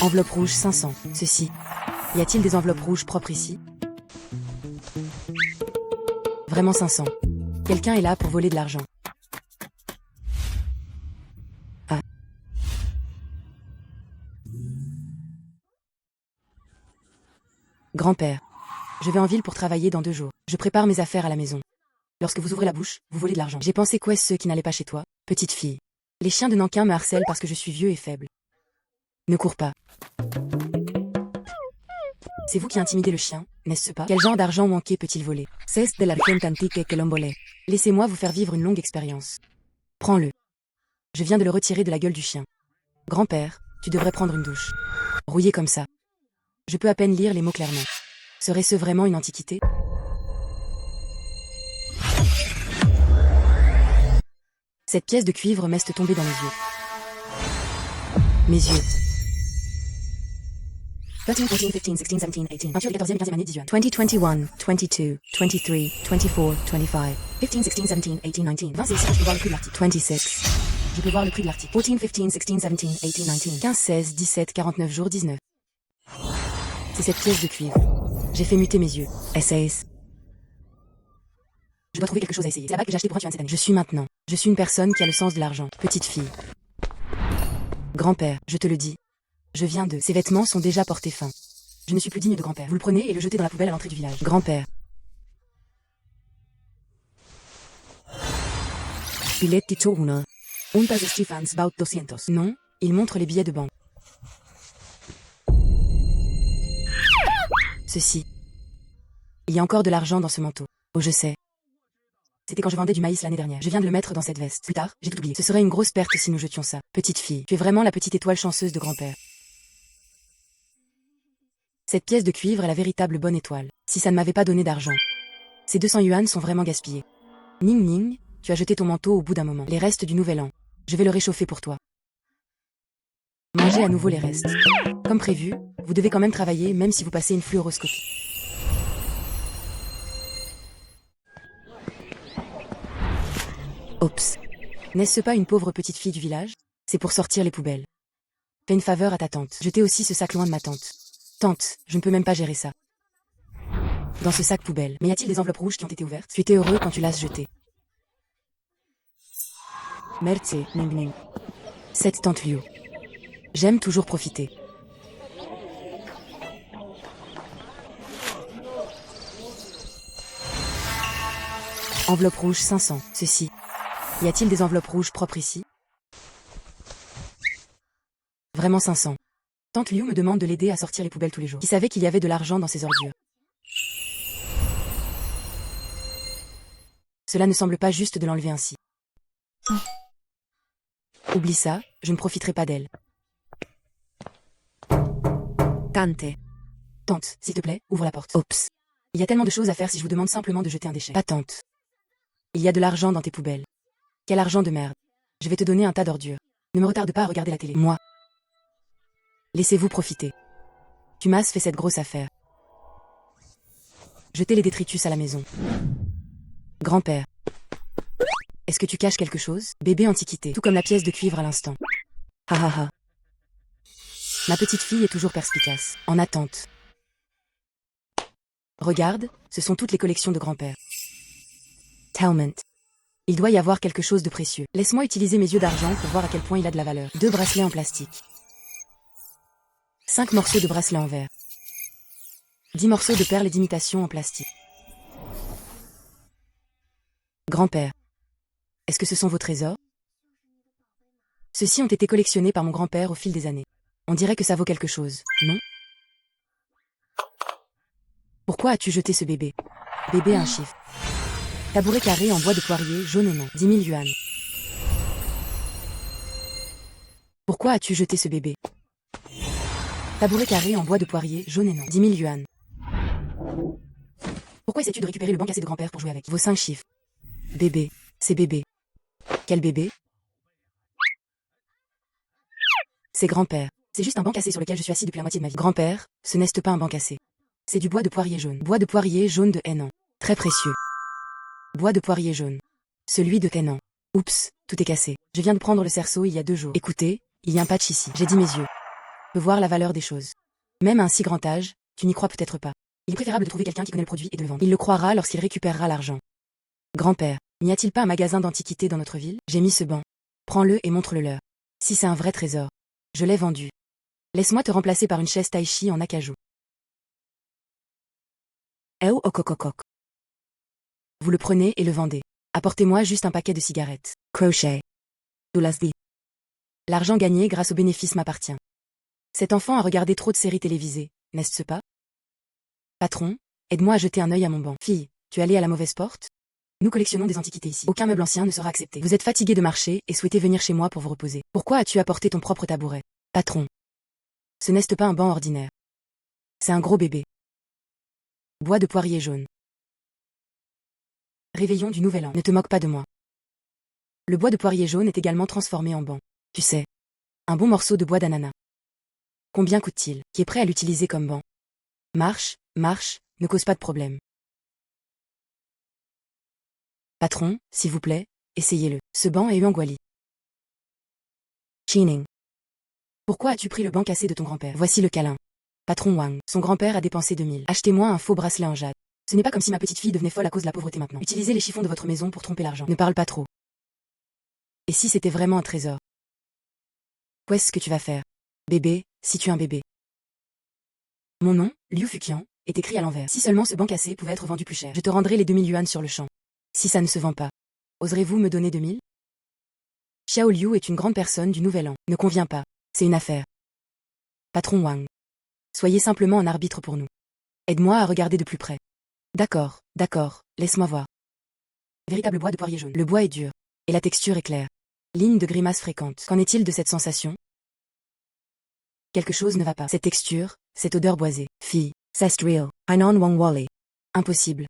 Enveloppe rouge 500. Ceci. Y a-t-il des enveloppes rouges propres ici? Vraiment 500. Quelqu'un est là pour voler de l'argent. Ah. Grand-père. Je vais en ville pour travailler dans 2 jours. Je prépare mes affaires à la maison. Lorsque vous ouvrez la bouche, vous volez de l'argent. J'ai pensé qu'est-ce ceux qui n'allaient pas chez toi, petite fille. Les chiens de Nankin me harcèlent parce que je suis vieux et faible. Ne cours pas. C'est vous qui intimidez le chien, n'est-ce pas? Quel genre d'argent manqué peut-il voler? C'est de l'argent antique que l'on volait. Laissez-moi vous faire vivre une longue expérience. Prends-le. Je viens de le retirer de la gueule du chien. Grand-père, tu devrais prendre une douche. Rouillé comme ça. Je peux à peine lire les mots clairement. Serait-ce vraiment une antiquité? Cette pièce de cuivre m'est tombée dans les yeux. Mes yeux. 13, 14, 15, 16, 17, 18. Peinture des 14e et 15e années 18. 2021, 22, 23, 24, 25. 15, 16, 17, 18, 19. 26, je peux voir le prix de l'article. 26. Je peux voir le prix de l'article. 14, 15, 16, 17, 18, 19. 15, 16, 17, 49 jours, 19. C'est cette pièce de cuivre. J'ai fait muter mes yeux. SAS. Je dois trouver quelque chose à essayer. C'est la bague que j'ai achetée pour un tuan cette année. Je suis maintenant. Je suis une personne qui a le sens de l'argent. Petite fille. Grand-père, je te le dis. Je viens de... Ces vêtements sont déjà portés fin. Je ne suis plus digne de grand-père. Vous le prenez et le jetez dans la poubelle à l'entrée du village. Grand-père. Biletti 200. Untas Stephans baut 200. Non, il montre les billets de banque. Ceci. Il y a encore de l'argent dans ce manteau. Oh, je sais. C'était quand je vendais du maïs l'année dernière. Je viens de le mettre dans cette veste. Plus tard, j'ai tout oublié. Ce serait une grosse perte si nous jetions ça. Petite fille, tu es vraiment la petite étoile chanceuse de grand-père. Cette pièce de cuivre est la véritable bonne étoile. Si ça ne m'avait pas donné d'argent. Ces 200 yuan sont vraiment gaspillés. Ning Ning, tu as jeté ton manteau au bout d'un moment. Les restes du nouvel an. Je vais le réchauffer pour toi. Mangez à nouveau les restes. Comme prévu, vous devez quand même travailler même si vous passez une fluoroscopie. Oups. N'est-ce pas une pauvre petite fille du village? C'est pour sortir les poubelles. Fais une faveur à ta tante. Jetez aussi ce sac loin de ma tante. Tante, je ne peux même pas gérer ça. Dans ce sac poubelle. Mais y a-t-il des enveloppes rouges qui ont été ouvertes? Tu étais heureux quand tu l'as jeté. Merci, Ning Ning. Cette tante Liu. J'aime toujours profiter. Enveloppe rouge 500. Ceci. Y a-t-il des enveloppes rouges propres ici? Vraiment 500. Tante Liu me demande de l'aider à sortir les poubelles tous les jours. Qui savait qu'il y avait de l'argent dans ces ordures? Cela ne semble pas juste de l'enlever ainsi. Oublie ça, je ne profiterai pas d'elle. Tante. Tante, s'il te plaît, ouvre la porte. Oups. Il y a tellement de choses à faire si je vous demande simplement de jeter un déchet. Pas tante. Il y a de l'argent dans tes poubelles. Quel argent de merde. Je vais te donner un tas d'ordures. Ne me retarde pas à regarder la télé. Moi. Laissez-vous profiter. Tu m'as fait cette grosse affaire. Jetez les détritus à la maison. Grand-père. Est-ce que tu caches quelque chose? Bébé antiquité. Tout comme la pièce de cuivre à l'instant. Ha ha ha. Ma petite fille est toujours perspicace. En attente. Regarde, ce sont toutes les collections de grand-père. Talment. Il doit y avoir quelque chose de précieux. Laisse-moi utiliser mes yeux d'argent pour voir à quel point il a de la valeur. 2 bracelets en plastique. 5 morceaux de bracelets en verre. 10 morceaux de perles d'imitation en plastique. Grand-père. Est-ce que ce sont vos trésors? Ceux-ci ont été collectionnés par mon grand-père au fil des années. On dirait que ça vaut quelque chose, non? Pourquoi as-tu jeté ce bébé? Bébé un chiffre. Tabouret carré en bois de poirier, jaune et non. 10 000 yuan. Pourquoi as-tu jeté ce bébé? Tabouret carré en bois de poirier, jaune et non. 10 000 yuan. Pourquoi essaies-tu de récupérer le banc cassé de grand-père pour jouer avec? Vos 5 chiffres. Bébé. C'est bébé. Quel bébé? C'est grand-père. C'est juste un banc cassé sur lequel je suis assis depuis la moitié de ma vie. Grand-père, ce n'est pas un banc cassé. C'est du bois de poirier jaune. Bois de poirier jaune de Henan. Très précieux. Bois de poirier jaune. Celui de Henan. Oups, tout est cassé. Je viens de prendre le cerceau il y a 2 jours. Écoutez, il y a un patch ici. J'ai dit mes yeux. peut voir la valeur des choses. Même à un si grand âge, tu n'y crois peut-être pas. Il est préférable de trouver quelqu'un qui connaît le produit et de le vendre. Il le croira lorsqu'il récupérera l'argent. Grand-père, n'y a-t-il pas un magasin d'antiquités dans notre ville? J'ai mis ce banc. Prends-le et montre-le leur. Si c'est un vrai trésor. Je l'ai vendu. Laisse-moi te remplacer par une chaise tai-chi en acajou. Oh okokokok. Vous le prenez et le vendez. Apportez-moi juste un paquet de cigarettes. Crochet. Dolasdi. L'argent gagné grâce aux bénéfices m'appartient. Cet enfant a regardé trop de séries télévisées, n'est-ce pas? Patron, aide-moi à jeter un œil à mon banc. Fille, tu es allée à la mauvaise porte? Nous collectionnons des antiquités ici. Aucun meuble ancien ne sera accepté. Vous êtes fatigué de marcher et souhaitez venir chez moi pour vous reposer. Pourquoi as-tu apporté ton propre tabouret? Patron. Ce n'est pas un banc ordinaire. C'est un gros bébé. Bois de poirier jaune. Réveillon du Nouvel An. Ne te moque pas de moi. Le bois de poirier jaune est également transformé en banc. Tu sais. Un bon morceau de bois d'ananas. Combien coûte-t-il? Qui est prêt à l'utiliser comme banc? Marche, ne cause pas de problème. Patron, s'il vous plaît, essayez-le. Ce banc est Uangwali. Chining. Pourquoi as-tu pris le banc cassé de ton grand-père? Voici le câlin. Patron Wang, son grand-père a dépensé 2000. Achetez-moi un faux bracelet en jade. Ce n'est pas comme si ma petite fille devenait folle à cause de la pauvreté maintenant. Utilisez les chiffons de votre maison pour tromper l'argent. Ne parle pas trop. Et si c'était vraiment un trésor? Qu'est-ce que tu vas faire? Bébé, si tu es un bébé. Mon nom, Liu Fuqian, est écrit à l'envers. Si seulement ce banc cassé pouvait être vendu plus cher, je te rendrai les 2000 yuan sur le champ. Si ça ne se vend pas, oserez-vous me donner 2000? Xiao Liu est une grande personne du Nouvel An. Ne convient pas. C'est une affaire. Patron Wang. Soyez simplement un arbitre pour nous. Aide-moi à regarder de plus près. D'accord, laisse-moi voir. Véritable bois de poirier jaune. Le bois est dur. Et la texture est claire. Ligne de grimace fréquente. Qu'en est-il de cette sensation? Quelque chose ne va pas. Cette texture, cette odeur boisée. Fille. C'est real. Hainan Wang Wally. Impossible.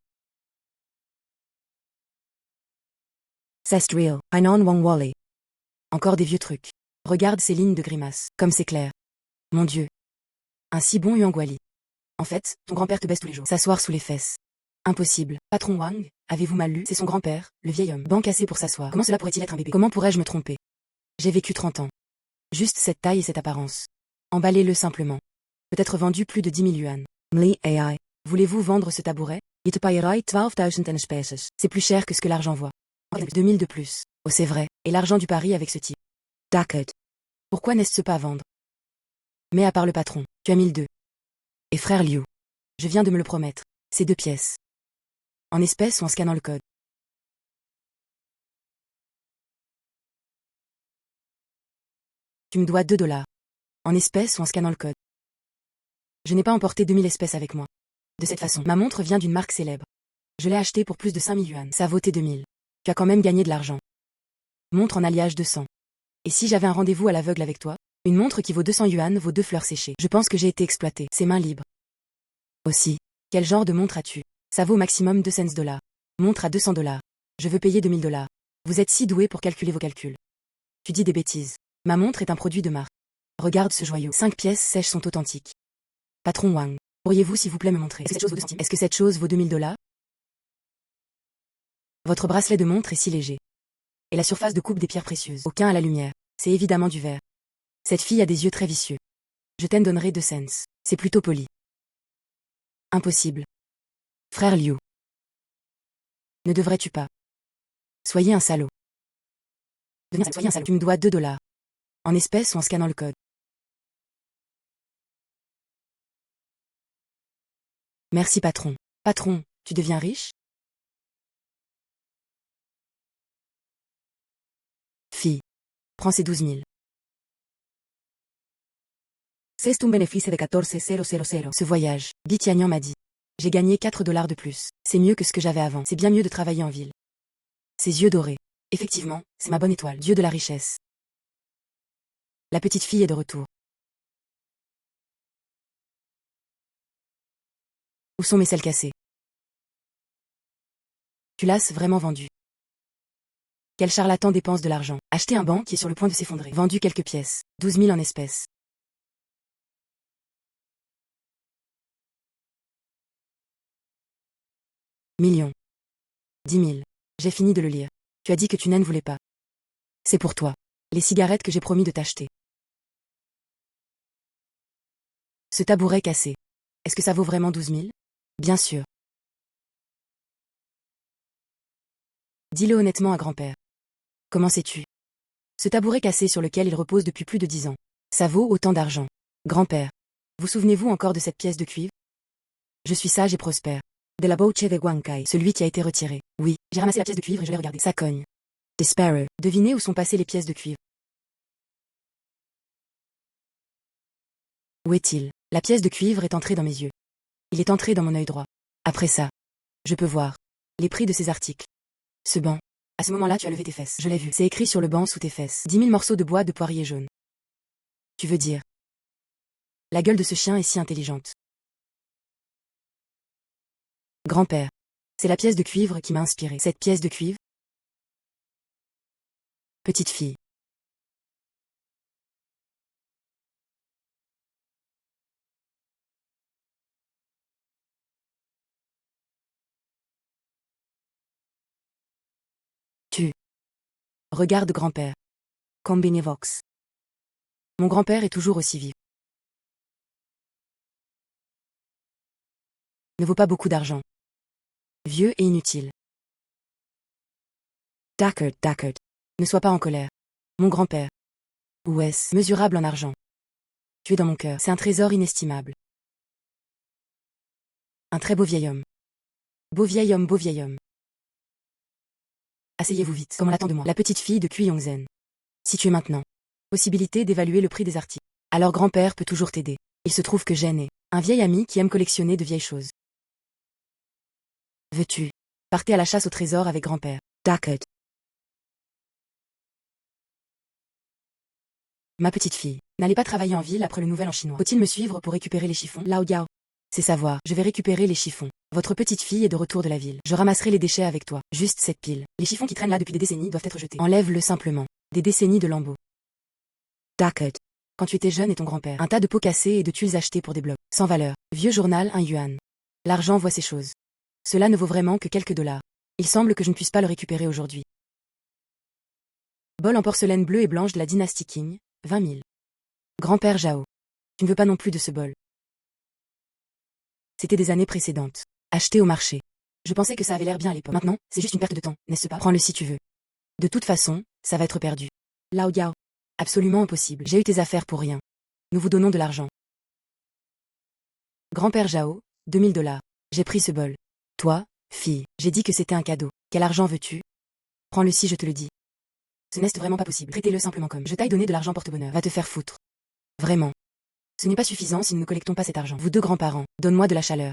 C'est real. Hainan Wang Wally. Encore des vieux trucs. Regarde ces lignes de grimace. Comme c'est clair. Mon Dieu. Un si bon Yuangwali. En fait, ton grand-père te baisse tous les jours. S'asseoir sous les fesses. Impossible. Patron Wang, avez-vous mal lu? C'est son grand-père, le vieil homme. Banc cassé pour s'asseoir. Comment cela pourrait-il être un bébé? Comment pourrais-je me tromper? J'ai vécu 30 ans. Juste cette taille et cette apparence. Emballez-le simplement. Peut-être vendu plus de 10 000 yuan. Mli AI. Voulez-vous vendre ce tabouret? C'est plus cher que ce que l'argent vaut. 2000 de plus. Oh c'est vrai. Et l'argent du pari avec ce type. D'accord. Pourquoi n'est-ce pas à vendre? Mais à part le patron, tu as 1002. Et frère Liu. Je viens de me le promettre. Ces 2 pièces. En espèces ou en scannant le code? Tu me dois 2 $. En espèces ou en scannant le code? Je n'ai pas emporté 2000 espèces avec moi. De cette façon, ma montre vient d'une marque célèbre. Je l'ai achetée pour plus de 5000 yuan. Ça vaut tes 2000. Tu as quand même gagné de l'argent. Montre en alliage 200. Et si j'avais un rendez-vous à l'aveugle avec toi? Une montre qui vaut 200 yuan vaut 2 fleurs séchées. Je pense que j'ai été exploité. C'est main libre. Aussi. Quel genre de montre as-tu? Ça vaut au maximum 2 cents $. Montre à 200 $. Je veux payer 2000 $. Vous êtes si doué pour calculer vos calculs. Tu dis des bêtises. Ma montre est un produit de marque. Regarde ce joyau. 5 pièces sèches sont authentiques. Patron Wang. Pourriez-vous s'il vous plaît me montrer? Est-ce que cette chose vaut 2000 $? Votre bracelet de montre est si léger. Et la surface de coupe des pierres précieuses. Aucun à la lumière. C'est évidemment du verre. Cette fille a des yeux très vicieux. Je t'en donnerai 2 cents. C'est plutôt poli. Impossible. Frère Liu. Ne devrais-tu pas? Soyez un salaud. Soyez un salaud. Tu me dois 2 $. En espèces ou en scannant le code? Merci patron. Patron, tu deviens riche? Fille. Prends ces 12 000. C'est un bénéfice de 14 000. Ce voyage, Bitiagnan m'a dit. J'ai gagné 4 $ de plus. C'est mieux que ce que j'avais avant. C'est bien mieux de travailler en ville. Ses yeux dorés. Effectivement, c'est ma bonne étoile. Dieu de la richesse. La petite fille est de retour. Où sont mes selles cassées? Tu l'as vraiment vendu. Quel charlatan dépense de l'argent? Acheter un banc qui est sur le point de s'effondrer. Vendu quelques pièces. 12 000 en espèces. Millions. 10 000. J'ai fini de le lire. Tu as dit que tu n'en voulais pas. C'est pour toi. Les cigarettes que j'ai promis de t'acheter. Ce tabouret cassé. Est-ce que ça vaut vraiment 12 000? Bien sûr. Dis-le honnêtement à grand-père. Comment sais-tu? Ce tabouret cassé sur lequel il repose depuis plus de 10 ans. Ça vaut autant d'argent. Grand-père. Vous souvenez-vous encore de cette pièce de cuivre? Je suis sage et prospère. De la Boche de Guankai, celui qui a été retiré. Oui, j'ai ramassé la pièce de cuivre et je l'ai regardée. Ça cogne. Despair. Devinez où sont passées les pièces de cuivre. Où est-il? La pièce de cuivre est entrée dans mes yeux. Il est entré dans mon œil droit. Après ça, je peux voir les prix de ces articles. Ce banc. À ce moment-là, tu as levé tes fesses. Je l'ai vu. C'est écrit sur le banc sous tes fesses. 10 000 morceaux de bois de poirier jaune. Tu veux dire? La gueule de ce chien est si intelligente. Grand-père. C'est la pièce de cuivre qui m'a inspiré. Cette pièce de cuivre? Petite fille. Tu. Regarde grand-père. Combinivox. Mon grand-père est toujours aussi vif. Ne vaut pas beaucoup d'argent. Vieux et inutile. D'accord. Ne sois pas en colère. Mon grand-père. Où est-ce? Mesurable en argent. Tu es dans mon cœur. C'est un trésor inestimable. Un très beau vieil homme. Beau vieil homme, beau vieil homme. Asseyez-vous vite, comme on l'attend de moi. La petite fille de Kui Yongzen. Si tu es maintenant. Possibilité d'évaluer le prix des articles. Alors grand-père peut toujours t'aider. Il se trouve que Jen est un vieil ami qui aime collectionner de vieilles choses. Veux-tu? Partez à la chasse au trésor avec grand-père. D'accord. Ma petite fille, n'allez pas travailler en ville après le nouvel an chinois. Faut-il me suivre pour récupérer les chiffons? Lao Yao. C'est savoir, je vais récupérer les chiffons. Votre petite fille est de retour de la ville. Je ramasserai les déchets avec toi. Juste cette pile. Les chiffons qui traînent là depuis des décennies doivent être jetés. Enlève-le simplement. Des décennies de lambeaux. D'accord. Quand tu étais jeune et ton grand-père. Un tas de pots cassés et de tuiles achetées pour des blocs. Sans valeur. Vieux journal 1 yuan. L'argent voit ces choses. Cela ne vaut vraiment que quelques dollars. Il semble que je ne puisse pas le récupérer aujourd'hui. Bol en porcelaine bleue et blanche de la dynastie Qing, 20 000. Grand-père Zhao. Tu ne veux pas non plus de ce bol. C'était des années précédentes. Acheté au marché. Je pensais que ça avait l'air bien à l'époque. Maintenant, c'est juste une perte de temps, n'est-ce pas? Prends-le si tu veux. De toute façon, ça va être perdu. Lao Yao. Absolument impossible. J'ai eu tes affaires pour rien. Nous vous donnons de l'argent. Grand-père Zhao, 2000 $. J'ai pris ce bol. Toi, fille, j'ai dit que c'était un cadeau. Quel argent veux-tu? Prends-le si je te le dis. Ce n'est vraiment pas possible. Traitez-le simplement comme. Je t'ai donné de l'argent porte-bonheur. Va te faire foutre. Vraiment. Ce n'est pas suffisant si nous ne collectons pas cet argent. Vous deux grands-parents, donne-moi de la chaleur.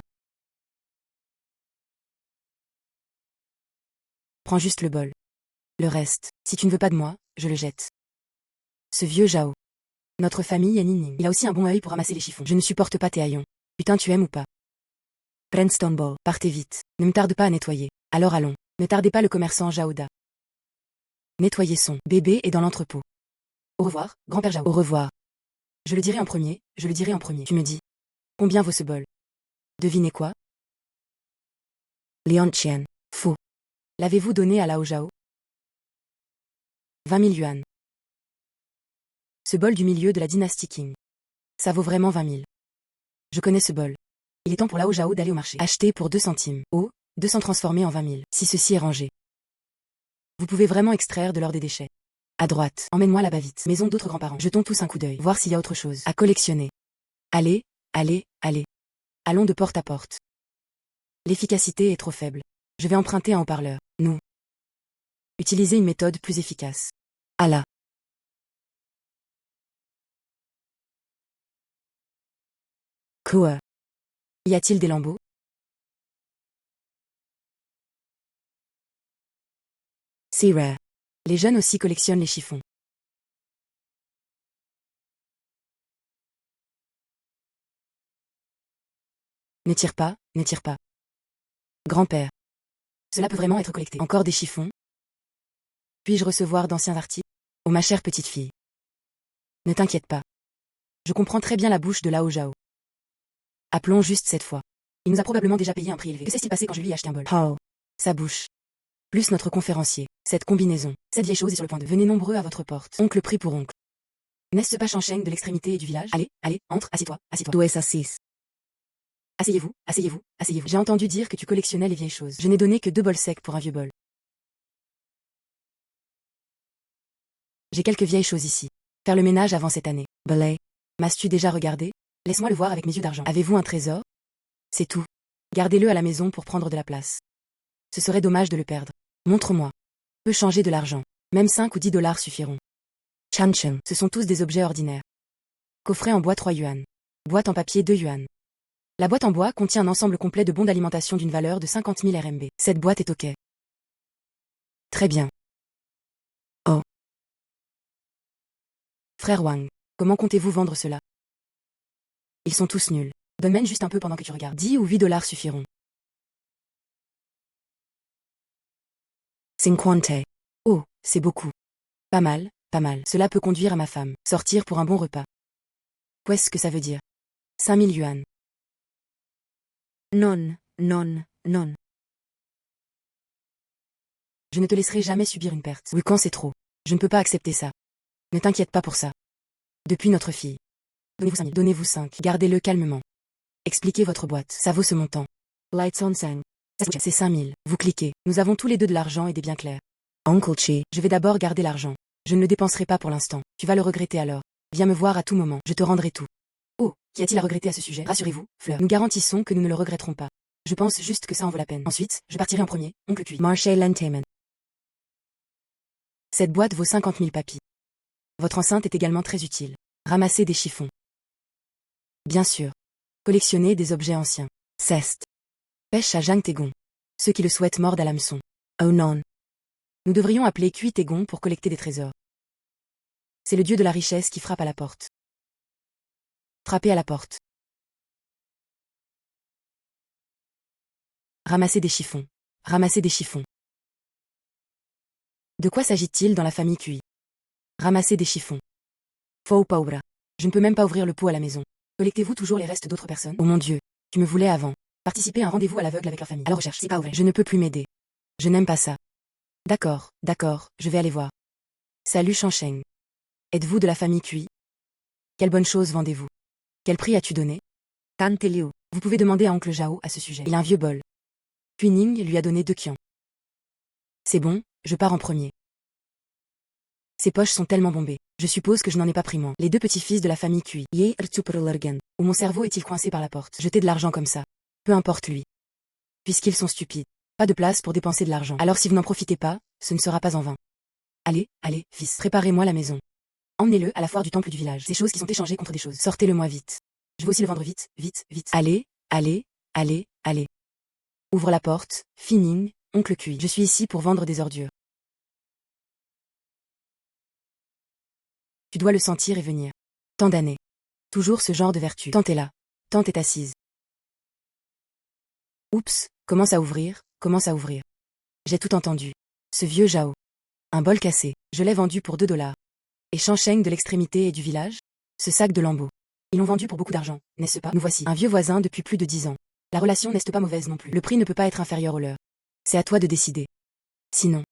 Prends juste le bol. Le reste, si tu ne veux pas de moi, je le jette. Ce vieux Zhao. Notre famille est Nining. Il a aussi un bon œil pour ramasser les chiffons. Je ne supporte pas tes haillons. Putain, tu aimes ou pas? Princeton Ball. Partez vite. Ne me tarde pas à nettoyer. Alors allons. Ne tardez pas le commerçant Zhaoda. Nettoyer son bébé est dans l'entrepôt. Au revoir, grand-père Zhao. Au revoir. Je le dirai en premier, je le dirai en premier. Tu me dis. Combien vaut ce bol? Devinez quoi? Lian Qian. Faux. L'avez-vous donné à Lao Zhao? 20 000 yuan. Ce bol du milieu de la dynastie Qing. Ça vaut vraiment 20 000. Je connais ce bol. Il est temps pour Lao Zhao d'aller au marché. Acheter pour 2 centimes. Oh, 200 transformés en 20 000. Si ceci est rangé. Vous pouvez vraiment extraire de l'or des déchets. À droite, emmène-moi là-bas vite. Maison d'autres grands-parents. Jetons tous un coup d'œil. Voir s'il y a autre chose à collectionner. Allez. Allons de porte à porte. L'efficacité est trop faible. Je vais emprunter un haut-parleur. Nous. Utilisez une méthode plus efficace. Allah. Quoi? Y a-t-il des lambeaux? C'est rare. Les jeunes aussi collectionnent les chiffons. Ne tire pas. Grand-père. Cela peut vraiment être collecté. Encore des chiffons? Puis-je recevoir d'anciens articles? Oh ma chère petite fille. Ne t'inquiète pas. Je comprends très bien la bouche de Lao Zhao. Appelons juste cette fois. Il nous a probablement déjà payé un prix élevé. Que s'est-il passé quand je lui ai acheté un bol? Oh. Sa bouche. Plus notre conférencier. Cette combinaison. Cette vieille chose est sur le point de. Venez nombreux à votre porte. Oncle prie pour oncle. N'est-ce pas Shang de l'extrémité et du village? Allez, allez, entre, assieds-toi, assieds-toi. Dois assis. Asseyez-vous, asseyez-vous, asseyez-vous. J'ai entendu dire que tu collectionnais les vieilles choses. Je n'ai donné que 2 bols secs pour un vieux bol. J'ai quelques vieilles choses ici. Faire le ménage avant cette année. Balai. M'as-tu déjà regardé? Laisse-moi le voir avec mes yeux d'argent. Avez-vous un trésor? C'est tout. Gardez-le à la maison pour prendre de la place. Ce serait dommage de le perdre. Montre-moi. Peut changer de l'argent. Même 5 ou 10 dollars suffiront. Chan-chan. Ce sont tous des objets ordinaires. Coffret en bois 3 yuan. Boîte en papier 2 yuan. La boîte en bois contient un ensemble complet de bons d'alimentation d'une valeur de 50 000 RMB. Cette boîte est OK. Très bien. Oh. Frère Wang, comment comptez-vous vendre cela? Ils sont tous nuls. Donne-moi juste un peu pendant que tu regardes. 10 ou 8 dollars suffiront. 50. Oh, c'est beaucoup. Pas mal, pas mal. Cela peut conduire à ma femme. Sortir pour un bon repas. Qu'est-ce que ça veut dire? 5000 yuan. Non, non, non. Je ne te laisserai jamais subir une perte. Oui, quand c'est trop. Je ne peux pas accepter ça. Ne t'inquiète pas pour ça. Depuis notre fille. Donnez-vous 5000. Donnez-vous 5. Gardez-le calmement. Expliquez votre boîte. Ça vaut ce montant. Lights on 5. C'est 5000. Vous cliquez. Nous avons tous les deux de l'argent et des biens clairs. Uncle Chi. Je vais d'abord garder l'argent. Je ne le dépenserai pas pour l'instant. Tu vas le regretter alors. Viens me voir à tout moment. Je te rendrai tout. Oh, qu'y a-t-il à regretter à ce sujet? Rassurez-vous, Fleur. Nous garantissons que nous ne le regretterons pas. Je pense juste que ça en vaut la peine. Ensuite, je partirai en premier, oncle Cui. Marshall Entertainment. Cette boîte vaut 50 000 papis. Votre enceinte est également très utile. Ramassez des chiffons. Bien sûr. Collectionnez des objets anciens. Ceste. Pêche à Jang Tegon. Ceux qui le souhaitent mordent à l'hameçon. Oh non. Nous devrions appeler Cui Tegon pour collecter des trésors. C'est le dieu de la richesse qui frappe à la porte. Frappez à la porte. Ramassez des chiffons. Ramassez des chiffons. De quoi s'agit-il dans la famille Cui? Ramassez des chiffons. Faux pauvre. Je ne peux même pas ouvrir le pot à la maison. Collectez-vous toujours les restes d'autres personnes? Oh mon Dieu. Tu me voulais avant. Participer à un rendez-vous à l'aveugle avec la famille. À la recherche, c'est pas vrai. Je ne peux plus m'aider. Je n'aime pas ça. D'accord, d'accord, je vais aller voir. Salut Shangsheng. Êtes-vous de la famille Cui? Quelle bonne chose vendez-vous? Quel prix as-tu donné? Tan Telio. Vous pouvez demander à oncle Zhao à ce sujet. Il a un vieux bol. Puis Ning lui a donné 2 kians. C'est bon, je pars en premier. Ses poches sont tellement bombées. Je suppose que je n'en ai pas pris moins. Les 2 petits-fils de la famille Cui. Où mon cerveau est-il coincé par la porte? Jeter de l'argent comme ça. Peu importe lui. Puisqu'ils sont stupides. Pas de place pour dépenser de l'argent. Alors si vous n'en profitez pas, ce ne sera pas en vain. Allez, allez, fils, préparez-moi la maison. Emmenez-le à la foire du temple du village. Ces choses qui sont échangées contre des choses. Sortez-le-moi vite. Je veux aussi le vendre vite, vite, vite. Allez, allez, allez, allez. Ouvre la porte, Fining, oncle Cui. Je suis ici pour vendre des ordures. Tu dois le sentir et venir. Tant d'années. Toujours ce genre de vertu. Tante est là. Tante est assise. Oups, commence à ouvrir, commence à ouvrir. J'ai tout entendu. Ce vieux Zhao. Un bol cassé. Je l'ai vendu pour 2 dollars. Et Shangsheng de l'extrémité et du village? Ce sac de lambeaux. Ils l'ont vendu pour beaucoup d'argent, n'est-ce pas? Nous voici. Un vieux voisin depuis plus de 10 ans. La relation n'est pas mauvaise non plus. Le prix ne peut pas être inférieur au leur. C'est à toi de décider. Sinon.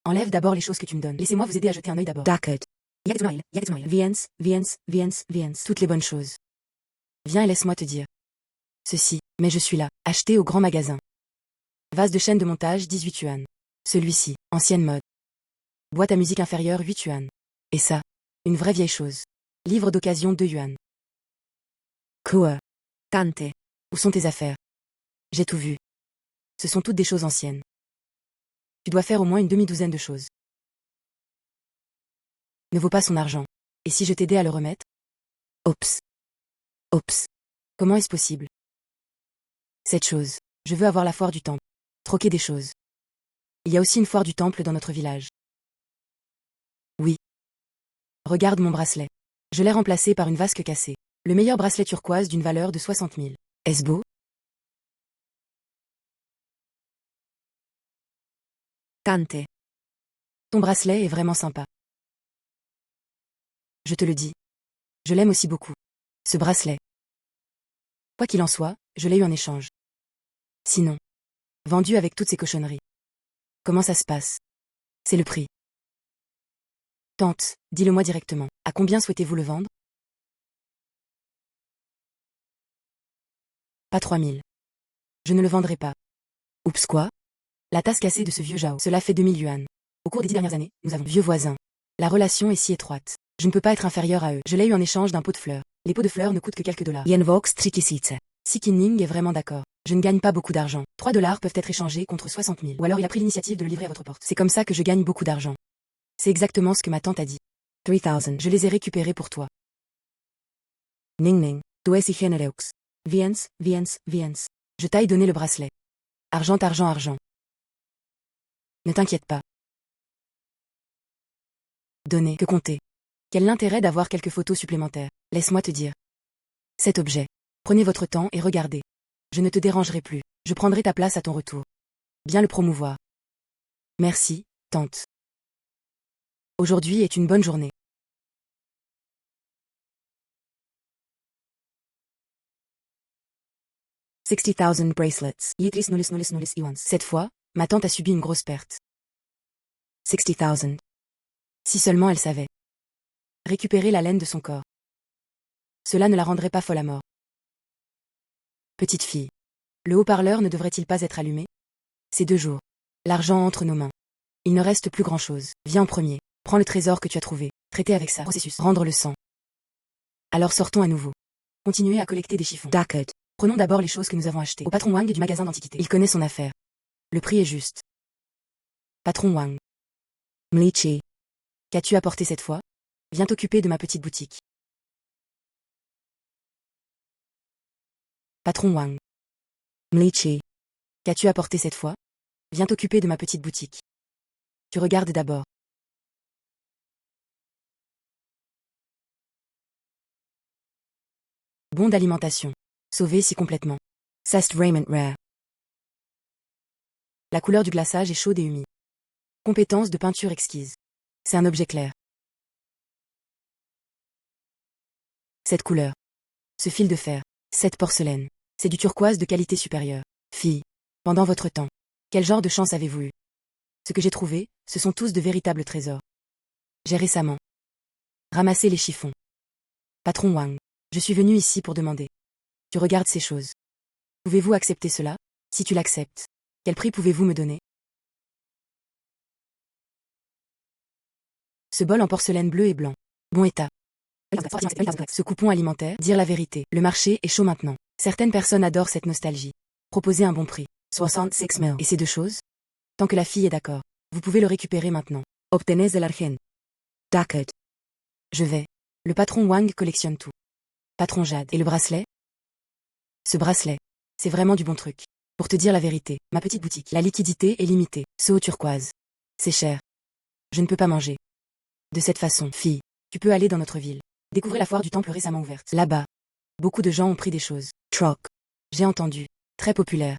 Enlève d'abord les choses que tu me donnes. Laissez-moi vous aider à jeter un œil d'abord. D'accord. Viens. Toutes les bonnes choses. Viens et laisse-moi te dire. Ceci, mais je suis là, acheté au grand magasin. Vase de chaîne de montage 18 yuan. Celui-ci, ancienne mode. Boîte à musique inférieure 8 yuan. Et ça, une vraie vieille chose. Livre d'occasion 2 yuan. Quoi? Tante. Où sont tes affaires? J'ai tout vu. Ce sont toutes des choses anciennes. Tu dois faire au moins une demi-douzaine de choses. Ne vaut pas son argent. Et si je t'aidais à le remettre? Oups. Oups. Comment est-ce possible? Cette chose. Je veux avoir la foire du temple. Troquer des choses. Il y a aussi une foire du temple dans notre village. Oui. Regarde mon bracelet. Je l'ai remplacé par une vasque cassée. Le meilleur bracelet turquoise d'une valeur de 60 000. Est-ce beau? Tante. Ton bracelet est vraiment sympa. Je te le dis. Je l'aime aussi beaucoup. Ce bracelet. Quoi qu'il en soit, je l'ai eu en échange. Sinon. Vendu avec toutes ces cochonneries. Comment ça se passe? C'est le prix. Tante, dis-le-moi directement. À combien souhaitez-vous le vendre? Pas 3000. Je ne le vendrai pas. Oups quoi? La tasse cassée de ce vieux Jao. Cela fait 2000 yuan. Au cours des 10 dernières années, nous avons vieux voisins. La relation est si étroite. Je ne peux pas être inférieur à eux. Je l'ai eu en échange d'un pot de fleurs. Les pots de fleurs ne coûtent que quelques dollars. Yenvox trikisite. Si Kinning est vraiment d'accord. Je ne gagne pas beaucoup d'argent. 3 dollars peuvent être échangés contre 60 000. Ou alors il a pris l'initiative de le livrer à votre porte. C'est comme ça que je gagne beaucoup d'argent. C'est exactement ce que ma tante a dit. 3000. Je les ai récupérés pour toi. Ning Ning. Does y genereux. Viens. Je t'aille donné le bracelet. Argent. Ne t'inquiète pas. Donner, que compter. Quel l'intérêt d'avoir quelques photos supplémentaires? Laisse-moi te dire. Cet objet. Prenez votre temps et regardez. Je ne te dérangerai plus. Je prendrai ta place à ton retour. Bien le promouvoir. Merci, tante. Aujourd'hui est une bonne journée. $60,000 bracelets. Cette fois, ma tante a subi une grosse perte. 60,000. Si seulement elle savait. Récupérer la laine de son corps. Cela ne la rendrait pas folle à mort. Petite fille. Le haut-parleur ne devrait-il pas être allumé? C'est 2 jours. L'argent entre nos mains. Il ne reste plus grand-chose. Viens en premier. Prends le trésor que tu as trouvé. Traiter avec ça. Processus. Rendre le sang. Alors sortons à nouveau. Continuez à collecter des chiffons. D'accord. Prenons d'abord les choses que nous avons achetées. Au patron Wang du magasin d'antiquité. Il connaît son affaire. Le prix est juste. Patron Wang. Mlichi. Qu'as-tu apporté cette fois? Viens t'occuper de ma petite boutique. Patron Wang. Mlichi. Qu'as-tu apporté cette fois? Viens t'occuper de ma petite boutique. Tu regardes d'abord. Bon d'alimentation. Sauvé si complètement. Sast Raiment Rare. La couleur du glaçage est chaude et humide. Compétence de peinture exquise. C'est un objet clair. Cette couleur. Ce fil de fer. Cette porcelaine. C'est du turquoise de qualité supérieure. Fille. Pendant votre temps. Quel genre de chance avez-vous eu? Ce que j'ai trouvé, ce sont tous de véritables trésors. J'ai récemment ramassé les chiffons. Patron Wang. Je suis venu ici pour demander. Tu regardes ces choses. Pouvez-vous accepter cela? Si tu l'acceptes, quel prix pouvez-vous me donner? Ce bol en porcelaine bleu et blanc. Bon état. Ce coupon alimentaire, dire la vérité. Le marché est chaud maintenant. Certaines personnes adorent cette nostalgie. Proposer un bon prix. 66 000. Et ces 2 choses? Tant que la fille est d'accord. Vous pouvez le récupérer maintenant. Obtenez el argent. D'accord. Je vais. Le patron Wang collectionne tout. Patron Jade. Et le bracelet? Ce bracelet. C'est vraiment du bon truc. Pour te dire la vérité, ma petite boutique. La liquidité est limitée. Ce haut turquoise. C'est cher. Je ne peux pas manger. De cette façon, fille, tu peux aller dans notre ville. Découvrez la foire du temple récemment ouverte. Là-bas. Beaucoup de gens ont pris des choses. Troc. J'ai entendu. Très populaire.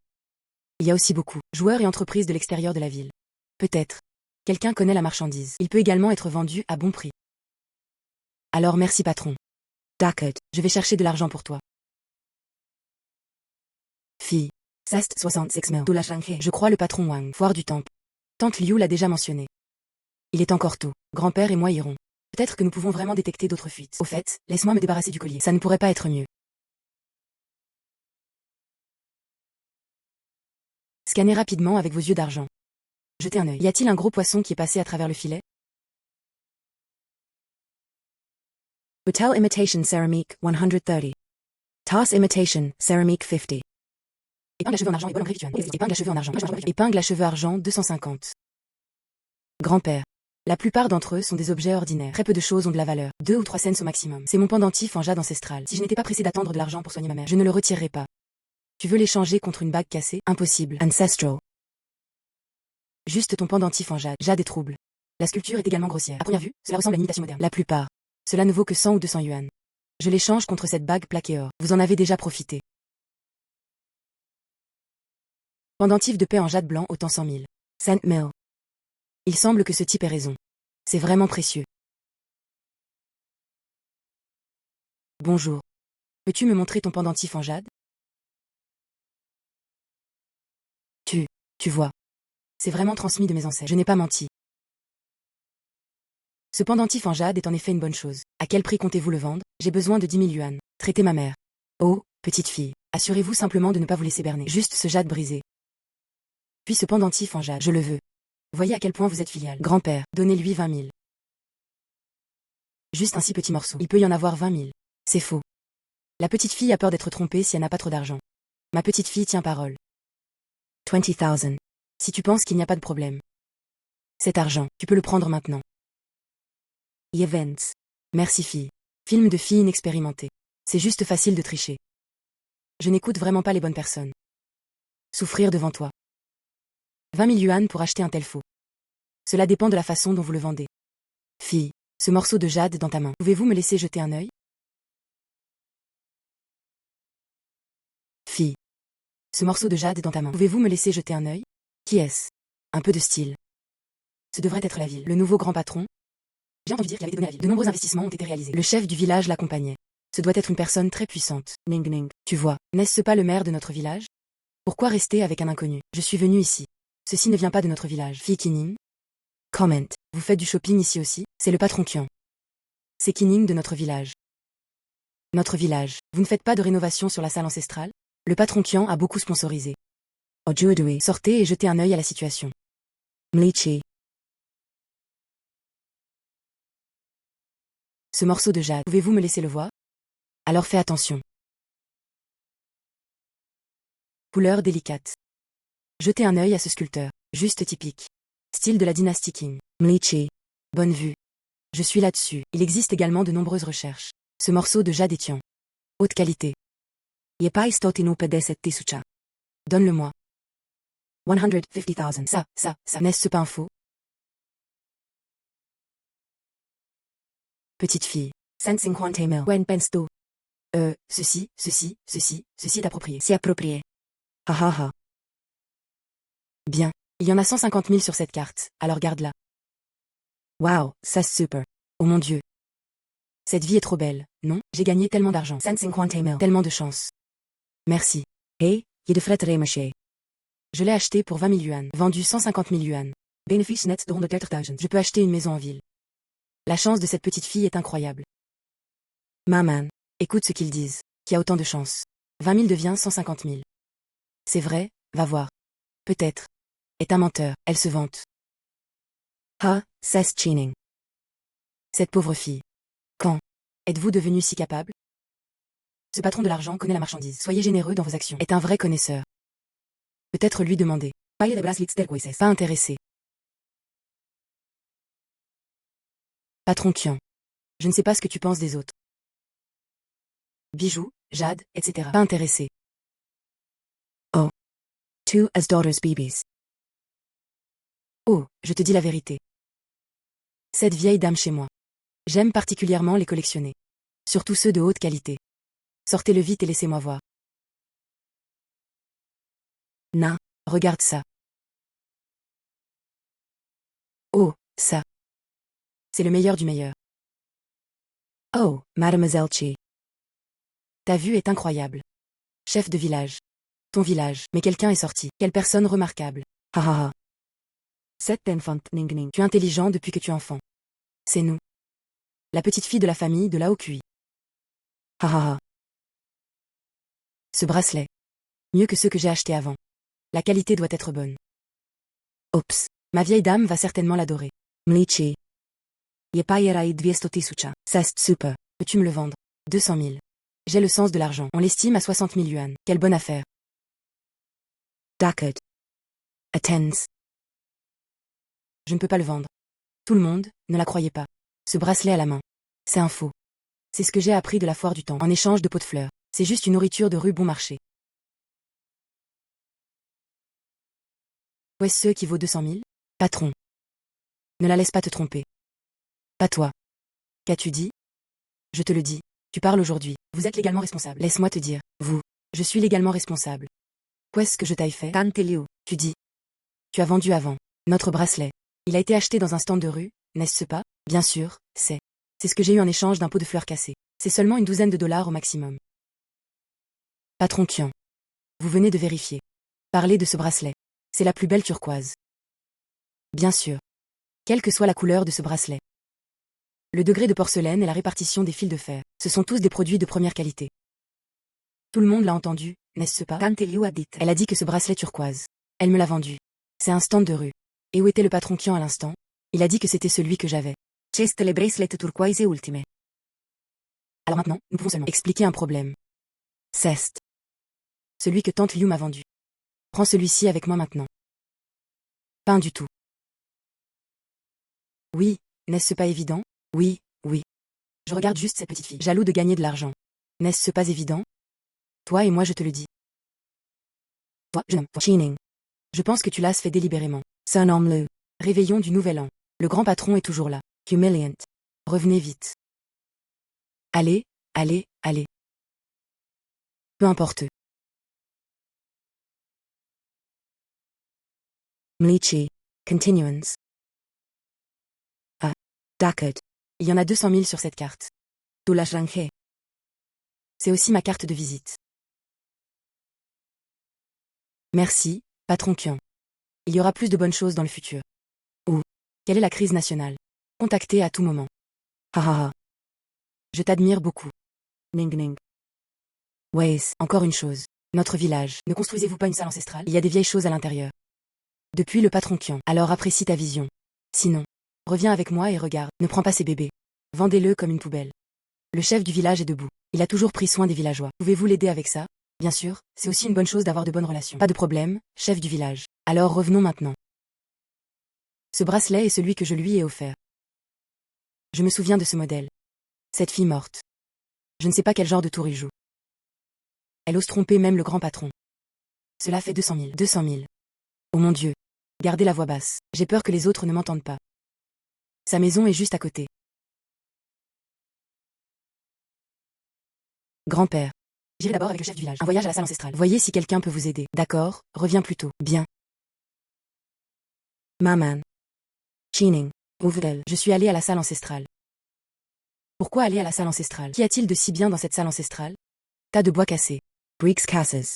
Il y a aussi beaucoup. Joueurs et entreprises de l'extérieur de la ville. Peut-être. Quelqu'un connaît la marchandise. Il peut également être vendu à bon prix. Alors merci patron. D'accord. Je vais chercher de l'argent pour toi. Fille. Sast 66 000. Je crois le patron Wang. Foire du temple. Tante Liu l'a déjà mentionné. Il est encore tôt. Grand-père et moi irons. Peut-être que nous pouvons vraiment détecter d'autres fuites. Au fait, laisse-moi me débarrasser du collier. Ça ne pourrait pas être mieux. Scannez rapidement avec vos yeux d'argent. Jetez un œil. Y a-t-il un gros poisson qui est passé à travers le filet? Hotel Imitation Ceramic 130. Tasse Imitation Ceramic 50. Épingle à cheveux en argent et bol en gris. Épingle à cheveux en argent. Épingle à cheveux argent 250. Grand-père. La plupart d'entre eux sont des objets ordinaires. Très peu de choses ont de la valeur. 2 ou 3 cents au maximum. C'est mon pendentif en jade ancestral. Si je n'étais pas pressé d'attendre de l'argent pour soigner ma mère, je ne le retirerais pas. Tu veux l'échanger contre une bague cassée? Impossible. Ancestral. Juste ton pendentif en jade. Jade est trouble. La sculpture est également grossière. À première vue, cela ressemble à une imitation moderne. La plupart. Cela ne vaut que 100 ou 200 yuan. Je l'échange contre cette bague plaquée or. Vous en avez déjà profité. Pendentif de paix en jade blanc autant 100 000. Saint Mill. Il semble que ce type ait raison. C'est vraiment précieux. Bonjour. Peux-tu me montrer ton pendentif en jade? Tu vois. C'est vraiment transmis de mes ancêtres. Je n'ai pas menti. Ce pendentif en jade est en effet une bonne chose. À quel prix comptez-vous le vendre? J'ai besoin de 10 000 yuan. Traitez ma mère. Oh, petite fille. Assurez-vous simplement de ne pas vous laisser berner. Juste ce jade brisé. Puis ce pendentif en jade. Je le veux. Voyez à quel point vous êtes filial. Grand-père, donnez-lui 20 000. Juste un si petit morceau. Il peut y en avoir 20 000. C'est faux. La petite fille a peur d'être trompée si elle n'a pas trop d'argent. Ma petite fille tient parole. 20 000. Si tu penses qu'il n'y a pas de problème. Cet argent, tu peux le prendre maintenant. Events. Merci fille. Film de fille inexpérimentée. C'est juste facile de tricher. Je n'écoute vraiment pas les bonnes personnes. Souffrir devant toi. 20 000 yuan pour acheter un tel faux. Cela dépend de la façon dont vous le vendez. Fille, ce morceau de jade dans ta main. Pouvez-vous me laisser jeter un œil? Fille. Ce morceau de jade dans ta main. Pouvez-vous me laisser jeter un œil? Qui est-ce? Un peu de style. Ce devrait être la ville. Le nouveau grand patron? J'ai entendu dire qu'il avait donné la ville. De nombreux investissements ont été réalisés. Le chef du village l'accompagnait. Ce doit être une personne très puissante. Ning ning. Tu vois, n'est-ce pas le maire de notre village? Pourquoi rester avec un inconnu? Je suis venu ici. Ceci ne vient pas de notre village. Fille Kining. Comment. Vous faites du shopping ici aussi? C'est le patron Kian. C'est Kining de notre village. Notre village. Vous ne faites pas de rénovation sur la salle ancestrale? Le patron Kian a beaucoup sponsorisé. Ojuodui. Sortez et jetez un œil à la situation. Mlichi. Ce morceau de jade, pouvez-vous me laisser le voir? Alors fais attention. Couleur délicate. Jetez un œil à ce sculpteur, juste typique. Style de la dynastie Qing. Mlichi. Bonne vue. Je suis là-dessus. Il existe également de nombreuses recherches. Ce morceau de jade étiant. Haute qualité. Yepai stotinu pedeset tisucha. Donne-le-moi. 150 000. Ça, n'est-ce pas un faux? Petite fille. 150 000. When pensto. Ceci est approprié. C'est approprié. Ha ha ha. Bien. Il y en a 150 000 sur cette carte, alors garde-la. Wow, ça c'est super. Oh mon Dieu. Cette vie est trop belle, non? J'ai gagné tellement d'argent. 150 000. Tellement de chance. Merci. Hey, je devrais te remercier. Je l'ai acheté pour 20 000 yuan. Vendu 150 000 yuan. Bénéfice net de 130 000. Je peux acheter une maison en ville. La chance de cette petite fille est incroyable. Maman, écoute ce qu'ils disent. Qui a autant de chance? 20 000 devient 150 000. C'est vrai, va voir. Peut-être. Est un menteur, elle se vante. Ah, ça c'est cheating. Cette pauvre fille. Quand êtes-vous devenu si capable? Ce patron de l'argent connaît la marchandise. Soyez généreux dans vos actions. Est un vrai connaisseur. Peut-être lui demander. Pas intéressé. Patron Kian. Je ne sais pas ce que tu penses des autres. Bijoux, jade, etc. Pas intéressé. Oh. Two as daughters babies. Oh, je te dis la vérité. Cette vieille dame chez moi. J'aime particulièrement les collectionner. Surtout ceux de haute qualité. Sortez-le vite et laissez-moi voir. Na, regarde ça. Oh, ça. C'est le meilleur du meilleur. Oh, Mademoiselle Chi. Ta vue est incroyable. Chef de village. Ton village. Mais quelqu'un est sorti. Quelle personne remarquable. Ha ha ha. Cette enfant ning ning. Tu es intelligent depuis que tu es enfant. C'est nous. La petite fille de la famille de la Haut-Cui. Ha ha ha. Ce bracelet. Mieux que ceux que j'ai achetés avant. La qualité doit être bonne. Oups. Ma vieille dame va certainement l'adorer. Mlichi. Yepaierai 200 000. Ça c'est super. Peux-tu me le vendre? 200 000. J'ai le sens de l'argent. On l'estime à 60 000 yuan. Quelle bonne affaire. D'accord. Attends. Je ne peux pas le vendre. Tout le monde, ne la croyez pas. Ce bracelet à la main. C'est un faux. C'est ce que j'ai appris de la foire du temps. En échange de pots de fleurs. C'est juste une nourriture de rue bon marché. Où est-ce ceux qui vaut 200 000? Patron. Ne la laisse pas te tromper. Pas toi. Qu'as-tu dit? Je te le dis. Tu parles aujourd'hui. Vous êtes légalement responsable. Laisse-moi te dire. Vous. Je suis légalement responsable. Qu'est-ce que je t'aille fait? Tantelio. Tu dis. Tu as vendu avant. Notre bracelet. Il a été acheté dans un stand de rue, n'est-ce pas? Bien sûr, c'est. C'est ce que j'ai eu en échange d'un pot de fleurs cassé. C'est seulement une douzaine de dollars au maximum. Patron Kian. Vous venez de vérifier. Parlez de ce bracelet. C'est la plus belle turquoise. Bien sûr. Quelle que soit la couleur de ce bracelet. Le degré de porcelaine et la répartition des fils de fer, ce sont tous des produits de première qualité. Tout le monde l'a entendu, n'est-ce pas? Tante Liu a dit. Elle a dit que ce bracelet turquoise, elle me l'a vendu. C'est un stand de rue. Et où était le patron Kian à l'instant? Il a dit que c'était celui que j'avais. Ceste le bracelet turquoise ultime. Alors maintenant, nous pouvons seulement expliquer un problème. C'est celui que tante Liu m'a vendu. Prends celui-ci avec moi maintenant. Pas du tout. Oui, n'est-ce pas évident? Oui, oui. Je regarde juste cette petite fille, jaloux de gagner de l'argent. N'est-ce pas évident? Toi et moi je te le dis. Toi, jeune homme, Chining. Je pense que tu l'as fait délibérément. C'est un homme le réveillon du nouvel an. Le grand patron est toujours là. Humiliant. Revenez vite. Allez, allez, allez. Peu importe. Mlichi. Continuance. Ah. D'accord. Il y en a 200 000 sur cette carte. Tu l'as rangé. C'est aussi ma carte de visite. Merci, patron Kian. Il y aura plus de bonnes choses dans le futur. Ou, quelle est la crise nationale? Contactez à tout moment. Ha ha ha. Je t'admire beaucoup. Ning ning. Waze, encore une chose. Notre village, ne construisez-vous pas une salle ancestrale? Il y a des vieilles choses à l'intérieur. Depuis le patron Kian, alors apprécie ta vision. Sinon, reviens avec moi et regarde, ne prends pas ces bébés. Vendez-le comme une poubelle. Le chef du village est debout. Il a toujours pris soin des villageois. Pouvez-vous l'aider avec ça? Bien sûr, c'est aussi une bonne chose d'avoir de bonnes relations. Pas de problème, chef du village. Alors revenons maintenant. Ce bracelet est celui que je lui ai offert. Je me souviens de ce modèle. Cette fille morte. Je ne sais pas quel genre de tour il joue. Elle ose tromper même le grand patron. Cela fait 200 000. 200 000. Oh mon Dieu. Gardez la voix basse. J'ai peur que les autres ne m'entendent pas. Sa maison est juste à côté. Grand-père. J'irai d'abord avec le chef du village. Un voyage à la salle ancestrale. Voyez si quelqu'un peut vous aider. D'accord, reviens plus tôt. Bien. Maman. Chining. Ouvrel. Je suis allée à la salle ancestrale. Pourquoi aller à la salle ancestrale? Qu'y a-t-il de si bien dans cette salle ancestrale? Tas de bois cassés. Bricks casses.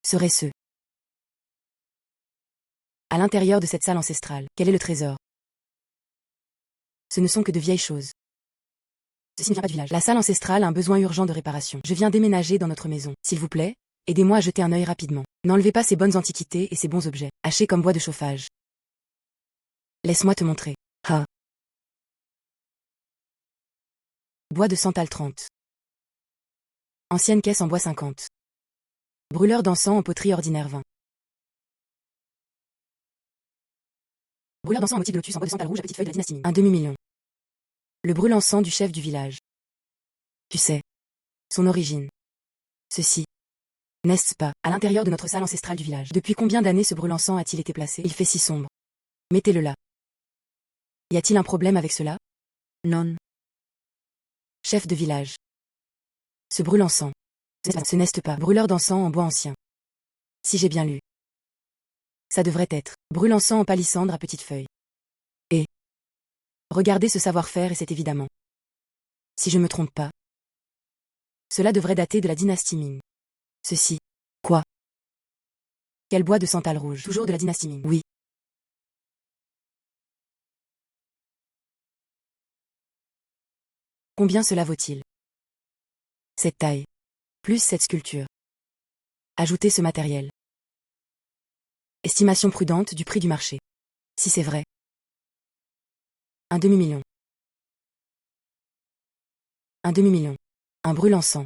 Serait-ce à l'intérieur de cette salle ancestrale? Quel est le trésor? Ce ne sont que de vieilles choses. Ceci ne vient pas du village. La salle ancestrale a un besoin urgent de réparation. Je viens déménager dans notre maison. S'il vous plaît, aidez-moi à jeter un œil rapidement. N'enlevez pas ces bonnes antiquités et ces bons objets, hachés comme bois de chauffage. Laisse-moi te montrer. Ah. Bois de santal 30. Ancienne caisse en bois 50. Brûleur d'encens en poterie ordinaire 20. Brûleur d'encens en motif de lotus en bois de santal rouge à petites feuilles de la dynastie Ming. Un demi-million. Le brûle-encens du chef du village. Tu sais. Son origine. Ceci. N'est-ce pas, à l'intérieur de notre salle ancestrale du village? Depuis combien d'années ce brûle-encens a-t-il été placé? Il fait si sombre. Mettez-le là. Y a-t-il un problème avec cela? Non. Chef de village. Ce brûle-encens. Ce n'est pas brûleur d'encens en bois ancien. Si j'ai bien lu. Ça devrait être brûle-encens en palissandre à petites feuilles. Et regardez ce savoir-faire et c'est évidemment. Si je me trompe pas. Cela devrait dater de la dynastie Ming. Ceci. Quoi? Quel bois de santal rouge? Toujours de la dynastie Ming. Oui. Combien cela vaut-il? Cette taille. Plus cette sculpture. Ajoutez ce matériel. Estimation prudente du prix du marché. Si c'est vrai. Un demi-million. Un demi-million. Un brûle-encens.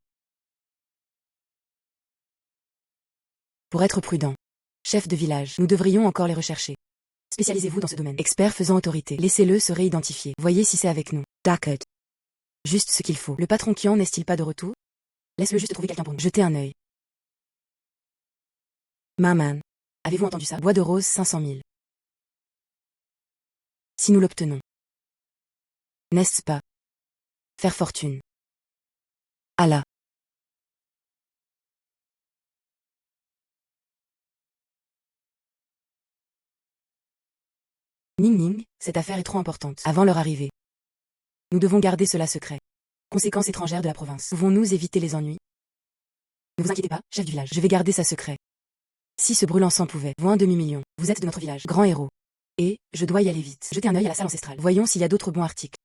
Pour être prudent. Chef de village, nous devrions encore les rechercher. Spécialisez-vous dans ce domaine. Expert faisant autorité. Laissez-le se réidentifier. Voyez si c'est avec nous. D'accord. Juste ce qu'il faut. Le patron Kian n'est-il pas de retour? Laisse-le juste trouver quelqu'un pour nous. Jetez un œil. Maman. Avez-vous entendu ça? Bois de rose 500 000. Si nous l'obtenons. N'est-ce pas? Faire fortune. Allah. Ning Ning, cette affaire est trop importante. Avant leur arrivée. Nous devons garder cela secret. Conséquences étrangères de la province. Pouvons-nous éviter les ennuis? Ne vous inquiétez pas, chef du village. Je vais garder ça secret. Si ce brûle-encens pouvait. Vaut un demi-million. Vous êtes de notre village. Grand héros. Et, je dois y aller vite. Jetez un œil à la salle ancestrale. Voyons s'il y a d'autres bons articles.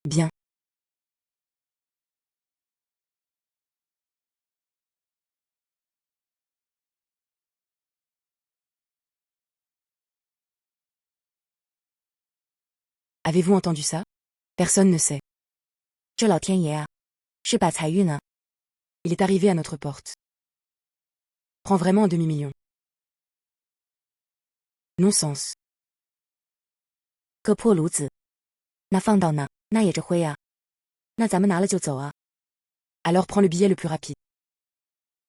Bien. Avez-vous entendu ça? Personne ne sait. 这老天爷啊，是把财运啊！ Il est arrivé à notre porte. Prends vraiment un demi-million. Non-sens. 个破炉子，那放到那，那也是灰啊。那咱们拿了就走啊， Alors prends le billet le plus rapide.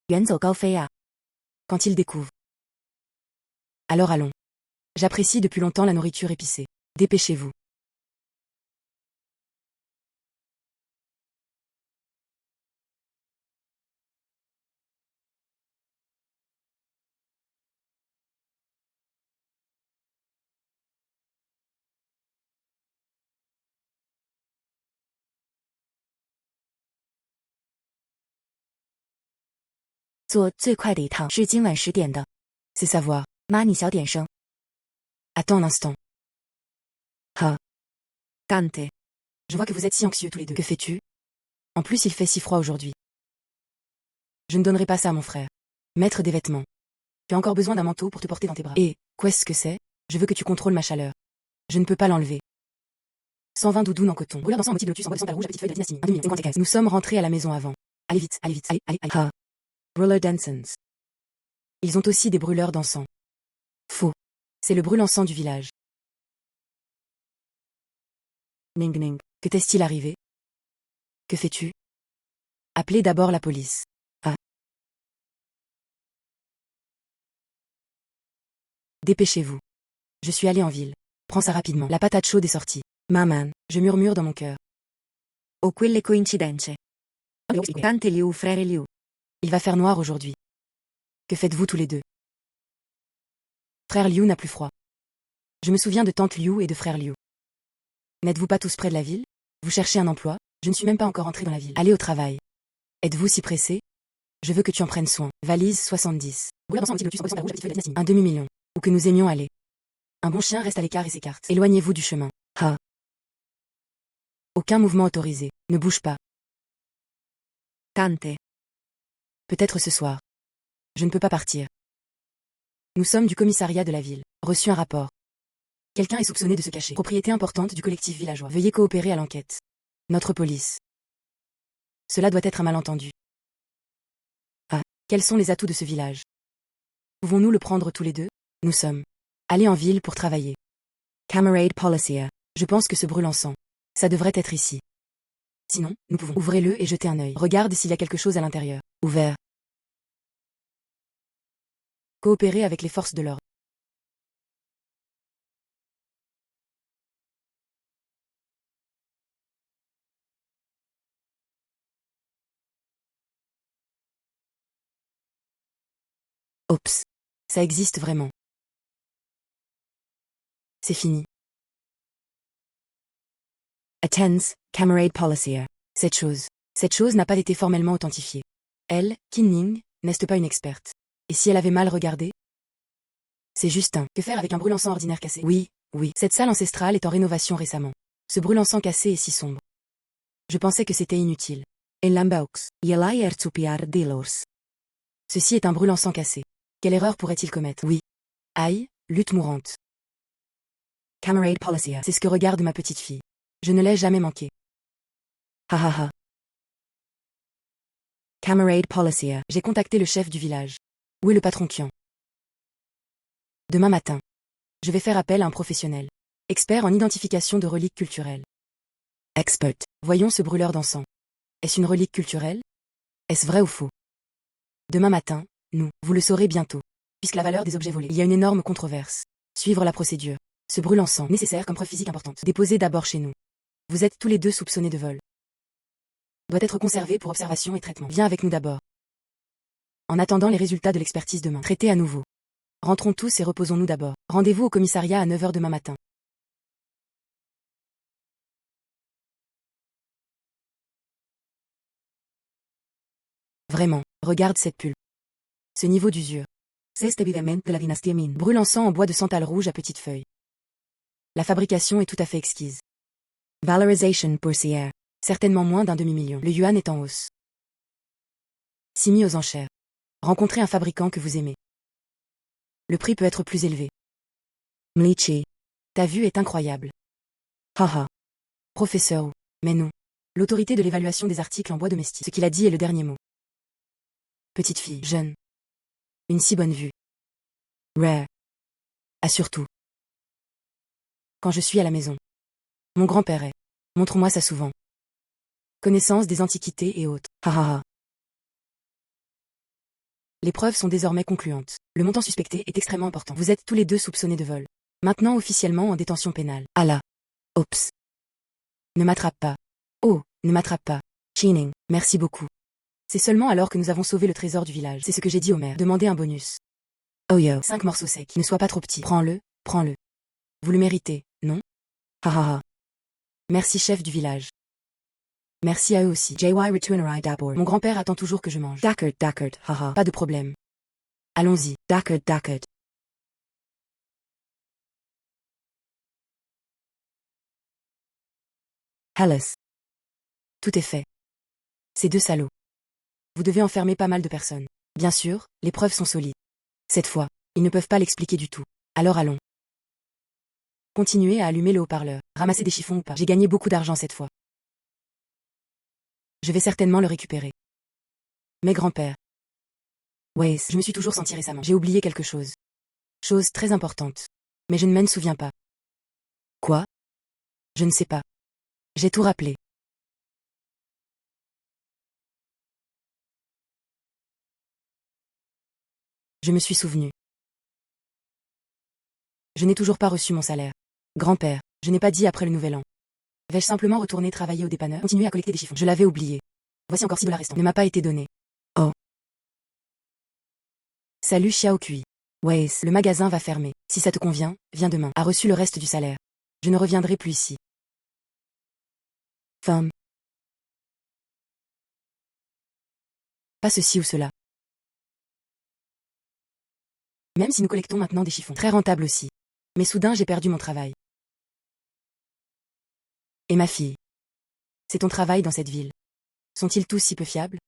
远走高飞啊！ Quand il découvre. Alors allons. J'apprécie depuis longtemps la nourriture épicée. Dépêchez-vous. « 坐最快的一趟是今晚10点的。 C'est savoir. 妈，你小点声。 Attends un instant. Ha. Cante. Je vois que vous êtes si anxieux tous les deux. Que fais-tu? En plus il fait si froid aujourd'hui. Je ne donnerai pas ça à mon frère. Mettre des vêtements. Tu as encore besoin d'un manteau pour te porter dans tes bras. Et, qu'est-ce que c'est? Je veux que tu contrôles ma chaleur. Je ne peux pas l'enlever. 120 doudounes en coton. Brûleur d'encens en motif de lotus en bois de santal rouge à petites feuilles de la dynastie. 1 demi, 50 caisses. Nous sommes rentrés à la maison avant. Allez vite, allez vite, allez, allez, allez. Ha. Brûleur d'encens. Ils ont aussi des brûleurs d'encens. Faux. C'est le brûle-encens du village. Ning ning. Que t'est-il arrivé? Que fais-tu? Appelez d'abord la police. Ah. Dépêchez-vous. Je suis allé en ville. Prends ça rapidement. La patate chaude est sortie. Maman, je murmure dans mon cœur. O quelle coincidenze. Tante Liu, frère Liu. Il va faire noir aujourd'hui. Que faites-vous tous les deux? Frère Liu n'a plus froid. Je me souviens de tante Liu et de frère Liu. N'êtes-vous pas tous près de la ville? Vous cherchez un emploi? Je ne suis même pas encore entré dans la ville. Allez au travail. Êtes-vous si pressé? Je veux que tu en prennes soin. Valise 70. Un demi-million. Où que nous aimions aller. Un bon chien reste à l'écart et s'écarte. Éloignez-vous du chemin. Ha. Aucun mouvement autorisé. Ne bouge pas. Tante. Peut-être ce soir. Je ne peux pas partir. Nous sommes du commissariat de la ville. Reçu un rapport. Quelqu'un est soupçonné de se cacher. Propriété importante du collectif villageois. Veuillez coopérer à l'enquête. Notre police. Cela doit être un malentendu. Ah, quels sont les atouts de ce village? Pouvons-nous le prendre tous les deux? Nous sommes allés en ville pour travailler. Camarade Policia. Je pense que ce brûle-encens. Ça devrait être ici. Sinon, nous pouvons. Ouvrez-le et jetez un œil. Regarde s'il y a quelque chose à l'intérieur. Ouvert. Coopérer avec les forces de l'ordre. Oups. Ça existe vraiment. C'est fini. Attends, Camarade Policia. Cette chose n'a pas été formellement authentifiée. Elle, Kinning, n'est pas une experte. Et si elle avait mal regardé? C'est juste un. Que faire avec un brûle-encens ordinaire cassé? Oui, oui. Cette salle ancestrale est en rénovation récemment. Ce brûle-encens cassé est si sombre. Je pensais que c'était inutile. Ceci est un brûle-encens cassé. Quelle erreur pourrait-il commettre? Oui. Aïe, lutte mourante. Camarade Policia. C'est ce que regarde ma petite fille. Je ne l'ai jamais manqué. Ha ha ha. Camarade Policia. J'ai contacté le chef du village. Où est le patron Kian? Demain matin. Je vais faire appel à un professionnel. Expert en identification de reliques culturelles. Expert. Voyons ce brûleur d'encens. Est-ce une relique culturelle? Est-ce vrai ou faux? Demain matin, vous le saurez bientôt. Puisque la valeur des objets volés. Il y a une énorme controverse. Suivre la procédure. Ce brûle-encens, nécessaire comme preuve physique importante. Déposé d'abord chez nous. Vous êtes tous les deux soupçonnés de vol. Doit être conservé pour observation et traitement. Viens avec nous d'abord. En attendant les résultats de l'expertise demain. Traité à nouveau. Rentrons tous et reposons-nous d'abord. Rendez-vous au commissariat à 9 h demain matin. Vraiment, regarde cette pulle. Ce niveau d'usure. C'est évidemment de la dynastie Ming. Brûle-encens en bois de santal rouge à petites feuilles. La fabrication est tout à fait exquise. Valorisation boursière. Certainement moins d'un demi-million. Le yuan est en hausse. Si mis aux enchères. Rencontrez un fabricant que vous aimez. Le prix peut être plus élevé. Mlichi. Ta vue est incroyable. Haha. Professeur. Mais non. L'autorité de l'évaluation des articles en bois domestique. Ce qu'il a dit est le dernier mot. Petite fille, jeune. Une si bonne vue. Rare. Assure-tout. Quand je suis à la maison. Mon grand-père est. Montre-moi ça souvent. Connaissance des antiquités et autres. Hahaha. Les preuves sont désormais concluantes. Le montant suspecté est extrêmement important. Vous êtes tous les deux soupçonnés de vol. Maintenant officiellement en détention pénale. Allah. Oups. Ne m'attrape pas. Oh, ne m'attrape pas. Cheating. Merci beaucoup. C'est seulement alors que nous avons sauvé le trésor du village. C'est ce que j'ai dit au maire. Demandez un bonus. Oh yo. 5 morceaux secs. Ne sois pas trop petit. Prends-le, prends-le. Vous le méritez, non? Hahaha. Merci chef du village. Merci à eux aussi. JY Retunerai d'abord. Mon grand-père attend toujours que je mange. D'accord, haha. Pas de problème. Allons-y. D'accord. Hellas. Tout est fait. Ces deux salauds. Vous devez enfermer pas mal de personnes. Bien sûr, les preuves sont solides. Cette fois, ils ne peuvent pas l'expliquer du tout. Alors allons. Continuez à allumer le haut-parleur. Ramasser des chiffons ou pas. J'ai gagné beaucoup d'argent cette fois. Je vais certainement le récupérer. Mais grand-père. Waze, je me suis toujours senti récemment. J'ai oublié quelque chose. Chose très importante. Mais je ne m'en souviens pas. Quoi? Je ne sais pas. J'ai tout rappelé. Je me suis souvenu. Je n'ai toujours pas reçu mon salaire. Grand-père, je n'ai pas dit après le nouvel an. Vais-je simplement retourner travailler au dépanneur, continuer à collecter des chiffons? Je l'avais oublié. Voici encore $6 restants. Ne m'a pas été donné. Oh. Salut Xiao Kui. Waze, le magasin va fermer. Si ça te convient, viens demain. A reçu le reste du salaire. Je ne reviendrai plus ici. Femme. Pas ceci ou cela. Même si nous collectons maintenant des chiffons. Très rentable aussi. Mais soudain j'ai perdu mon travail. Et ma fille. C'est ton travail dans cette ville. Sont-ils tous si peu fiables?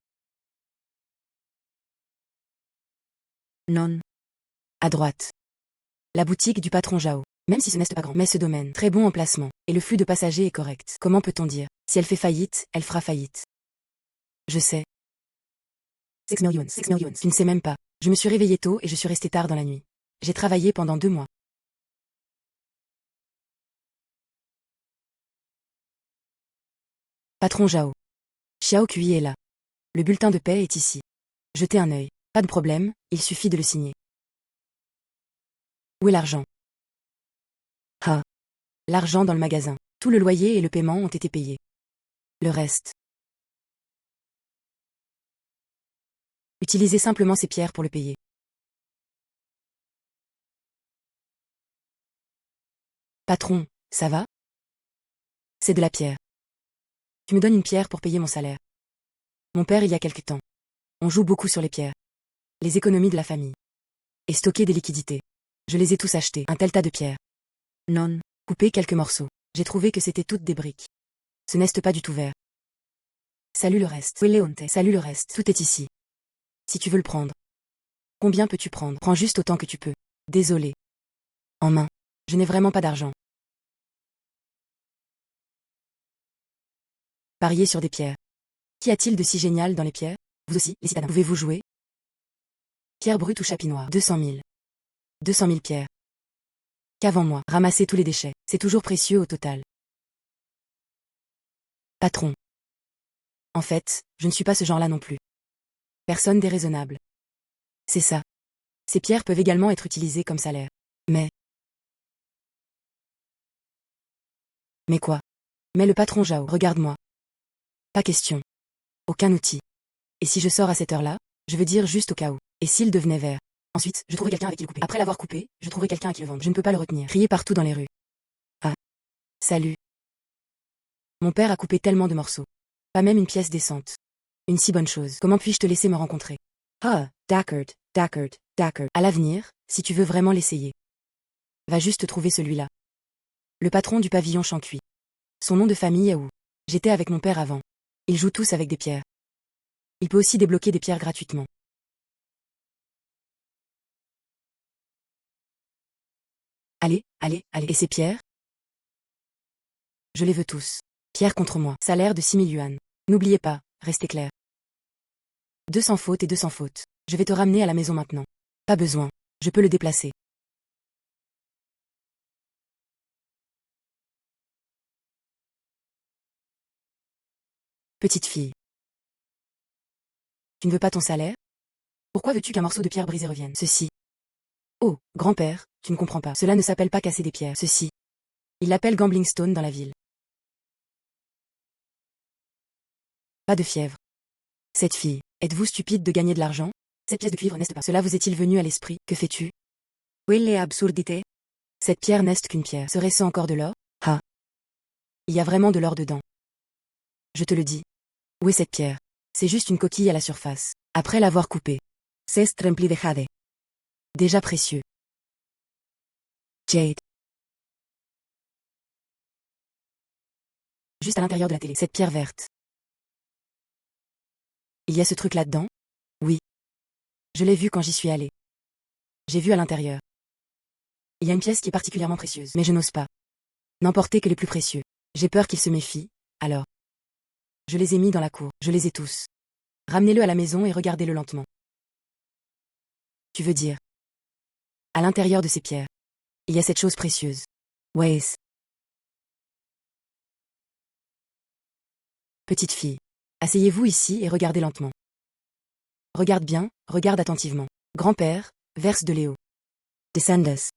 Non. À droite. La boutique du patron Jao. Même si ce n'est pas grand. Mais ce domaine. Très bon emplacement. Et le flux de passagers est correct. Comment peut-on dire? Si elle fait faillite, elle fera faillite. Je sais. 6 millions. Tu ne sais même pas. Je me suis réveillé tôt et je suis resté tard dans la nuit. J'ai travaillé pendant 2 mois. Patron Jao. Xiao Kui est là. Le bulletin de paie est ici. Jetez un œil. Pas de problème, il suffit de le signer. Où est l'argent? Ah. L'argent dans le magasin. Tout le loyer et le paiement ont été payés. Le reste. Utilisez simplement ces pierres pour le payer. Patron, ça va? C'est de la pierre. Tu me donnes une pierre pour payer mon salaire. Mon père il y a quelque temps. On joue beaucoup sur les pierres. Les économies de la famille. Et stocker des liquidités. Je les ai tous achetés. Un tel tas de pierres. Non. Couper quelques morceaux. J'ai trouvé que c'était toutes des briques. Ce n'est pas du tout vert. Salut le reste. Oui Léonte. Salut le reste. Tout est ici. Si tu veux le prendre. Combien peux-tu prendre? Prends juste autant que tu peux. Désolé. En main. Je n'ai vraiment pas d'argent. Parier sur des pierres. Qu'y a-t-il de si génial dans les pierres? Vous aussi, les citadins. Pouvez-vous jouer? Pierre brute ou chapinoir? 200 000. 200 000 pierres. Qu'avant moi, ramasser tous les déchets. C'est toujours précieux au total. Patron. En fait, je ne suis pas ce genre-là non plus. Personne déraisonnable. C'est ça. Ces pierres peuvent également être utilisées comme salaire. Mais quoi? Mais le patron Jao, regarde-moi. Pas question. Aucun outil. Et si je sors à cette heure-là, je veux dire juste au cas où. Et s'il devenait vert? Ensuite, je trouverai quelqu'un avec qui le couper. Après l'avoir coupé, je trouverai quelqu'un à qui le vendre. Je ne peux pas le retenir. Crier partout dans les rues. Ah. Salut. Mon père a coupé tellement de morceaux. Pas même une pièce décente. Une si bonne chose. Comment puis-je te laisser me rencontrer? Ah, d'accord. À l'avenir, si tu veux vraiment l'essayer. Va juste trouver celui-là. Le patron du pavillon Chancui. Son nom de famille est Wu. J'étais avec mon père avant. Ils jouent tous avec des pierres. Il peut aussi débloquer des pierres gratuitement. Allez, allez, allez. Et ces pierres? Je les veux tous. Pierre contre moi. Salaire de 6000 yuan. N'oubliez pas, restez clair. 200 fautes et 200 fautes. Je vais te ramener à la maison maintenant. Pas besoin. Je peux le déplacer. Petite fille. Tu ne veux pas ton salaire? Pourquoi veux-tu qu'un morceau de pierre brisée revienne? Ceci. Oh, grand-père, tu ne comprends pas. Cela ne s'appelle pas casser des pierres. Ceci. Il l'appelle Gambling Stone dans la ville. Pas de fièvre. Cette fille, êtes-vous stupide de gagner de l'argent? Cette pièce de cuivre n'est pas. Cela vous est-il venu à l'esprit? Que fais-tu? Quelle absurdité. Cette pierre n'est qu'une pierre. Serait-ce encore de l'or? Ah. Il y a vraiment de l'or dedans. Je te le dis. Où est cette pierre? C'est juste une coquille à la surface. Après l'avoir coupée. C'est rempli de jade. Déjà précieux. Jade. Juste à l'intérieur de la télé. Cette pierre verte. Il y a ce truc là-dedans? Oui. Je l'ai vu quand j'y suis allée. J'ai vu à l'intérieur. Il y a une pièce qui est particulièrement précieuse, mais je n'ose pas. N'emporter que les plus précieux. J'ai peur qu'ils se méfient, alors. Je les ai mis dans la cour, je les ai tous. Ramenez-le à la maison et regardez-le lentement. Tu veux dire? À l'intérieur de ces pierres. Il y a cette chose précieuse. Waze. Petite fille. Asseyez-vous ici et regardez lentement. Regarde bien, regarde attentivement. Grand-père, verse de Léo. Descenders.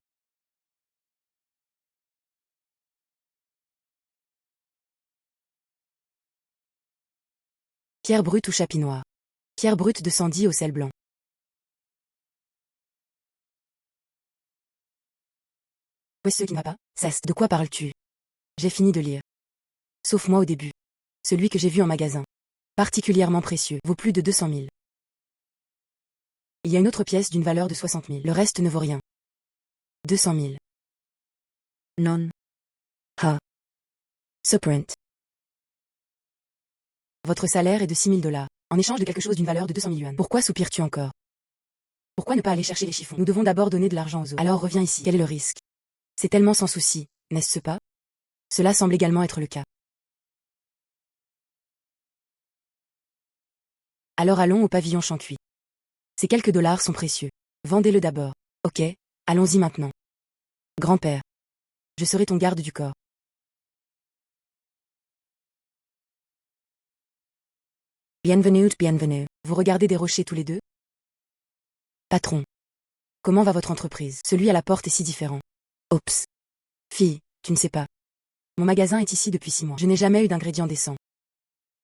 Pierre brute ou chapi noir. Pierre brute de Sandy au sel blanc. Où est-ce qui ne va pas? De quoi parles-tu? J'ai fini de lire. Sauf moi au début. Celui que j'ai vu en magasin. Particulièrement précieux, vaut plus de 200 000. Il y a une autre pièce d'une valeur de 60 000. Le reste ne vaut rien. 200 000. Non. Ha. Suprint. Votre salaire est de 6 000 $, en échange de quelque chose d'une valeur de 200 000 yuan. Pourquoi soupires-tu encore? Pourquoi ne pas aller chercher les chiffons? Nous devons d'abord donner de l'argent aux autres. Alors reviens ici. Quel est le risque? C'est tellement sans souci, n'est-ce pas? Cela semble également être le cas. Alors allons au pavillon Chancui. Ces quelques dollars sont précieux. Vendez-le d'abord. Ok, allons-y maintenant. Grand-père. Je serai ton garde du corps. Bienvenue, bienvenue. Vous regardez des rochers tous les deux? Patron. Comment va votre entreprise? Celui à la porte est si différent. Oups. Fille, tu ne sais pas. Mon magasin est ici depuis 6 mois. Je n'ai jamais eu d'ingrédients décents.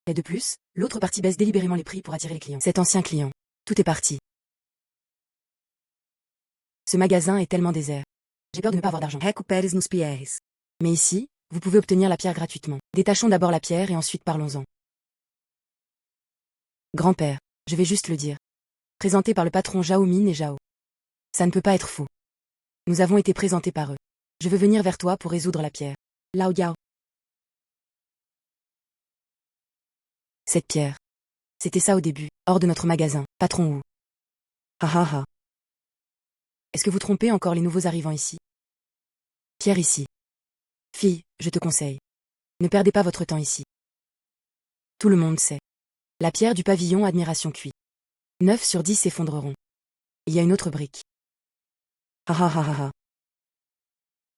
Et de plus, l'autre partie baisse délibérément les prix pour attirer les clients. Cet ancien client. Tout est parti. Ce magasin est tellement désert. J'ai peur de ne pas avoir d'argent. Mais ici, vous pouvez obtenir la pierre gratuitement. Détachons d'abord la pierre et ensuite parlons-en. Grand-père, je vais juste le dire. Présenté par le patron Zhao Min et Zhao. Ça ne peut pas être faux. Nous avons été présentés par eux. Je veux venir vers toi pour résoudre la pierre. Lao Yao. Cette pierre. C'était ça au début, hors de notre magasin, patron Wu. Ah ah ah. Est-ce que vous trompez encore les nouveaux arrivants ici? Pierre ici. Fille, je te conseille. Ne perdez pas votre temps ici. Tout le monde sait. La pierre du pavillon Admiration cuit. 9 sur 10 s'effondreront. Il y a une autre brique. Ah ah ah ah ah.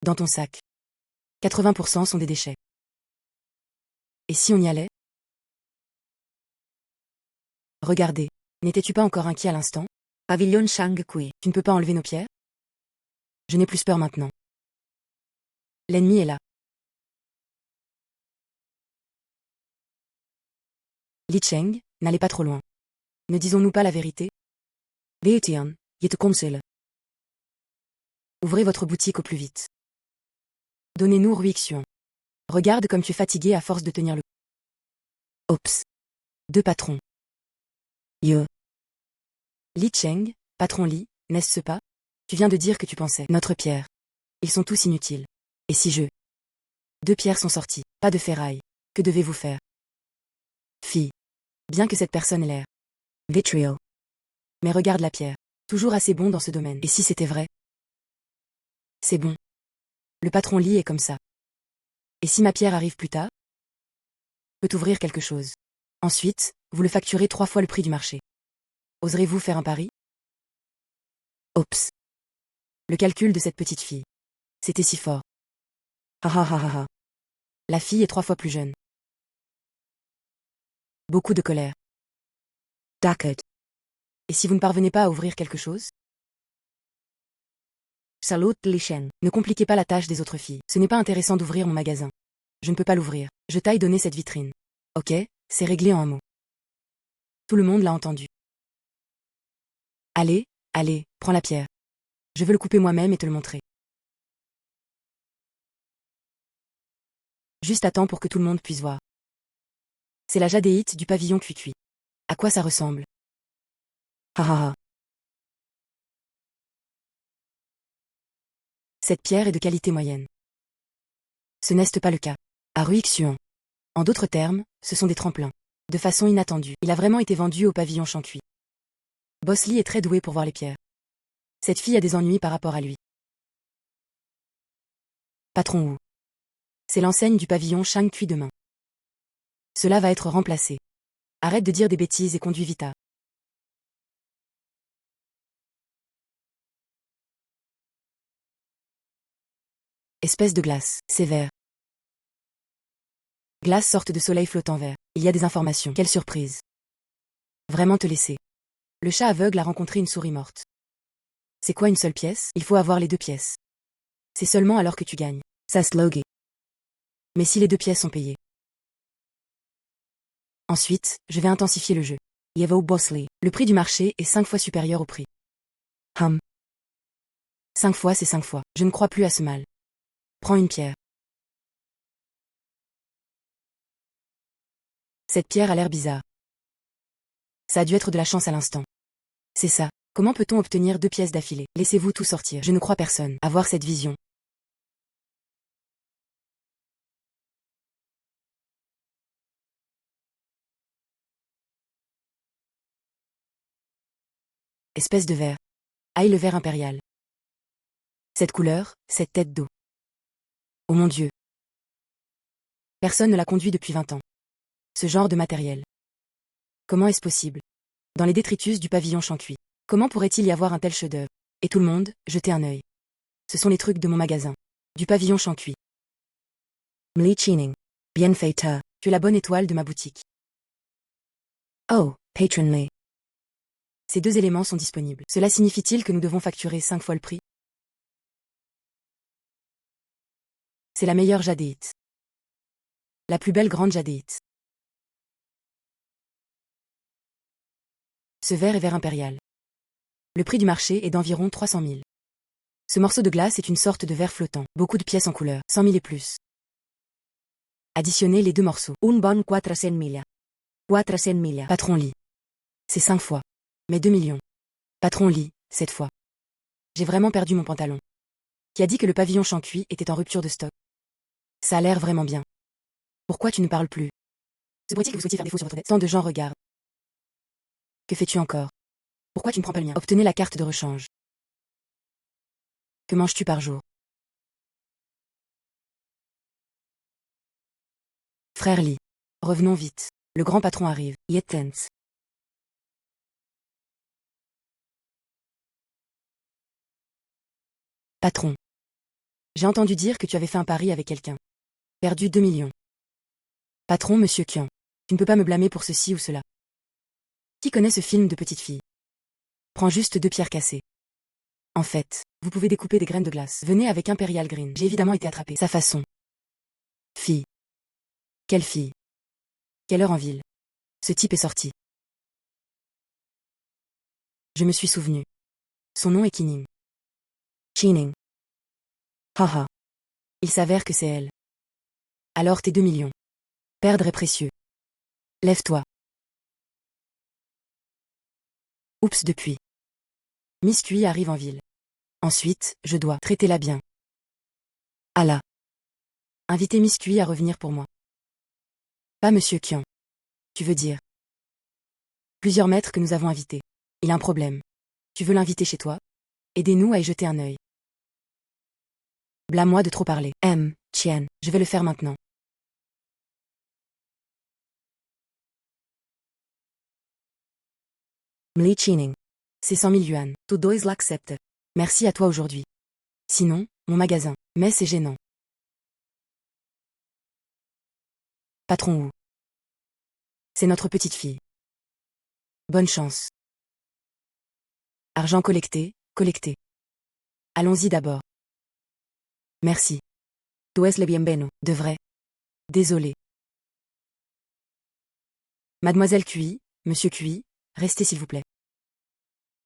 Dans ton sac. 80% sont des déchets. Et si on y allait? Regardez. N'étais-tu pas encore inquiet à l'instant? Pavillon Shang-Kui. Tu ne peux pas enlever nos pierres? Je n'ai plus peur maintenant. L'ennemi est là. Li Cheng, n'allez pas trop loin. Ne disons-nous pas la vérité? Beetian, yete komsel. Ouvrez votre boutique au plus vite. Donnez-nous Ruixion. Regarde comme tu es fatigué à force de tenir le... Oups. 2 patrons. Yo. Li Cheng, patron Li, n'est-ce pas? Tu viens de dire que tu pensais. Notre pierre. Ils sont tous inutiles. Et si je... 2 pierres sont sorties. Pas de ferraille. Que devez-vous faire? Fille. Bien que cette personne ait l'air. Vitriol. Mais regarde la pierre. Toujours assez bon dans ce domaine. Et si c'était vrai? C'est bon. Le patron Lee est comme ça. Et si ma pierre arrive plus tard? Peut ouvrir quelque chose. Ensuite, vous le facturez 3 fois le prix du marché. Oserez-vous faire un pari? Oups. Le calcul de cette petite fille. C'était si fort. Ha ha ha ha ha. La fille est 3 fois plus jeune. Beaucoup de colère. D'accord. Et si vous ne parvenez pas à ouvrir quelque chose? Salut les chaînes. Ne compliquez pas la tâche des autres filles. Ce n'est pas intéressant d'ouvrir mon magasin. Je ne peux pas l'ouvrir. Je t'aille donner cette vitrine. Ok, c'est réglé en un mot. Tout le monde l'a entendu. Allez, allez, prends la pierre. Je veux le couper moi-même et te le montrer. Juste à temps pour que tout le monde puisse voir. C'est la jadéite du pavillon cuit-cuit. À quoi ça ressemble? Ha ha ha. Cette pierre est de qualité moyenne. Ce n'est pas le cas. À Ruixuan. En d'autres termes, ce sont des tremplins. De façon inattendue, il a vraiment été vendu au pavillon Champ-Cuit. Bosley est très doué pour voir les pierres. Cette fille a des ennuis par rapport à lui. Patron Wu. C'est l'enseigne du pavillon Shang-Cuit demain. Cela va être remplacé. Arrête de dire des bêtises et conduis vite. Espèce de glace, sévère. Glace sorte de soleil flottant vert. Il y a des informations. Quelle surprise. Vraiment te laisser. Le chat aveugle a rencontré une souris morte. C'est quoi une seule pièce? Il faut avoir les 2 pièces. C'est seulement alors que tu gagnes. Ça slogue. Mais si les 2 pièces sont payées. Ensuite, je vais intensifier le jeu. Yevo Bosley. Le prix du marché est 5 fois supérieur au prix. 5 fois c'est 5 fois. Je ne crois plus à ce mal. Prends une pierre. Cette pierre a l'air bizarre. Ça a dû être de la chance à l'instant. C'est ça. Comment peut-on obtenir 2 pièces d'affilée? Laissez-vous tout sortir. Je ne crois personne. Avoir cette vision. Espèce de verre. Aïe le verre impérial. Cette couleur, cette tête d'eau. Oh mon Dieu. Personne ne l'a conduit depuis 20 ans. Ce genre de matériel. Comment est-ce possible? Dans les détritus du pavillon Champ-Cuit. Comment pourrait-il y avoir un tel chef-d'œuvre? Et tout le monde, jetez un œil. Ce sont les trucs de mon magasin. Du pavillon Champ-Cuit. Mli Chining. Bien fait. Tu es la bonne étoile de ma boutique. Oh, patron Lee. Ces 2 éléments sont disponibles. Cela signifie-t-il que nous devons facturer 5 fois le prix? C'est la meilleure jadéite. La plus belle grande jadéite. Ce verre est verre impérial. Le prix du marché est d'environ 300 000. Ce morceau de glace est une sorte de verre flottant. Beaucoup de pièces en couleur. 100 000 et plus. Additionnez les 2 morceaux. Un bon 400 000. 400 000. Patron Lee. C'est 5 fois. Mais 2 millions. Patron Lee, 7 fois. J'ai vraiment perdu mon pantalon. Qui a dit que le pavillon Champ-Cuit était en rupture de stock? Ça a l'air vraiment bien. Pourquoi tu ne parles plus? Se pourrait-il que vous souhaitiez faire défaut sur votre dette? Tant de gens regardent. Que fais-tu encore? Pourquoi tu ne prends pas le mien? Obtenez la carte de rechange. Que manges-tu par jour? Frère Lee. Revenons vite. Le grand patron arrive. Yet tense. Patron. J'ai entendu dire que tu avais fait un pari avec quelqu'un. Perdu 2 millions. Patron Monsieur Kian. Tu ne peux pas me blâmer pour ceci ou cela. Qui connaît ce film de petite fille? Prends juste 2 pierres cassées. En fait, vous pouvez découper des graines de glace. Venez avec Imperial Green. J'ai évidemment été attrapé. Sa façon. Fille. Quelle fille? Quelle heure en ville? Ce type est sorti. Je me suis souvenu. Son nom est Kining. Chining. Haha. Il s'avère que c'est elle. Alors tes 2 millions. Perdre est précieux. Lève-toi. Oups depuis. Miss Cui arrive en ville. Ensuite, je dois traiter-la bien. Allah. Invitez Miss Kui à revenir pour moi. Pas Monsieur Kian. Tu veux dire. Plusieurs maîtres que nous avons invités. Il a un problème. Tu veux l'inviter chez toi? Aidez-nous à y jeter un œil. Blâme-moi de trop parler. Chien, je vais le faire maintenant. Mli Chining. C'est 100 000 yuan. Tu dois l'accepter. Merci à toi aujourd'hui. Sinon, mon magasin. Mais c'est gênant. Patron Wu. C'est notre petite fille. Bonne chance. Argent collecté, collecté. Allons-y d'abord. Merci. Tu es le bienvenu. De vrai. Désolé. Mademoiselle Cui, Monsieur Cui, restez s'il vous plaît.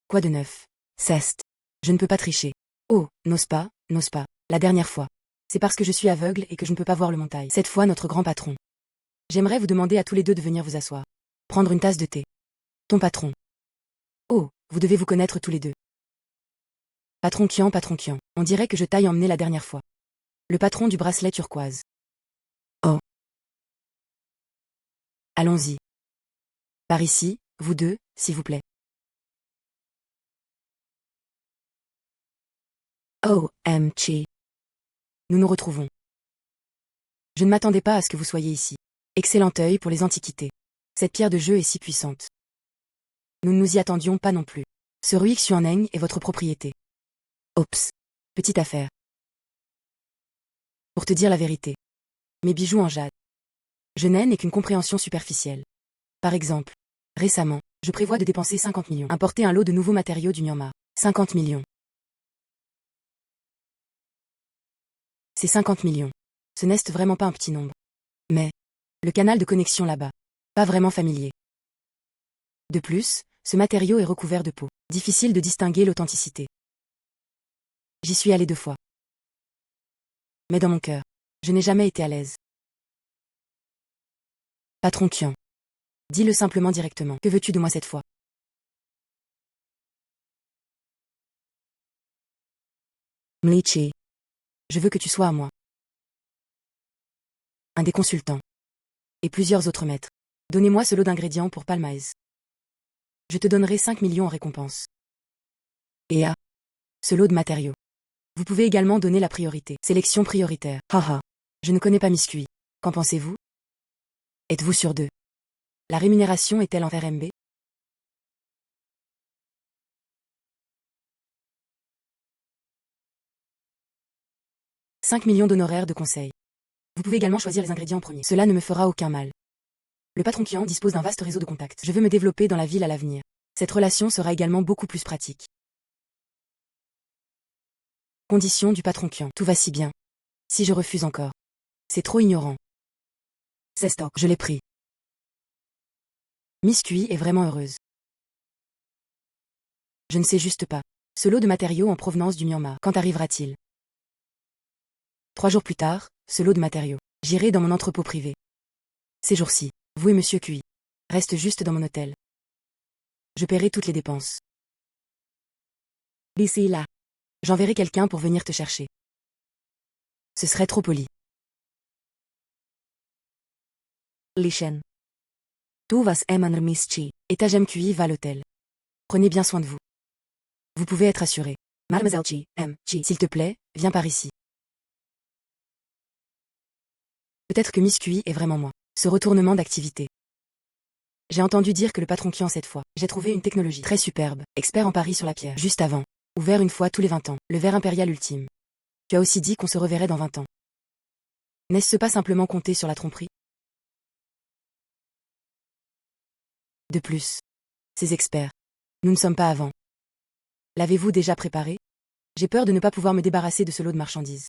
Quoi de neuf? Ceste. Je ne peux pas tricher. Oh, n'ose pas, n'ose pas. La dernière fois. C'est parce que je suis aveugle et que je ne peux pas voir le montagne. Cette fois notre grand patron. J'aimerais vous demander à tous les deux de venir vous asseoir. Prendre une tasse de thé. Ton patron. Oh, vous devez vous connaître tous les deux. Patron Kian, on dirait que je t'aille emmené la dernière fois. Le patron du bracelet turquoise. Oh. Allons-y. Par ici, vous deux, s'il vous plaît. OMG. Nous nous retrouvons. Je ne m'attendais pas à ce que vous soyez ici. Excellent œil pour les antiquités. Cette pierre de jeu est si puissante. Nous ne nous y attendions pas non plus. Ce Ruix Xuaneng est votre propriété. Oups. Petite affaire. Pour te dire la vérité. Mes bijoux en jade. Je n'ai qu'une compréhension superficielle. Par exemple, récemment, je prévois de dépenser 50 millions. Importer un lot de nouveaux matériaux du Myanmar. 50 millions. C'est 50 millions. Ce n'est vraiment pas un petit nombre. Mais, le canal de connexion là-bas. Pas vraiment familier. De plus, ce matériau est recouvert de peau. Difficile de distinguer l'authenticité. J'y suis allé 2 fois. Mais dans mon cœur, je n'ai jamais été à l'aise. Patron Kian. Dis-le simplement directement. Que veux-tu de moi cette fois? Mlichi. Je veux que tu sois à moi. Un des consultants. Et plusieurs autres maîtres. Donnez-moi ce lot d'ingrédients pour Palmaez. Je te donnerai 5 millions en récompense. Et ce lot de matériaux. Vous pouvez également donner la priorité. Sélection prioritaire. Haha. Je ne connais pas Miss Kui. Qu'en pensez-vous? Êtes-vous sûr d'eux? La rémunération est-elle en RMB? « 5 millions d'honoraires de conseil. Vous pouvez également choisir les ingrédients en premier. Cela ne me fera aucun mal. Le patron Kian dispose d'un vaste réseau de contacts. Je veux me développer dans la ville à l'avenir. Cette relation sera également beaucoup plus pratique. Condition du patron Kian. Tout va si bien. Si je refuse encore. C'est trop ignorant. C'est stock. Je l'ai pris. Miss Kui est vraiment heureuse. Je ne sais juste pas. Ce lot de matériaux en provenance du Myanmar. Quand arrivera-t-il? 3 jours plus tard, ce lot de matériaux. J'irai dans mon entrepôt privé. Ces jours-ci, vous et Monsieur Kui. Reste juste dans mon hôtel. Je paierai toutes les dépenses. D'ici là. J'enverrai quelqu'un pour venir te chercher. Ce serait trop poli. Lishen. Tu vas emmener Miss Chi. Étage MQI va à l'hôtel. Prenez bien soin de vous. Vous pouvez être assuré. Mademoiselle Chi, s'il te plaît, viens par ici. Peut-être que Miss Kui est vraiment moi. Ce retournement d'activité. J'ai entendu dire que le patron Kian cette fois. J'ai trouvé une technologie très superbe. Expert en paris sur la pierre. Juste avant. Ouvert une fois tous les 20 ans. Le verre impérial ultime. Tu as aussi dit qu'on se reverrait dans 20 ans. N'est-ce pas simplement compter sur la tromperie? De plus. Ces experts. Nous ne sommes pas avant. L'avez-vous déjà préparé? J'ai peur de ne pas pouvoir me débarrasser de ce lot de marchandises.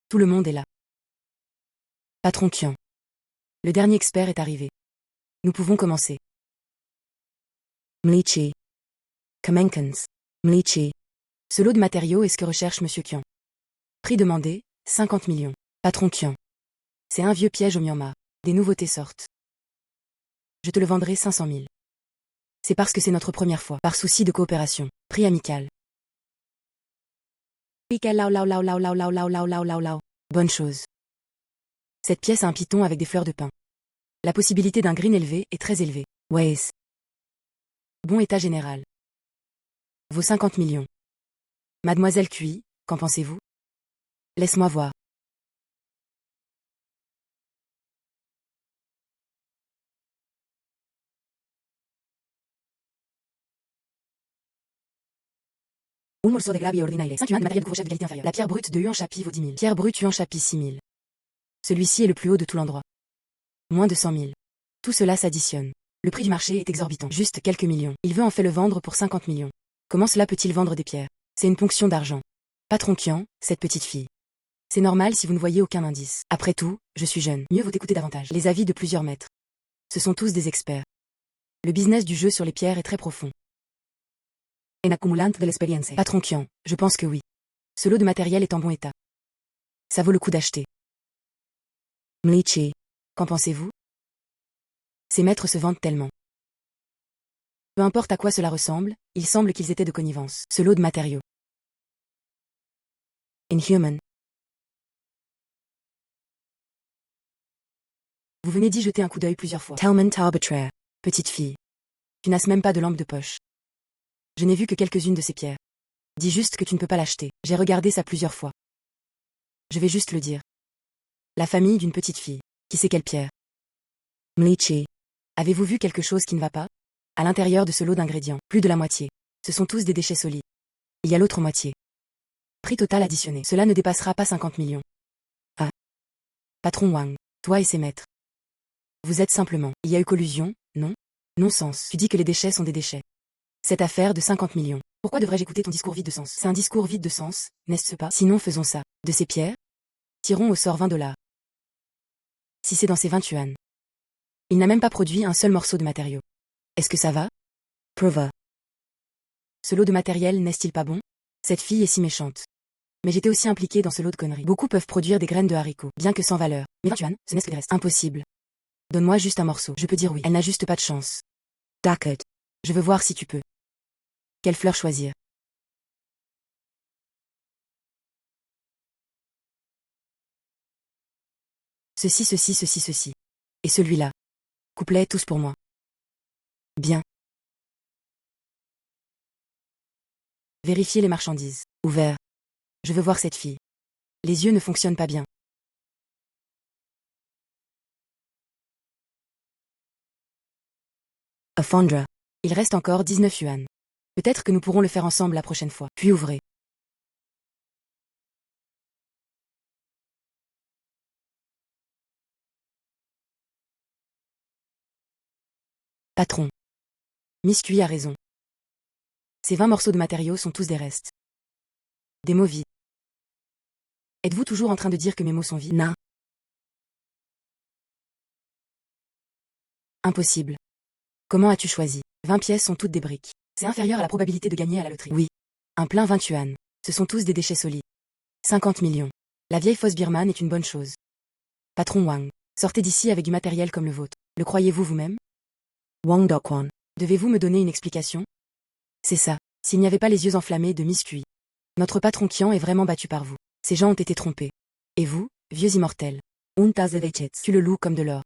Tout le monde est là. Patron Kian. Le dernier expert est arrivé. Nous pouvons commencer. Mlichi. Kamenkans. Mlichi. Ce lot de matériaux est ce que recherche Monsieur Kian. Prix demandé, 50 millions. Patron Kian. C'est un vieux piège au Myanmar. Des nouveautés sortent. Je te le vendrai 500 000. C'est parce que c'est notre première fois. Par souci de coopération. Prix amical. Piquet lao lao lao lao lao lao lao lao lao lao lao. Bonne chose. Cette pièce a un piton avec des fleurs de pin. La possibilité d'un green élevé est très élevée. Ways. Bon état général. Vaut 50 millions. Mademoiselle QI, qu'en pensez-vous? Laisse-moi voir. Un morceau de gravier ordinaire. 5 yuans de matériel de couvre-chef de qualité inférieure. La pierre brute de Huan Chapi vaut 10 000. Pierre brute Huan Chapi 6 000. Celui-ci est le plus haut de tout l'endroit. Moins de 100 000. Tout cela s'additionne. Le prix du marché est exorbitant. Juste quelques millions. Il veut en fait le vendre pour 50 millions. Comment cela peut-il vendre des pierres? C'est une ponction d'argent. Patron Qian, cette petite fille. C'est normal si vous ne voyez aucun indice. Après tout, je suis jeune. Mieux vaut écouter davantage. Les avis de plusieurs maîtres. Ce sont tous des experts. Le business du jeu sur les pierres est très profond. En accumulante de l'expérience. Patron Qian, je pense que oui. Ce lot de matériel est en bon état. Ça vaut le coup d'acheter. Mlichi, qu'en pensez-vous? Ces maîtres se vendent tellement. Peu importe à quoi cela ressemble, il semble qu'ils étaient de connivence. Ce lot de matériaux. Inhuman. Vous venez d'y jeter un coup d'œil plusieurs fois. Talmont arbitraire. Petite fille. Tu n'as même pas de lampe de poche. Je n'ai vu que quelques-unes de ces pierres. Dis juste que tu ne peux pas l'acheter. J'ai regardé ça plusieurs fois. Je vais juste le dire. La famille d'une petite fille. Qui sait quelle pierre? Mlichi. Avez-vous vu quelque chose qui ne va pas? À l'intérieur de ce lot d'ingrédients, plus de la moitié. Ce sont tous des déchets solides. Il y a l'autre moitié. Prix total additionné. Cela ne dépassera pas 50 millions. Ah. Patron Wang, toi et ses maîtres. Vous êtes simplement. Il y a eu collusion, non? Non-sens. Tu dis que les déchets sont des déchets. Cette affaire de 50 millions. Pourquoi devrais-je écouter ton discours vide de sens? C'est un discours vide de sens, n'est-ce pas? Sinon faisons ça. De ces pierres? Tirons au sort 20 $. Si c'est dans ces 20 yuan. Il n'a même pas produit un seul morceau de matériau. Est-ce que ça va? Prova. Ce lot de matériel n'est-il pas bon? Cette fille est si méchante. Mais j'étais aussi impliquée dans ce lot de conneries. Beaucoup peuvent produire des graines de haricots, bien que sans valeur. Mais 20 yuan, ce n'est que des restes. Impossible. Donne-moi juste un morceau. Je peux dire oui. Elle n'a juste pas de chance. D'accord. Je veux voir si tu peux. Quelle fleur choisir? Ceci. Et celui-là. Couplet tous pour moi. Bien. Vérifiez les marchandises. Ouvert. Je veux voir cette fille. Les yeux ne fonctionnent pas bien. Afandra. Il reste encore 19 yuan. Peut-être que nous pourrons le faire ensemble la prochaine fois. Puis ouvrez. Patron. Miss Cui a raison. Ces 20 morceaux de matériaux sont tous des restes. Des mots vides. Êtes-vous toujours en train de dire que mes mots sont vides? Non. Impossible. Comment as-tu choisi? 20 pièces sont toutes des briques. C'est inférieur à la probabilité de gagner à la loterie. Oui. Un plein 20 yuan. Ce sont tous des déchets solides. 50 millions. La vieille fosse birmane est une bonne chose. Patron Wang. Sortez d'ici avec du matériel comme le vôtre. Le croyez-vous vous-même? Wang Dokwan. Devez-vous me donner une explication? C'est ça. S'il n'y avait pas les yeux enflammés de Miss Cui. Notre patron Qian est vraiment battu par vous. Ces gens ont été trompés. Et vous, vieux immortels? Tu le loues comme de l'or.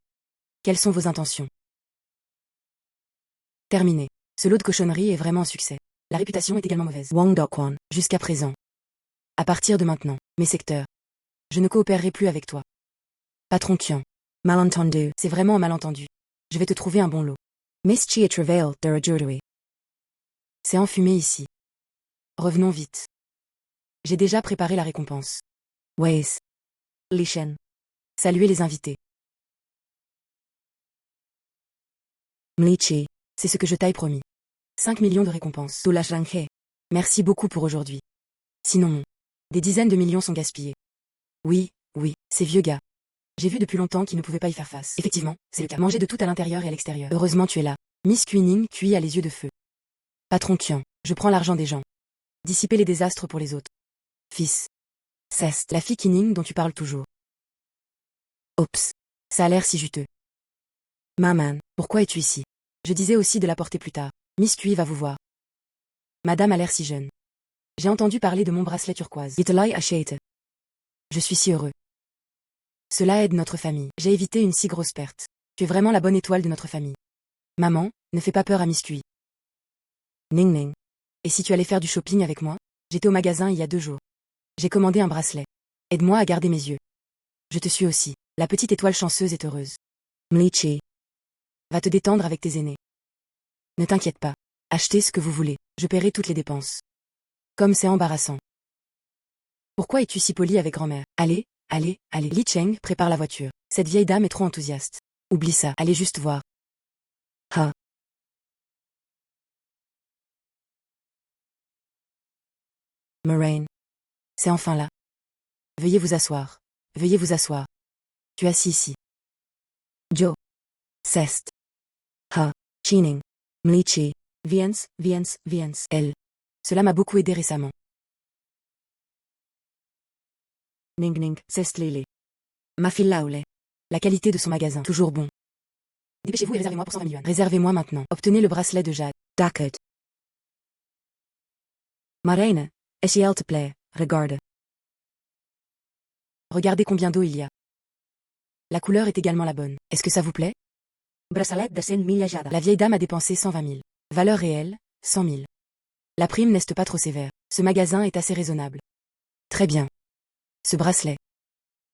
Quelles sont vos intentions? Terminé. Ce lot de cochonneries est vraiment un succès. La réputation est également mauvaise. Wang Dokwan. Jusqu'à présent. À partir de maintenant, mes secteurs. Je ne coopérerai plus avec toi. Patron Qian. Malentendu. C'est vraiment un malentendu. Je vais te trouver un bon lot. Miss Chi et Travail de Jurui. C'est enfumé ici. Revenons vite. J'ai déjà préparé la récompense. Ways. Li Shen. Saluez les invités. Mlichi. C'est ce que je t'ai promis. 5 millions de récompenses. Merci beaucoup pour aujourd'hui. Sinon, des dizaines de millions sont gaspillés. Oui, ces vieux gars. J'ai vu depuis longtemps qu'ils ne pouvaient pas y faire face. Effectivement, c'est le cas. Manger de tout à l'intérieur et à l'extérieur. Heureusement tu es là. Miss Quining Cui a les yeux de feu. Patron Qian, je prends l'argent des gens. Dissiper les désastres pour les autres. Fils. Ceste, la fille Quining dont tu parles toujours. Oups. Ça a l'air si juteux. Maman, pourquoi es-tu ici? Je disais aussi de la porter plus tard. Miss Cui va vous voir. Madame a l'air si jeune. J'ai entendu parler de mon bracelet turquoise. Yetelay Ashete. Je suis si heureux. Cela aide notre famille. J'ai évité une si grosse perte. Tu es vraiment la bonne étoile de notre famille. Maman, ne fais pas peur à Miss Cui. Ning Ning. Et si tu allais faire du shopping avec moi? J'étais au magasin il y a 2 jours. J'ai commandé un bracelet. Aide-moi à garder mes yeux. Je te suis aussi. La petite étoile chanceuse est heureuse. Mlichi. Va te détendre avec tes aînés. Ne t'inquiète pas. Achetez ce que vous voulez. Je paierai toutes les dépenses. Comme c'est embarrassant. Pourquoi es-tu si poli avec grand-mère? Allez, allez, allez. Li Cheng, prépare la voiture. Cette vieille dame est trop enthousiaste. Oublie ça. Allez juste voir. Ha. Moraine. C'est enfin là. Veuillez vous asseoir. Veuillez vous asseoir. Tu es assis ici. Jo. Cest. Ha. Chining. Mlichi. Viens, elle. Cela m'a beaucoup aidé récemment. Ning Ning. Cest Lele. Ma fille Laoule. La qualité de son magasin. Toujours bon. Dépêchez-vous et réservez-moi pour 120 000 yuan. Réservez-moi maintenant. Obtenez le bracelet de Jade. Dakut. Marine. Eshiel te plaît. Regarde. Regardez combien d'eau il y a. La couleur est également la bonne. Est-ce que ça vous plaît? Bracelet de 100 000 Jada. La vieille dame a dépensé 120 000. Valeur réelle, 100 000. La prime n'est pas trop sévère. Ce magasin est assez raisonnable. Très bien. Ce bracelet.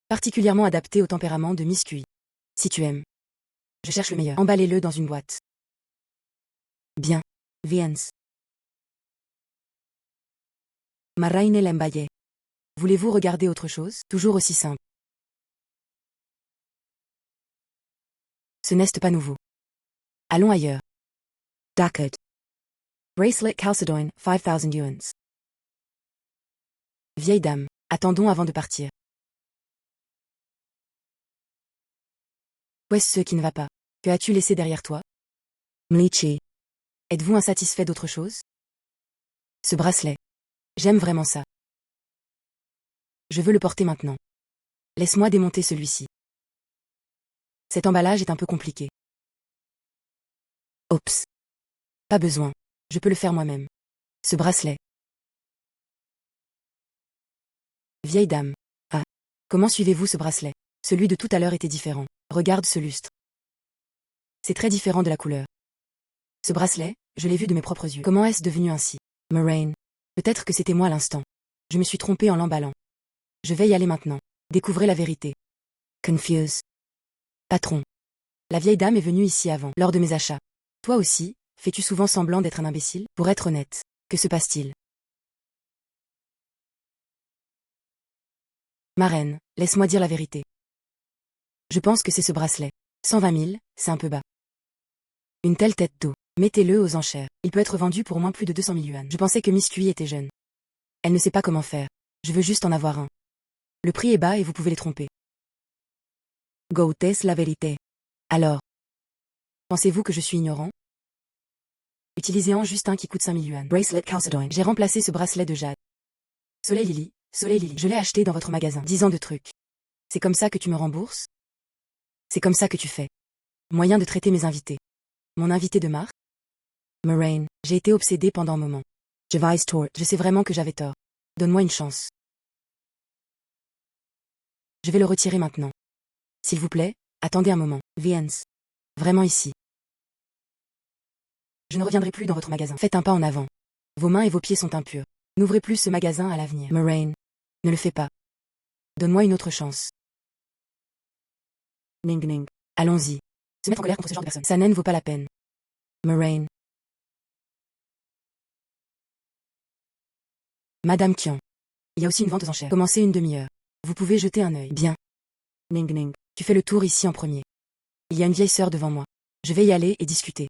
Particulièrement adapté au tempérament de Miss Cui. Si tu aimes. Je cherche le meilleur. Emballez-le dans une boîte. Bien. Viens. Marine l'embaye. Voulez-vous regarder autre chose? Toujours aussi simple. Ce n'est pas nouveau. Allons ailleurs. Dakut. Bracelet Chalcedon, 5000 yuans. Vieille dame, attendons avant de partir. Où est-ce qui ne va pas? Que as-tu laissé derrière toi? Mlichi. Êtes-vous insatisfait d'autre chose? Ce bracelet. J'aime vraiment ça. Je veux le porter maintenant. Laisse-moi démonter celui-ci. Cet emballage est un peu compliqué. Oups. Pas besoin. Je peux le faire moi-même. Ce bracelet. Vieille dame. Ah. Comment suivez-vous ce bracelet? Celui de tout à l'heure était différent. Regarde ce lustre. C'est très différent de la couleur. Ce bracelet, je l'ai vu de mes propres yeux. Comment est-ce devenu ainsi? Moraine. Peut-être que c'était moi à l'instant. Je me suis trompée en l'emballant. Je vais y aller maintenant. Découvrez la vérité. Confuse. Patron. La vieille dame est venue ici avant, lors de mes achats. Toi aussi, fais-tu souvent semblant d'être un imbécile? Pour être honnête, que se passe-t-il? Ma reine, laisse-moi dire la vérité. Je pense que c'est ce bracelet. 120 000, c'est un peu bas. Une telle tête d'eau. Mettez-le aux enchères. Il peut être vendu pour au moins plus de 200 000 yuan. Je pensais que Miss Cui était jeune. Elle ne sait pas comment faire. Je veux juste en avoir un. Le prix est bas et vous pouvez les tromper. Goûtez la vérité. Alors. Pensez-vous que je suis ignorant? Utilisez-en juste un qui coûte 5 000 yuan. Bracelet Chalcedon. J'ai remplacé ce bracelet de jade. Soleil Lily. Je l'ai acheté dans votre magasin. 10 ans de trucs. C'est comme ça que tu me rembourses? C'est comme ça que tu fais. Moyen de traiter mes invités. Mon invité de marque? Moraine, j'ai été obsédée pendant un moment. Je sais vraiment que j'avais tort. Donne-moi une chance. Je vais le retirer maintenant. S'il vous plaît, attendez un moment. Viens. Vraiment ici. Je ne reviendrai plus dans votre magasin. Faites un pas en avant. Vos mains et vos pieds sont impurs. N'ouvrez plus ce magasin à l'avenir. Moraine. Ne le fais pas. Donne-moi une autre chance. Ning Ning. Allons-y. Se mettre en colère contre ce genre de personne. Ça ne vaut pas la peine. Moraine. Madame Qian. Il y a aussi une vente aux enchères. Commencez une demi-heure. Vous pouvez jeter un œil. Bien. Ning Ning. Tu fais le tour ici en premier. Il y a une vieille sœur devant moi. Je vais y aller et discuter.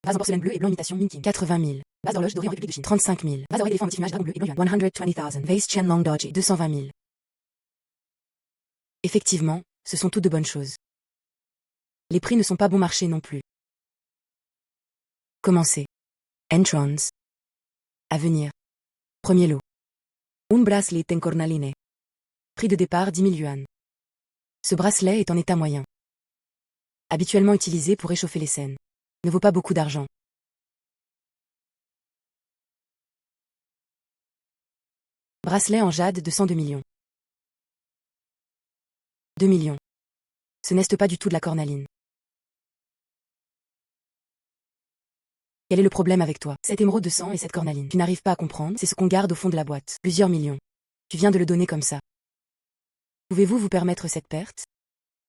Vase en porcelaine bleue et blanc imitation Minking. 80 000. Vase d'horloge dorée en République de Chine. 35 000. Vase d'oreille d'éléphant en motif image dragon bleu et blanc yuan. 120,000. Vase Chen Long Doji. 220 000. Effectivement, ce sont toutes de bonnes choses. Les prix ne sont pas bon marché non plus. Commencez. Entrance. À venir. Premier lot. Un bracelet en cornaline. Prix de départ 10 000 yuan. Ce bracelet est en état moyen. habituellement utilisé pour réchauffer les scènes. Ne vaut pas beaucoup d'argent. Bracelet en jade de 102 millions. 2 millions. Ce n'est pas du tout de la cornaline. Quel est le problème avec toi? Cette émeraude de sang et cette cornaline. Tu n'arrives pas à comprendre, c'est ce qu'on garde au fond de la boîte. Plusieurs millions. Tu viens de le donner comme ça. Pouvez-vous vous permettre cette perte?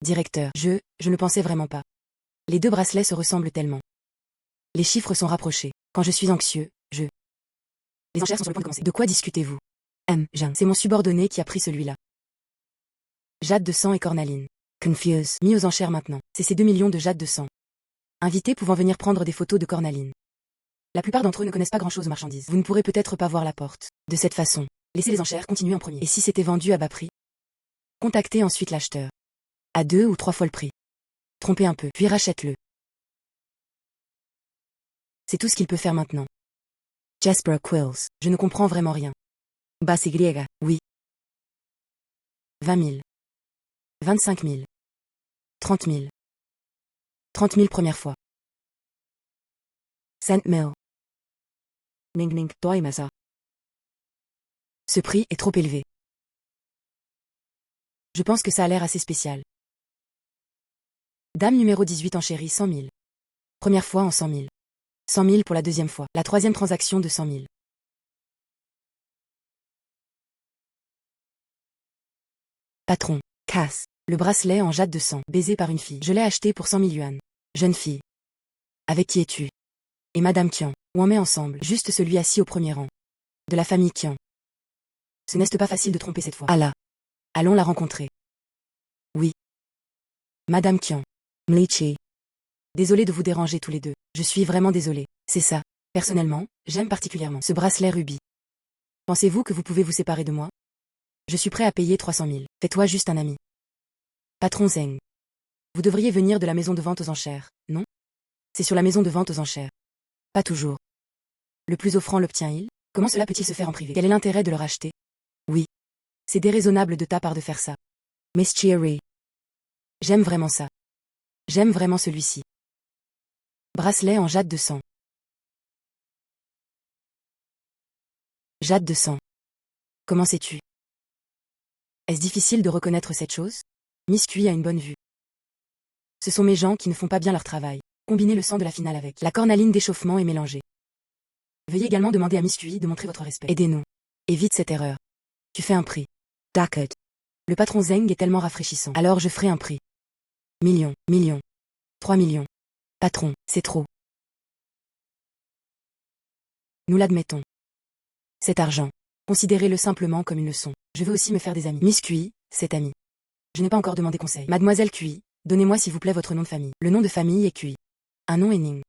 Directeur, je ne pensais vraiment pas. Les deux bracelets se ressemblent tellement. Les chiffres sont rapprochés. Quand je suis anxieux, Les enchères sont sur le point de commencer. De quoi discutez-vous? Jean. C'est mon subordonné qui a pris celui-là. Jade de sang et cornaline. Confuse. Mis aux enchères maintenant. C'est ces 2 millions de jade de sang. Invités pouvant venir prendre des photos de cornaline. La plupart d'entre eux ne connaissent pas grand-chose aux marchandises. Vous ne pourrez peut-être pas voir la porte. De cette façon, laissez les enchères continuer en premier. Et si c'était vendu à bas prix? Contactez ensuite l'acheteur. À 2 ou 3 fois le prix. Trompez un peu, puis rachète-le. C'est tout ce qu'il peut faire maintenant. Jasper Quills. Je ne comprends vraiment rien. Basse Y. Oui. 20 000. 25 000. 30 000. 30 000 première fois. Cent mil. Ning ning, doimasa. Ce prix est trop élevé. Je pense que ça a l'air assez spécial. Dame numéro 18 en chérie 100 000. Première fois en 100 000. 100 000 pour la deuxième fois. La troisième transaction de 100 000. Patron. Casse. Le bracelet en jade de sang. Baisé par une fille. Je l'ai acheté pour 100 000 yuan. Jeune fille. Avec qui es-tu? Et Madame Qian. Ou on met ensemble. Juste celui assis au premier rang. De la famille Qian. Ce n'est pas facile de tromper cette fois. Allah. Allons la rencontrer. Oui. Madame Qian. Mlichi. Désolé de vous déranger tous les deux. Je suis vraiment désolé. C'est ça. Personnellement, j'aime particulièrement ce bracelet rubis. Pensez-vous que vous pouvez vous séparer de moi? Je suis prêt à payer 300 000. Fais-toi juste un ami. Patron Zeng. Vous devriez venir de la maison de vente aux enchères, non? C'est sur la maison de vente aux enchères. Pas toujours. Le plus offrant l'obtient-il? Comment cela peut-il se faire en privé? Quel est l'intérêt de le racheter? Oui. C'est déraisonnable de ta part de faire ça. Miss Cheery. J'aime vraiment ça. J'aime vraiment celui-ci. Bracelet en jade de sang. Jade de sang. Comment sais-tu? Est-ce difficile de reconnaître cette chose? Miss Cui a une bonne vue. Ce sont mes gens qui ne font pas bien leur travail. Combinez le sang de la finale avec la cornaline d'échauffement et mélangez. Veuillez également demander à Miss Cui de montrer votre respect. Aidez-nous. Évite cette erreur. Tu fais un prix. D'accord. Le patron Zeng est tellement rafraîchissant. Alors je ferai un prix. Millions, millions. 3 millions. Patron, c'est trop. Nous l'admettons. Cet argent, considérez-le simplement comme une leçon. Je veux aussi me faire des amis. Miss Cui, c'est ami. Je n'ai pas encore demandé conseil. Mademoiselle Cui, donnez-moi s'il vous plaît votre nom de famille. Le nom de famille est Cui. Un nom est Ning.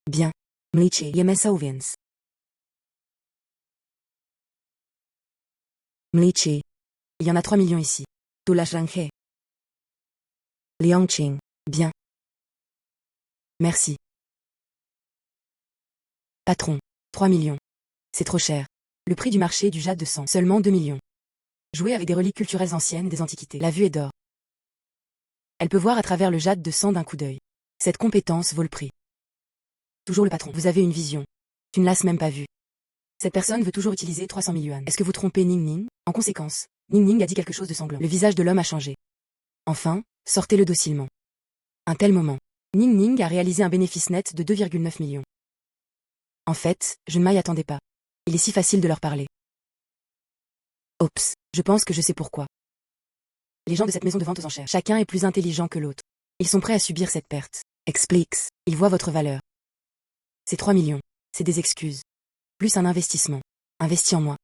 Bien. Mlichi Yemesauviens. Mlichi. Il y en a 3 millions ici. Tola Shanghe. Liangqing. Bien. Merci. Patron. 3 millions. C'est trop cher. Le prix du marché du jade de sang. Seulement 2 millions. Jouer avec des reliques culturelles anciennes des antiquités. La vue est d'or. Elle peut voir à travers le jade de sang d'un coup d'œil. Cette compétence vaut le prix. Toujours le patron. Vous avez une vision. Tu ne l'as même pas vue. Cette personne veut toujours utiliser 300 000 yuan. Est-ce que vous trompez Ning Ning? En conséquence, Ning Ning a dit quelque chose de sanglant. Le visage de l'homme a changé. Enfin, sortez-le docilement. Un tel moment. Ning Ning a réalisé un bénéfice net de 2,9 millions. En fait, je ne m'y attendais pas. Il est si facile de leur parler. Oups, je pense que je sais pourquoi. Les gens de cette maison de vente aux enchères, chacun est plus intelligent que l'autre. Ils sont prêts à subir cette perte. Explique. Ils voient votre valeur. C'est 3 millions. C'est des excuses. Plus un investissement. Investis en moi.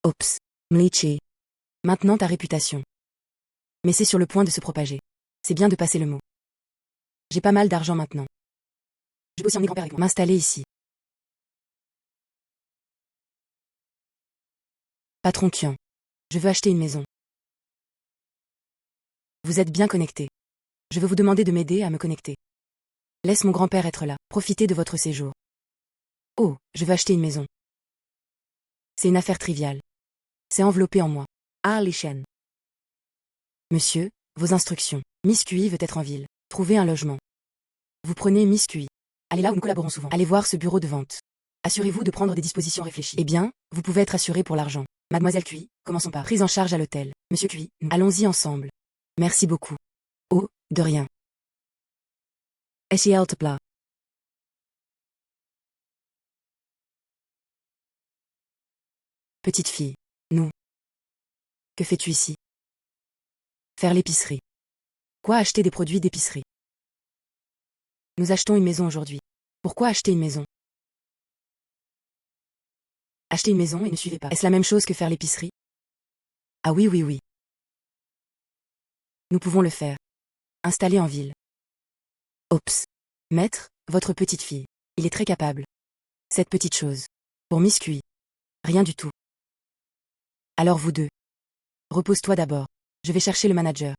Oups. Mlichi. Maintenant ta réputation. Mais c'est sur le point de se propager. C'est bien de passer le mot. J'ai pas mal d'argent maintenant. Je peux aussi emmener grand-père avec moi. M'installer ici. Patron Qian. Je veux acheter une maison. Vous êtes bien connecté. Je veux vous demander de m'aider à me connecter. Laisse mon grand-père être là. Profitez de votre séjour. Oh, je veux acheter une maison. C'est une affaire triviale. C'est enveloppé en moi. Ah, les chaînes. Monsieur, Vos instructions. Miss QI veut être en ville. Trouvez un logement. Vous prenez Miss QI. Allez là où nous collaborons souvent. Allez voir ce bureau de vente. Assurez-vous de prendre des dispositions réfléchies. Eh bien, vous pouvez être assuré pour l'argent. Mademoiselle QI, commençons par prise en charge à l'hôtel. Monsieur QI, allons-y ensemble. Merci beaucoup. Oh, de rien. SEL te plat. Petite fille. Nous. Que fais-tu ici? Faire l'épicerie. Quoi acheter des produits d'épicerie? Nous achetons une maison aujourd'hui. Pourquoi acheter une maison? Acheter une maison et ne suivez pas. Est-ce la même chose que faire l'épicerie? Ah oui, oui, oui. Nous pouvons le faire. Installer en ville. Oups. Maître, votre petite fille. Il est très capable. Cette petite chose. Pour Miss QI. Rien du tout. Alors vous deux. Repose-toi d'abord. Je vais chercher le manager.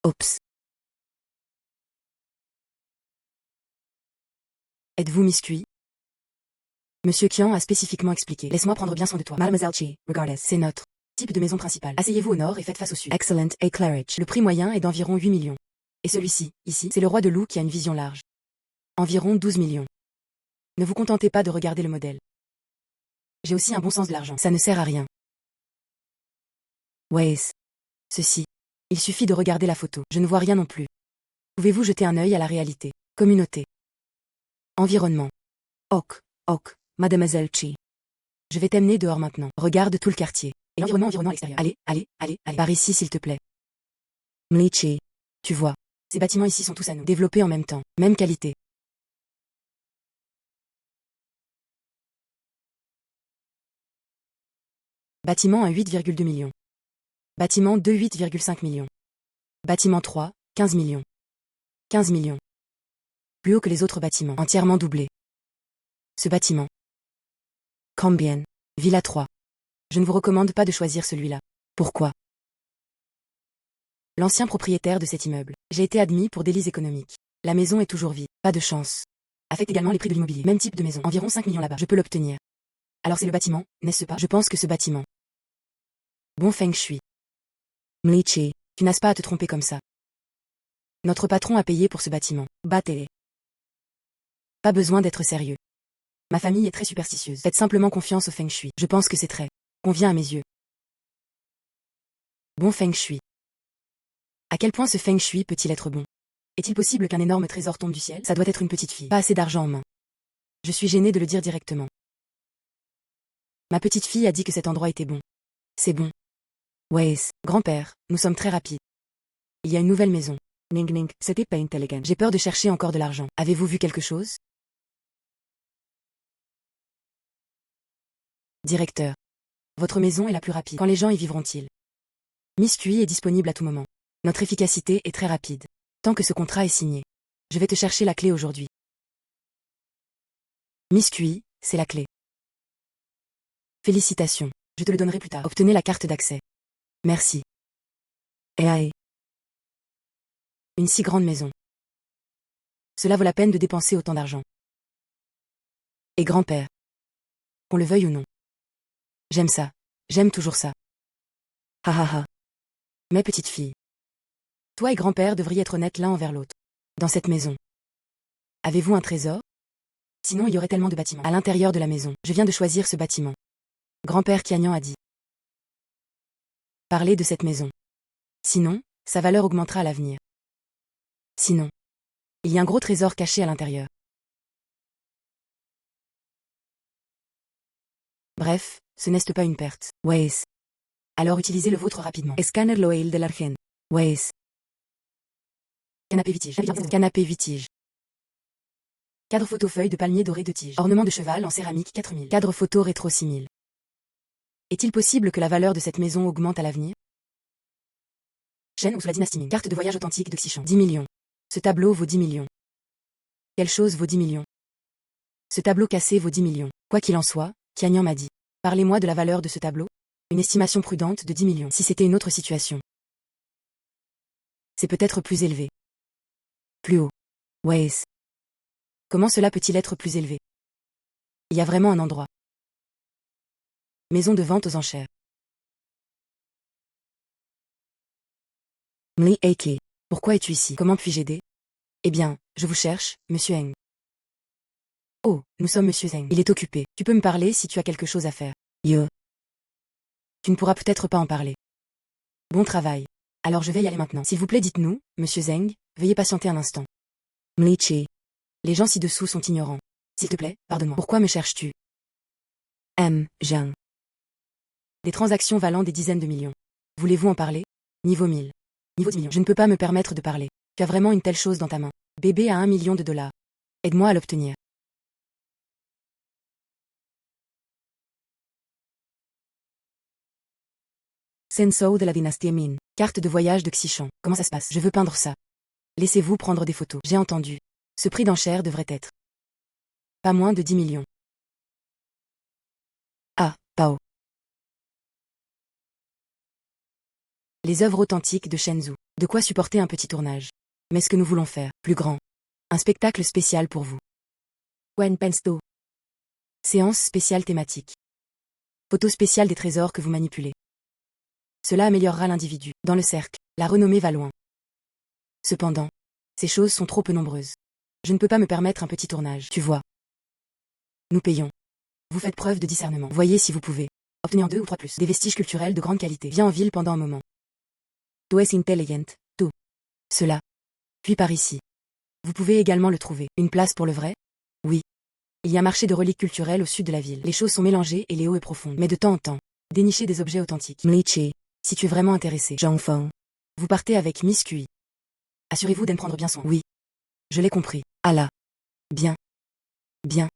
Oups. Êtes-vous Miss QI? Monsieur Kian a spécifiquement expliqué. Laisse-moi prendre bien soin de toi. Mademoiselle Chi, regardez. C'est notre type de maison principale. Asseyez-vous au nord et faites face au sud. Excellent et Claridge. Le prix moyen est d'environ 8 millions. Et celui-ci, ici, c'est le roi de loup qui a une vision large. Environ 12 millions. Ne vous contentez pas de regarder le modèle. J'ai aussi un bon sens de l'argent. Ça ne sert à rien. Waze. Ceci. Il suffit de regarder la photo. Je ne vois rien non plus. Pouvez-vous jeter un œil à la réalité? Communauté. Environnement. Ok, ok, Mademoiselle Chi. Je vais t'emmener dehors maintenant. Regarde tout le quartier. Et l'environnement à l'extérieur. Allez, allez, allez, allez. Par ici s'il te plaît. Mlichi. Tu vois. Ces bâtiments ici sont tous à nous. Développés en même temps. Même qualité. Bâtiment 1 8,2 millions. Bâtiment 2 8,5 millions. Bâtiment 3, 15 millions. 15 millions. Plus haut que les autres bâtiments. Entièrement doublé. Ce bâtiment. Combien? Villa 3. Je ne vous recommande pas de choisir celui-là. Pourquoi? L'ancien propriétaire de cet immeuble. J'ai été admis pour délit économique. La maison est toujours vide. Pas de chance. Affecte également les prix de l'immobilier. Même type de maison. Environ 5 millions là-bas. Je peux l'obtenir. Alors c'est le bâtiment, n'est-ce pas? Je pense que ce bâtiment. Bon feng shui. Mlichi. Tu n'as pas à te tromper comme ça. Notre patron a payé pour ce bâtiment. Battez-les. Pas besoin d'être sérieux. Ma famille est très superstitieuse. Faites simplement confiance au feng shui. Je pense que c'est très convient à mes yeux. Bon feng shui. À quel point ce feng shui peut-il être bon? Est-il possible qu'un énorme trésor tombe du ciel? Ça doit être une petite fille. Pas assez d'argent en main. Je suis gênée de le dire directement. Ma petite fille a dit que cet endroit était bon. C'est bon. Waze, grand-père, nous sommes très rapides. Il y a une nouvelle maison. Ning ning, c'était pas intelligent. J'ai peur de chercher encore de l'argent. Avez-vous vu quelque chose? Directeur. Votre maison est la plus rapide. Quand les gens y vivront-ils? Miss QI est disponible à tout moment. Notre efficacité est très rapide. Tant que ce contrat est signé. Je vais te chercher la clé aujourd'hui. Miss QI, c'est la clé. Félicitations. Je te le donnerai plus tard. Obtenez la carte d'accès. Merci. Et Une si grande maison. Cela vaut la peine de dépenser autant d'argent. Et grand-père. Qu'on le veuille ou non. J'aime ça. J'aime toujours ça. Ha ha ha. Mais petite fille. Toi et grand-père devriez être honnêtes l'un envers l'autre. Dans cette maison. Avez-vous un trésor? Sinon il y aurait tellement de bâtiments. À l'intérieur de la maison. Je viens de choisir ce bâtiment. Grand-père Kiagnan a dit. Parlez de cette maison. Sinon, sa valeur augmentera à l'avenir. Sinon, il y a un gros trésor caché à l'intérieur. Bref, ce n'est pas une perte. Waze. Alors utilisez le vôtre rapidement. Scanner l'oil de l'argent. Waze. Canapé vitige. Canapé vitige. Cadre photo feuille de palmier doré de tige. Ornement de cheval en céramique 4000. Cadre photo rétro 6000. Est-il possible que la valeur de cette maison augmente à l'avenir? Chaîne ou sous la dynastie Ming. Carte de voyage authentique de Xichan. 10 millions. Ce tableau vaut 10 millions. Quelle chose vaut 10 millions? Ce tableau cassé vaut 10 millions. Quoi qu'il en soit, Kiagnan m'a dit. Parlez-moi de la valeur de ce tableau. Une estimation prudente de 10 millions. Si c'était une autre situation. C'est peut-être plus élevé. Plus haut. Waze. Comment cela peut-il être plus élevé? Il y a vraiment un endroit. Maison de vente aux enchères. Mli Ake. Pourquoi es-tu ici? Comment puis-je aider? Eh bien, je vous cherche, monsieur Eng. Oh, nous sommes monsieur Zeng. Il est occupé. Tu peux me parler si tu as quelque chose à faire. Yo. Tu ne pourras peut-être pas en parler. Bon travail. Alors je vais y aller maintenant. S'il vous plaît, dites-nous, monsieur Zeng, veuillez patienter un instant. Mlichi. Les gens ci-dessous sont ignorants. S'il te plaît, pardonne-moi. Pourquoi me cherches-tu? Zhang. Des transactions valant des dizaines de millions. Voulez-vous en parler? Niveau 1000. Niveau 10 millions. Je ne peux pas me permettre de parler. Tu as vraiment une telle chose dans ta main. Bébé a 1 million de dollars. Aide-moi à l'obtenir. Sensou de la dynastie Min. Carte de voyage de Xishan. Comment ça se passe? Je veux peindre ça. Laissez-vous prendre des photos. J'ai entendu. Ce prix d'enchère devrait être pas moins de 10 millions. Ah, Pao. Les œuvres authentiques de Shenzhou. De quoi supporter un petit tournage. Mais ce que nous voulons faire, plus grand. Un spectacle spécial pour vous. Wen Pensto. Séance spéciale thématique. Photo spéciale des trésors que vous manipulez. Cela améliorera l'individu. Dans le cercle, la renommée va loin. Cependant, ces choses sont trop peu nombreuses. Je ne peux pas me permettre un petit tournage, tu vois. Nous payons. Vous faites preuve de discernement. Voyez si vous pouvez obtenir 2 ou 3 plus. Des vestiges culturels de grande qualité. Viens en ville pendant un moment. Tu es intelligent, tout. Cela. Puis par ici. Vous pouvez également le trouver. Une place pour le vrai? Oui. Il y a un marché de reliques culturelles au sud de la ville. Les choses sont mélangées et l'éau est profonde. Mais de temps en temps, dénicher des objets authentiques. Mlichi. Si tu es vraiment intéressé. Zhang Feng. Vous partez avec Miss Kui. Assurez-vous d'en prendre bien soin. Oui. Je l'ai compris. Allah. Bien. Bien.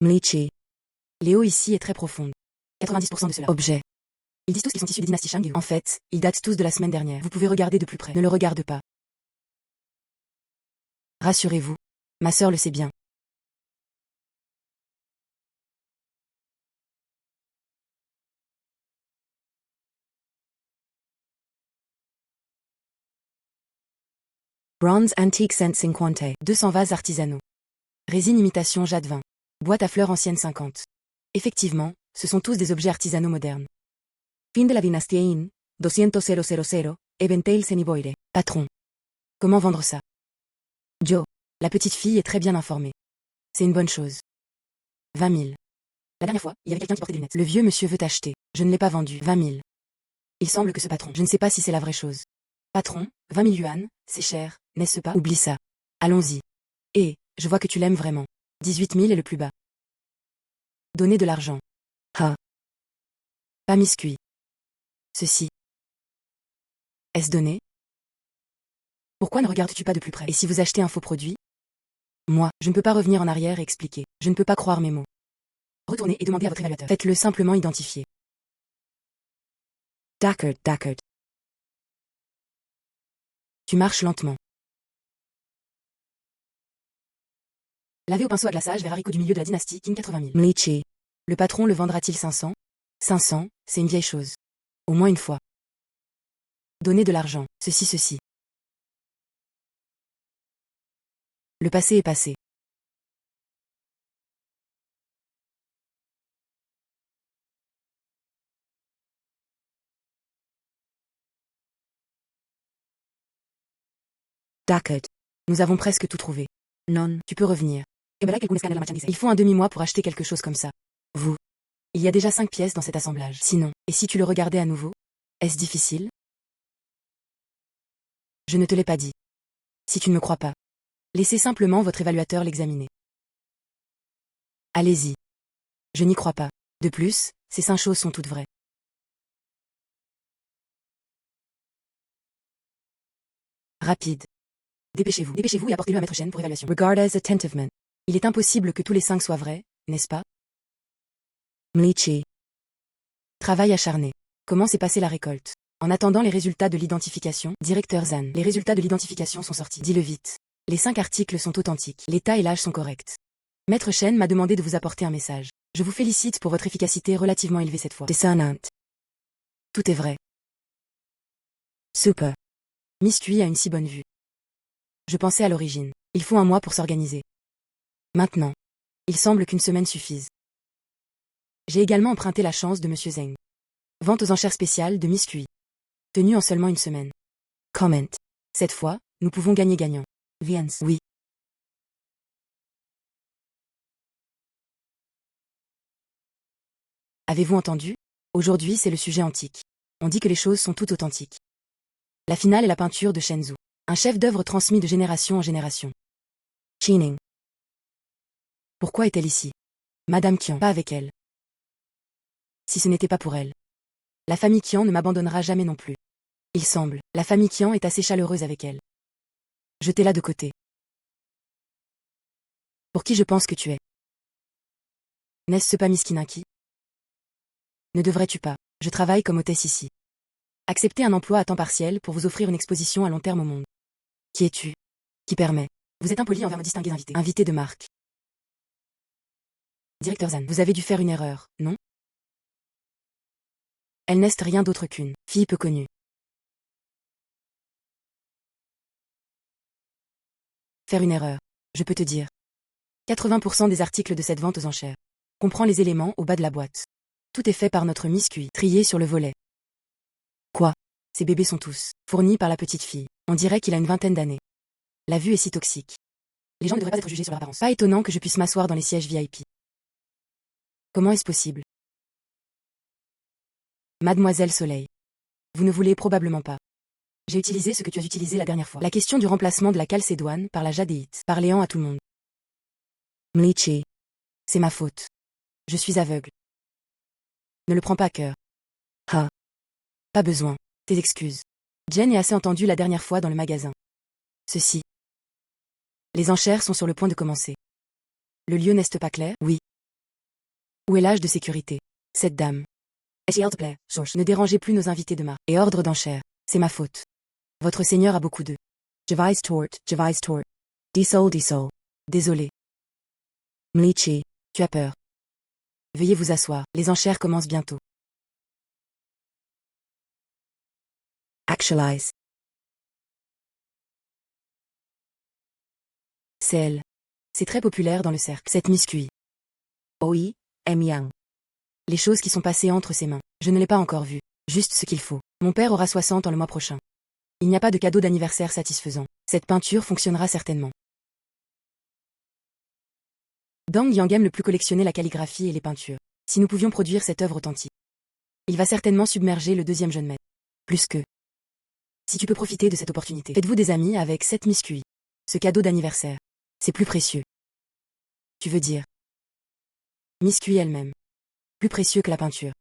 Mlichi. L'éau ici est très profonde. 90% de cela. Objets. Ils disent tous qu'ils sont issus des dynasties Shang. En fait, ils datent tous de la semaine dernière. Vous pouvez regarder de plus près. Ne le regarde pas. Rassurez-vous. Ma sœur le sait bien. Bronze Antique 150. 200 vases artisanaux. Résine imitation jade 20. Boîte à fleurs ancienne 50. Effectivement, ce sont tous des objets artisanaux modernes. Fin de la dynastie In, 200,000, Eventail Seniboire. Patron. Comment vendre ça? Joe. La petite fille est très bien informée. C'est une bonne chose. 20 000. La dernière fois, il y avait quelqu'un qui portait des lunettes. Le vieux monsieur veut acheter. Je ne l'ai pas vendu. 20 000. Il semble que ce patron. Je ne sais pas si c'est la vraie chose. Patron, 20 000 yuan, c'est cher, n'est-ce pas? Oublie ça. Allons-y. Et, je vois que tu l'aimes vraiment. 18 000 est le plus bas. Donnez de l'argent. Ah. Pas miscuit. Ceci. Est-ce donné? Pourquoi ne regardes-tu pas de plus près? Et si vous achetez un faux produit? Moi, je ne peux pas revenir en arrière et expliquer. Je ne peux pas croire mes mots. Retournez et demandez à votre évaluateur. Faites-le simplement identifier. D'accord. Tu marches lentement. Lavé au pinceau à glaçage vers haricot du milieu de la dynastie Qing 80 000. Mlichi. Le patron le vendra-t-il 500? 500, c'est une vieille chose. Au moins une fois. Donnez de l'argent, ceci. Le passé est passé. D'accord. Nous avons presque tout trouvé. Non, tu peux revenir. Il faut un demi-mois pour acheter quelque chose comme ça. Vous. Il y a déjà 5 pièces dans cet assemblage. Sinon, et si tu le regardais à nouveau? Est-ce difficile? Je ne te l'ai pas dit. Si tu ne me crois pas, laissez simplement votre évaluateur l'examiner. Allez-y. Je n'y crois pas. De plus, ces 5 choses sont toutes vraies. Rapide. Dépêchez-vous et apportez-le à Maître Chen pour évaluation. Regard as attentivement. Il est impossible que tous les 5 soient vrais, n'est-ce pas? Mlichi. Travail acharné. Comment s'est passée la récolte? En attendant les résultats de l'identification, directeur Zan. Les résultats de l'identification sont sortis. Dis-le vite. Les 5 articles sont authentiques. L'état et l'âge sont corrects. Maître Chen m'a demandé de vous apporter un message. Je vous félicite pour votre efficacité relativement élevée cette fois. Dissonant. Tout est vrai. Super. Miss Kui a une si bonne vue. Je pensais à l'origine. Il faut 1 mois pour s'organiser. Maintenant. Il semble qu'une semaine suffise. J'ai également emprunté la chance de Monsieur Zeng. Vente aux enchères spéciales de Miss Kui. Tenue en seulement 1 semaine. Comment. Cette fois, nous pouvons gagner gagnant. Więc. Oui. Avez-vous entendu? Aujourd'hui, c'est le sujet antique. On dit que les choses sont toutes authentiques. La finale est la peinture de Shen Zhu. Un chef-d'œuvre transmis de génération en génération. Qining. Pourquoi est-elle ici? Madame Qian, pas avec elle. Si ce n'était pas pour elle. La famille Qian ne m'abandonnera jamais non plus. Il semble, la famille Qian est assez chaleureuse avec elle. Jetez-la de côté. Pour qui je pense que tu es? N'est-ce pas Miss Kinaki? Ne devrais-tu pas? Je travaille comme hôtesse ici. Acceptez un emploi à temps partiel pour vous offrir une exposition à long terme au monde. Qui es-tu? Qui permet? Vous êtes impoli envers nos distingués invités. Invité de marque. Directeur Zan, vous avez dû faire une erreur, non? Elle n'est rien d'autre qu'une fille peu connue. Faire une erreur. Je peux te dire. 80% des articles de cette vente aux enchères. Comprend les éléments au bas de la boîte. Tout est fait par notre Miss Cui, trié sur le volet. Quoi? Ces bébés sont tous fournis par la petite fille. On dirait qu'il a une vingtaine d'années. La vue est si toxique. Les gens ne devraient pas être jugés sur leur apparence. Pas étonnant que je puisse m'asseoir dans les sièges VIP. Comment est-ce possible? Mademoiselle Soleil. Vous ne voulez probablement pas. J'ai utilisé ce que tu as utilisé la dernière fois. La question du remplacement de la calcédoine par la jadéite, parléant à tout le monde. Mlichi. C'est ma faute. Je suis aveugle. Ne le prends pas à cœur. Ah. Pas besoin. Tes excuses. Jen est assez entendue la dernière fois dans le magasin. Ceci. Les enchères sont sur le point de commencer. Le lieu n'est pas clair? Oui. Où est l'âge de sécurité? Cette dame. Ne dérangez plus nos invités de marque. Et ordre d'enchères. C'est ma faute. Votre seigneur a beaucoup de. Javice tort. Disol. Désolé. Mlichi, tu as peur. Veuillez vous asseoir, les enchères commencent bientôt. Actualize. C'est elle. C'est très populaire dans le cercle. Cette Miss Cui. Oui, Yang. Les choses qui sont passées entre ses mains. Je ne l'ai pas encore vue. Juste ce qu'il faut. Mon père aura 60 ans le mois prochain. Il n'y a pas de cadeau d'anniversaire satisfaisant. Cette peinture fonctionnera certainement. Dang Yang aime le plus collectionner la calligraphie et les peintures. Si nous pouvions produire cette œuvre authentique. Il va certainement submerger le deuxième jeune maître. Plus que. Si tu peux profiter de cette opportunité. Faites-vous des amis avec cette Miss Cui. Ce cadeau d'anniversaire. C'est plus précieux. Tu veux dire. Miss Cui elle-même. Plus précieux que la peinture.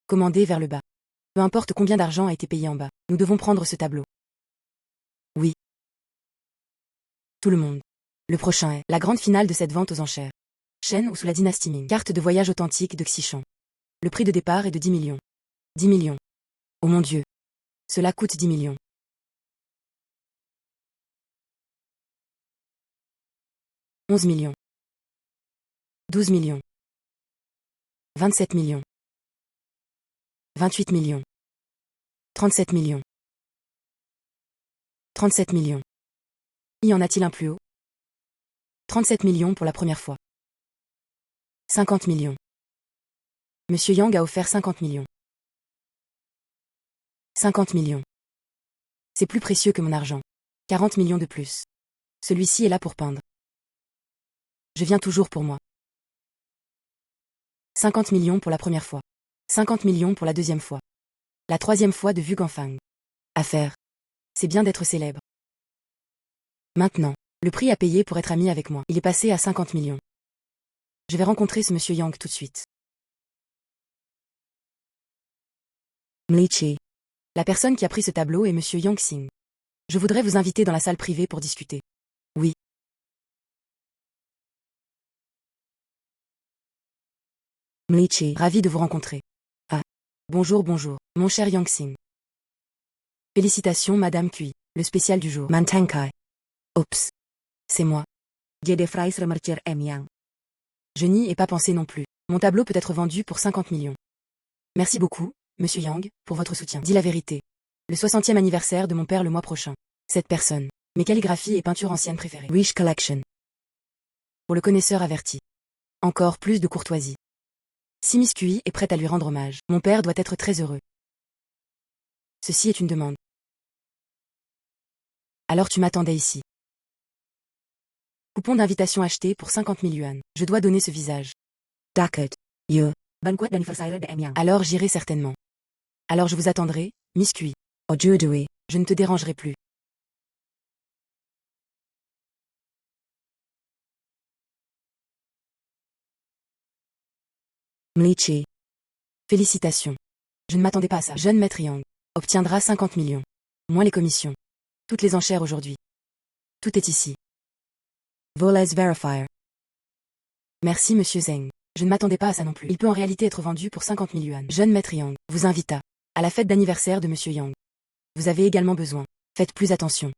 Commandé vers le bas. Peu importe combien d'argent a été payé en bas. Nous devons prendre ce tableau. Oui. Tout le monde. Le prochain est la grande finale de cette vente aux enchères. Shen ou sous la dynastie Ming. Carte de voyage authentique de Xishan. Le prix de départ est de 10 millions. 10 millions. Oh mon Dieu. Cela coûte 10 millions. 11 millions. 12 millions. 27 millions. 28 millions. 37 millions. 37 millions. Y en a-t-il un plus haut? 37 millions pour la première fois. 50 millions. Monsieur Yang a offert 50 millions. 50 millions. C'est plus précieux que mon argent. 40 millions de plus. Celui-ci est là pour peindre. Je viens toujours pour moi. 50 millions pour la première fois. 50 millions pour la deuxième fois. La troisième fois de Vu Ganfang. Affaire. C'est bien d'être célèbre. Maintenant, le prix à payer pour être ami avec moi. Il est passé à 50 millions. Je vais rencontrer ce monsieur Yang tout de suite. Mlichi. La personne qui a pris ce tableau est monsieur Yang Xing. Je voudrais vous inviter dans la salle privée pour discuter. Oui. Mlichi, ravi de vous rencontrer. Ah. Bonjour, mon cher Yang Xing. Félicitations Madame Cui, le spécial du jour. Mantankai. Oups. C'est moi. Je n'y ai pas pensé non plus. Mon tableau peut être vendu pour 50 millions. Merci beaucoup, monsieur Yang, pour votre soutien. Dis la vérité. Le 60e anniversaire de mon père le mois prochain. Cette personne. Mes calligraphies et peintures anciennes préférées. Wish Collection. Pour le connaisseur averti. Encore plus de courtoisie. Si Miss Cui est prête à lui rendre hommage, mon père doit être très heureux. Ceci est une demande. Alors tu m'attendais ici. Coupon d'invitation acheté pour 50 000 yuan. Je dois donner ce visage. D'accord. Yo. Banquet d'anniversaire de Emyang. Alors j'irai certainement. Alors je vous attendrai, Miss Cui. Aujourd'hui. Je ne te dérangerai plus. Mlichi. Félicitations. Je ne m'attendais pas à ça. Jeune maître Yang obtiendra 50 millions. Moins les commissions. Toutes les enchères aujourd'hui. Tout est ici. Voles Verifier. Merci monsieur Zeng. Je ne m'attendais pas à ça non plus. Il peut en réalité être vendu pour 50 000 yuan. Jeune maître Yang vous invita à la fête d'anniversaire de monsieur Yang. Vous avez également besoin. Faites plus attention.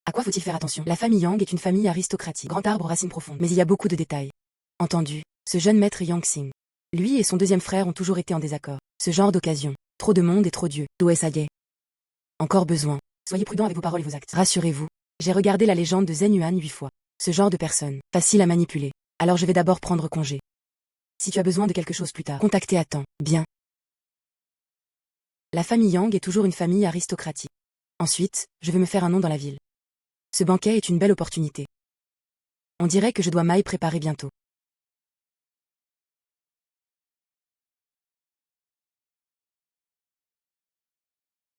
À quoi faut-il faire attention? La famille Yang est une famille aristocratique. Grand arbre aux racines profondes. Mais il y a beaucoup de détails. Entendu, ce jeune maître Yang Xing. Lui et son deuxième frère ont toujours été en désaccord. Ce genre d'occasion. Trop de monde et trop Dieu. Doesaye. Encore besoin. Soyez prudent avec vos paroles et vos actes. Rassurez-vous. J'ai regardé la légende de Zhen Yuan 8 fois. Ce genre de personne. Facile à manipuler. Alors je vais d'abord prendre congé. Si tu as besoin de quelque chose plus tard, contactez à temps. Bien. La famille Yang est toujours une famille aristocratique. Ensuite, je vais me faire un nom dans la ville. Ce banquet est une belle opportunité. On dirait que je dois m'y préparer bientôt.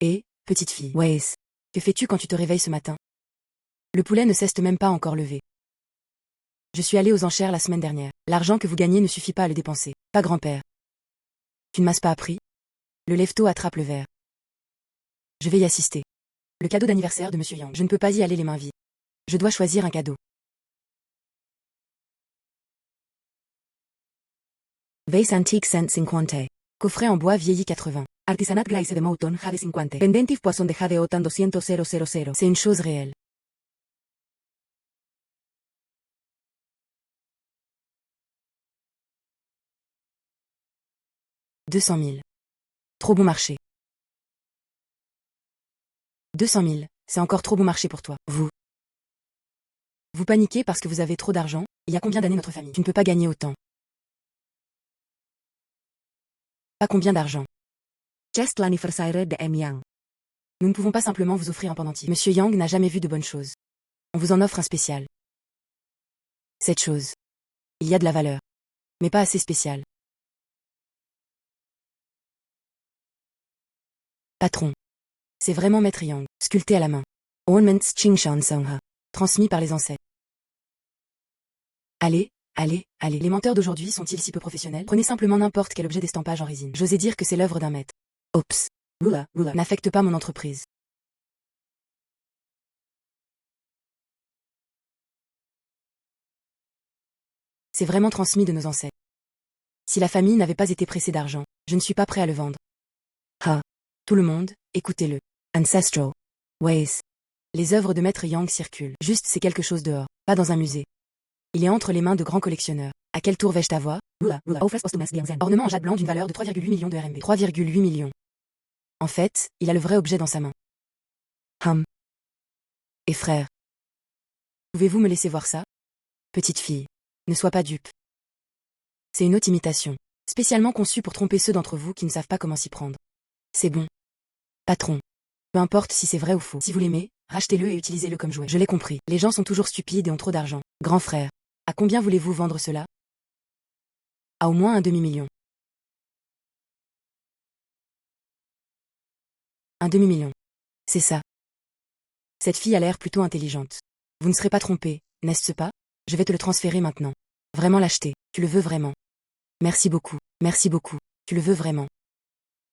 Et, petite fille, Waze. que fais-tu quand tu te réveilles ce matin? Le poulet ne s'est même pas encore levé. Je suis allé aux enchères la semaine dernière. L'argent que vous gagnez ne suffit pas à le dépenser. Pas grand-père. Tu ne m'as pas appris? Le lève-tôt attrape le verre. Je vais y assister. Le cadeau d'anniversaire de monsieur Yang. Je ne peux pas y aller les mains vides. Je dois choisir un cadeau. Vase Antique 150. Coffret en bois vieilli 80. Artisanat Glaise de Mouton Jade 50. Pendentif Poisson de Jade Otan 200 000. C'est une chose réelle. « 200 000. Trop bon marché. 200 000, c'est encore trop bon marché pour toi. Vous paniquez parce que vous avez trop d'argent? Il y a combien d'années notre famille? Tu ne peux pas gagner autant. Pas combien d'argent? Chest l'anniversaire de Emyang. Nous ne pouvons pas simplement vous offrir un pendentif. Monsieur Yang n'a jamais vu de bonnes choses. On vous en offre un spécial. Cette chose. Il y a de la valeur. Mais pas assez spéciale. Patron. C'est vraiment Maître Yang, sculpté à la main. Ornaments Chingshan Songha. Transmis par les ancêtres. Allez, allez, allez. Les menteurs d'aujourd'hui sont-ils si peu professionnels? Prenez simplement n'importe quel objet d'estampage en résine. J'osais dire que c'est l'œuvre d'un maître. Oups. Rula. N'affecte pas mon entreprise. C'est vraiment transmis de nos ancêtres. Si la famille n'avait pas été pressée d'argent, je ne suis pas prêt à le vendre. Ha. Tout le monde, écoutez-le. Ancestral. Waze. Les œuvres de Maître Yang circulent. Juste c'est quelque chose dehors, pas dans un musée. Il est entre les mains de grands collectionneurs. À quel tour vais-je t'avoir? Ornement en jade blanc d'une valeur de 3,8 millions de RMB. 3,8 millions. En fait, il a le vrai objet dans sa main. Et frère. Pouvez-vous me laisser voir ça? Petite fille. Ne sois pas dupe. C'est une haute imitation, spécialement conçue pour tromper ceux d'entre vous qui ne savent pas comment s'y prendre. C'est bon. Patron. Peu importe si c'est vrai ou faux. Si vous l'aimez, rachetez-le et utilisez-le comme jouet. Je l'ai compris. Les gens sont toujours stupides et ont trop d'argent. Grand frère. À combien voulez-vous vendre cela? À au moins un demi-million. Un demi-million. C'est ça. Cette fille a l'air plutôt intelligente. Vous ne serez pas trompé, n'est-ce pas? Je vais te le transférer maintenant. Vraiment l'acheter. Tu le veux vraiment. Merci beaucoup. Merci beaucoup. Tu le veux vraiment.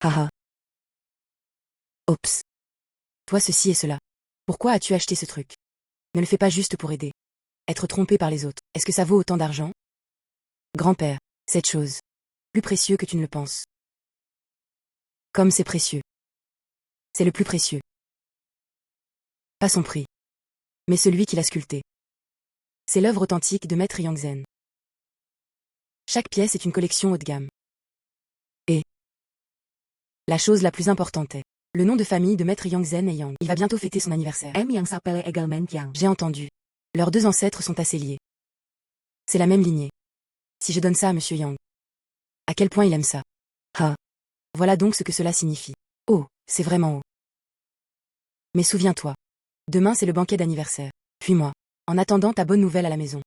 Haha. Oups. Toi ceci et cela. Pourquoi as-tu acheté ce truc? Ne le fais pas juste pour aider. Être trompé par les autres. Est-ce que ça vaut autant d'argent? Grand-père, cette chose. Plus précieux que tu ne le penses. Comme c'est précieux. C'est le plus précieux. Pas son prix. Mais celui qui l'a sculpté. C'est l'œuvre authentique de Maître Yang Zhen. Chaque pièce est une collection haut de gamme. Et la chose la plus importante est le nom de famille de Maître Yang Zhen est Yang. Il va bientôt fêter son anniversaire. Emyang s'appelle également Yang. J'ai entendu. Leurs deux ancêtres sont assez liés. C'est la même lignée. Si je donne ça à Monsieur Yang. À quel point il aime ça. Ah. Voilà donc ce que cela signifie. Oh, c'est vraiment haut. Mais souviens-toi. Demain c'est le banquet d'anniversaire. Puis moi. En attendant ta bonne nouvelle à la maison.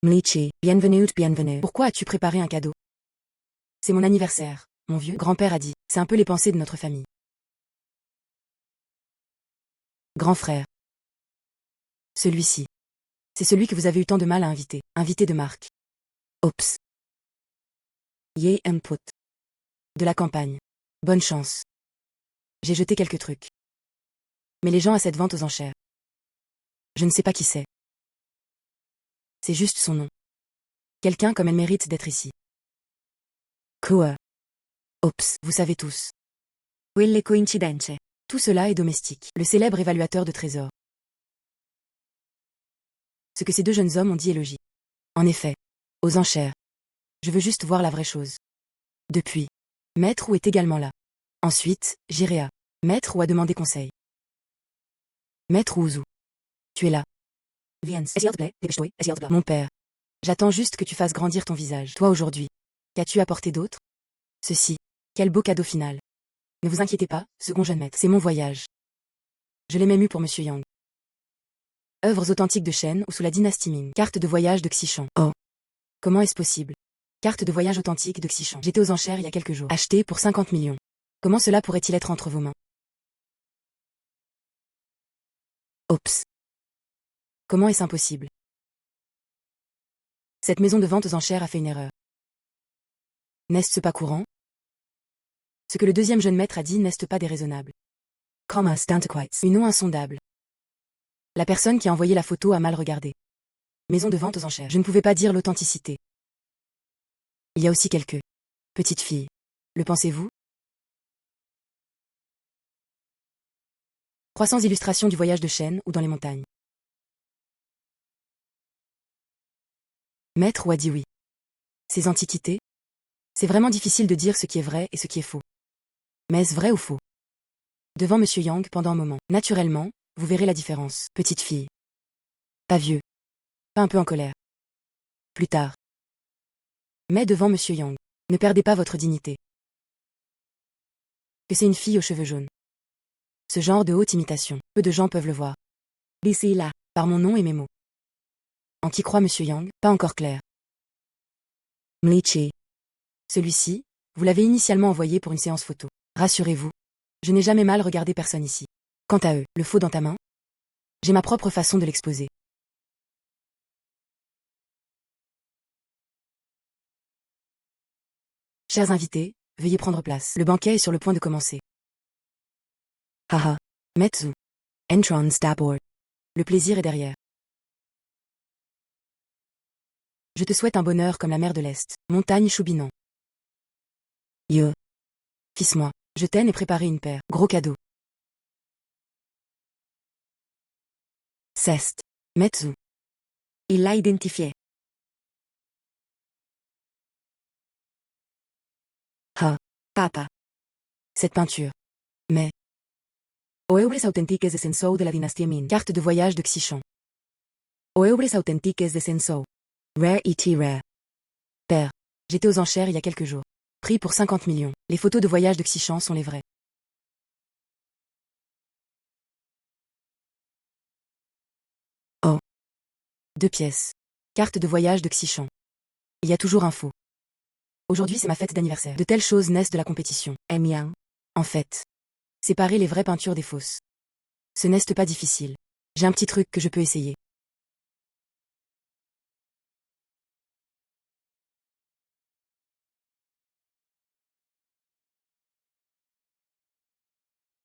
Mlichi, bienvenue. Pourquoi as-tu préparé un cadeau? C'est mon anniversaire, mon vieux grand-père a dit. C'est un peu les pensées de notre famille. Grand frère. Celui-ci. C'est celui que vous avez eu tant de mal à inviter. Invité de marque. Ops. Yé input. De la campagne. Bonne chance. J'ai jeté quelques trucs. Mais les gens à cette vente aux enchères. Je ne sais pas qui c'est. C'est juste son nom. Quelqu'un comme elle mérite d'être ici. Quoi? Ops, vous savez tous. Quelle coincidenze. Tout cela est domestique. Le célèbre évaluateur de trésors. Ce que ces deux jeunes hommes ont dit est logique. En effet. Aux enchères. Je veux juste voir la vraie chose. Depuis. Maître ou est également là. Ensuite, j'irai à Maître ou à demander conseil. Maître ou Ouzou. Tu es là. Viens, s'il te plaît, dépêche-toi, s'il te plaît. Mon père. J'attends juste que tu fasses grandir ton visage. Toi aujourd'hui. Qu'as-tu apporté d'autre? Ceci. Quel beau cadeau final. Ne vous inquiétez pas, second jeune maître. C'est mon voyage. Je l'ai même eu pour Monsieur Yang. Œuvres authentiques de Shen ou sous la dynastie Ming. Carte de voyage de Xishan. Oh. Comment est-ce possible? Carte de voyage authentique de Xishan. J'étais aux enchères il y a quelques jours. Acheté pour 50 millions. Comment cela pourrait-il être entre vos mains? Ops. Comment est-ce impossible? Cette maison de vente aux enchères a fait une erreur. N'est-ce pas courant? Ce que le deuxième jeune maître a dit n'est-ce pas déraisonnable? Commerce d'antiquites. Une nom insondable. La personne qui a envoyé la photo a mal regardé. Maison de vente aux enchères. Je ne pouvais pas dire l'authenticité. Il y a aussi quelques petites filles. Le pensez-vous? 300 illustrations du voyage de Shen ou dans les montagnes. Maître ou a dit oui. Ces antiquités? C'est vraiment difficile de dire ce qui est vrai et ce qui est faux. Mais est-ce vrai ou faux? Devant Monsieur Yang pendant un moment. Naturellement, vous verrez la différence. Petite fille. Pas vieux. Pas un peu en colère. Plus tard. Mais devant Monsieur Yang. Ne perdez pas votre dignité. Que c'est une fille aux cheveux jaunes. Ce genre de haute imitation. Peu de gens peuvent le voir. D'ici là. Par mon nom et mes mots. En qui croit Monsieur Yang? Pas encore clair. Mlichi. Celui-ci, vous l'avez initialement envoyé pour une séance photo. Rassurez-vous. Je n'ai jamais mal regardé personne ici. Quant à eux, le faux dans ta main? J'ai ma propre façon de l'exposer. Chers invités, veuillez prendre place. Le banquet est sur le point de commencer. Haha. Metsu. Entrance d'abord. Le plaisir est derrière. Je te souhaite un bonheur comme la mer de l'Est. Montagne Choubinan. Yo. Fils-moi, je t'aime et préparé une paire. Gros cadeau. Ceste. Metsu. Il l'a identifié. Ha. Papa. Cette peinture. Mais. Œuvres authentiques de Sensou de la dynastie Ming. Carte de voyage de Xishan. Œuvres authentiques de Sensou. Rare et rare. Père. J'étais aux enchères il y a quelques jours. Prix pour 50 millions. Les photos de voyage de Xishan sont les vraies. Oh. 2 pièces. Carte de voyage de Xishan. Il y a toujours un faux. Aujourd'hui c'est ma fête d'anniversaire. De telles choses naissent de la compétition. Emian. En fait. Séparer les vraies peintures des fausses. Ce n'est pas difficile. J'ai un petit truc que je peux essayer.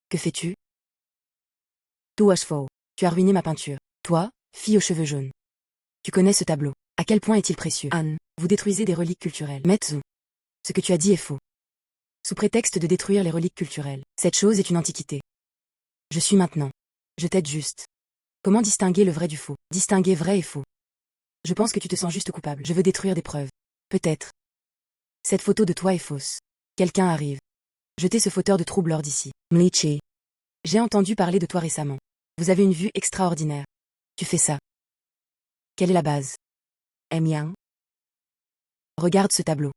Que fais-tu? Tout faux. Tu as ruiné ma peinture. Toi, fille aux cheveux jaunes. Tu connais ce tableau. À quel point est-il précieux? Anne. Vous détruisez des reliques culturelles. Metsu. Ce que tu as dit est faux. Sous prétexte de détruire les reliques culturelles. Cette chose est une antiquité. Je suis maintenant. Je t'aide juste. Comment distinguer le vrai du faux? Distinguer vrai et faux. Je pense que tu te sens juste coupable. Je veux détruire des preuves. Peut-être. Cette photo de toi est fausse. Quelqu'un arrive. Jetez ce fauteur de trouble hors d'ici. Mlichi. J'ai entendu parler de toi récemment. Vous avez une vue extraordinaire. Tu fais ça. Quelle est la base? Emian. Regarde ce tableau.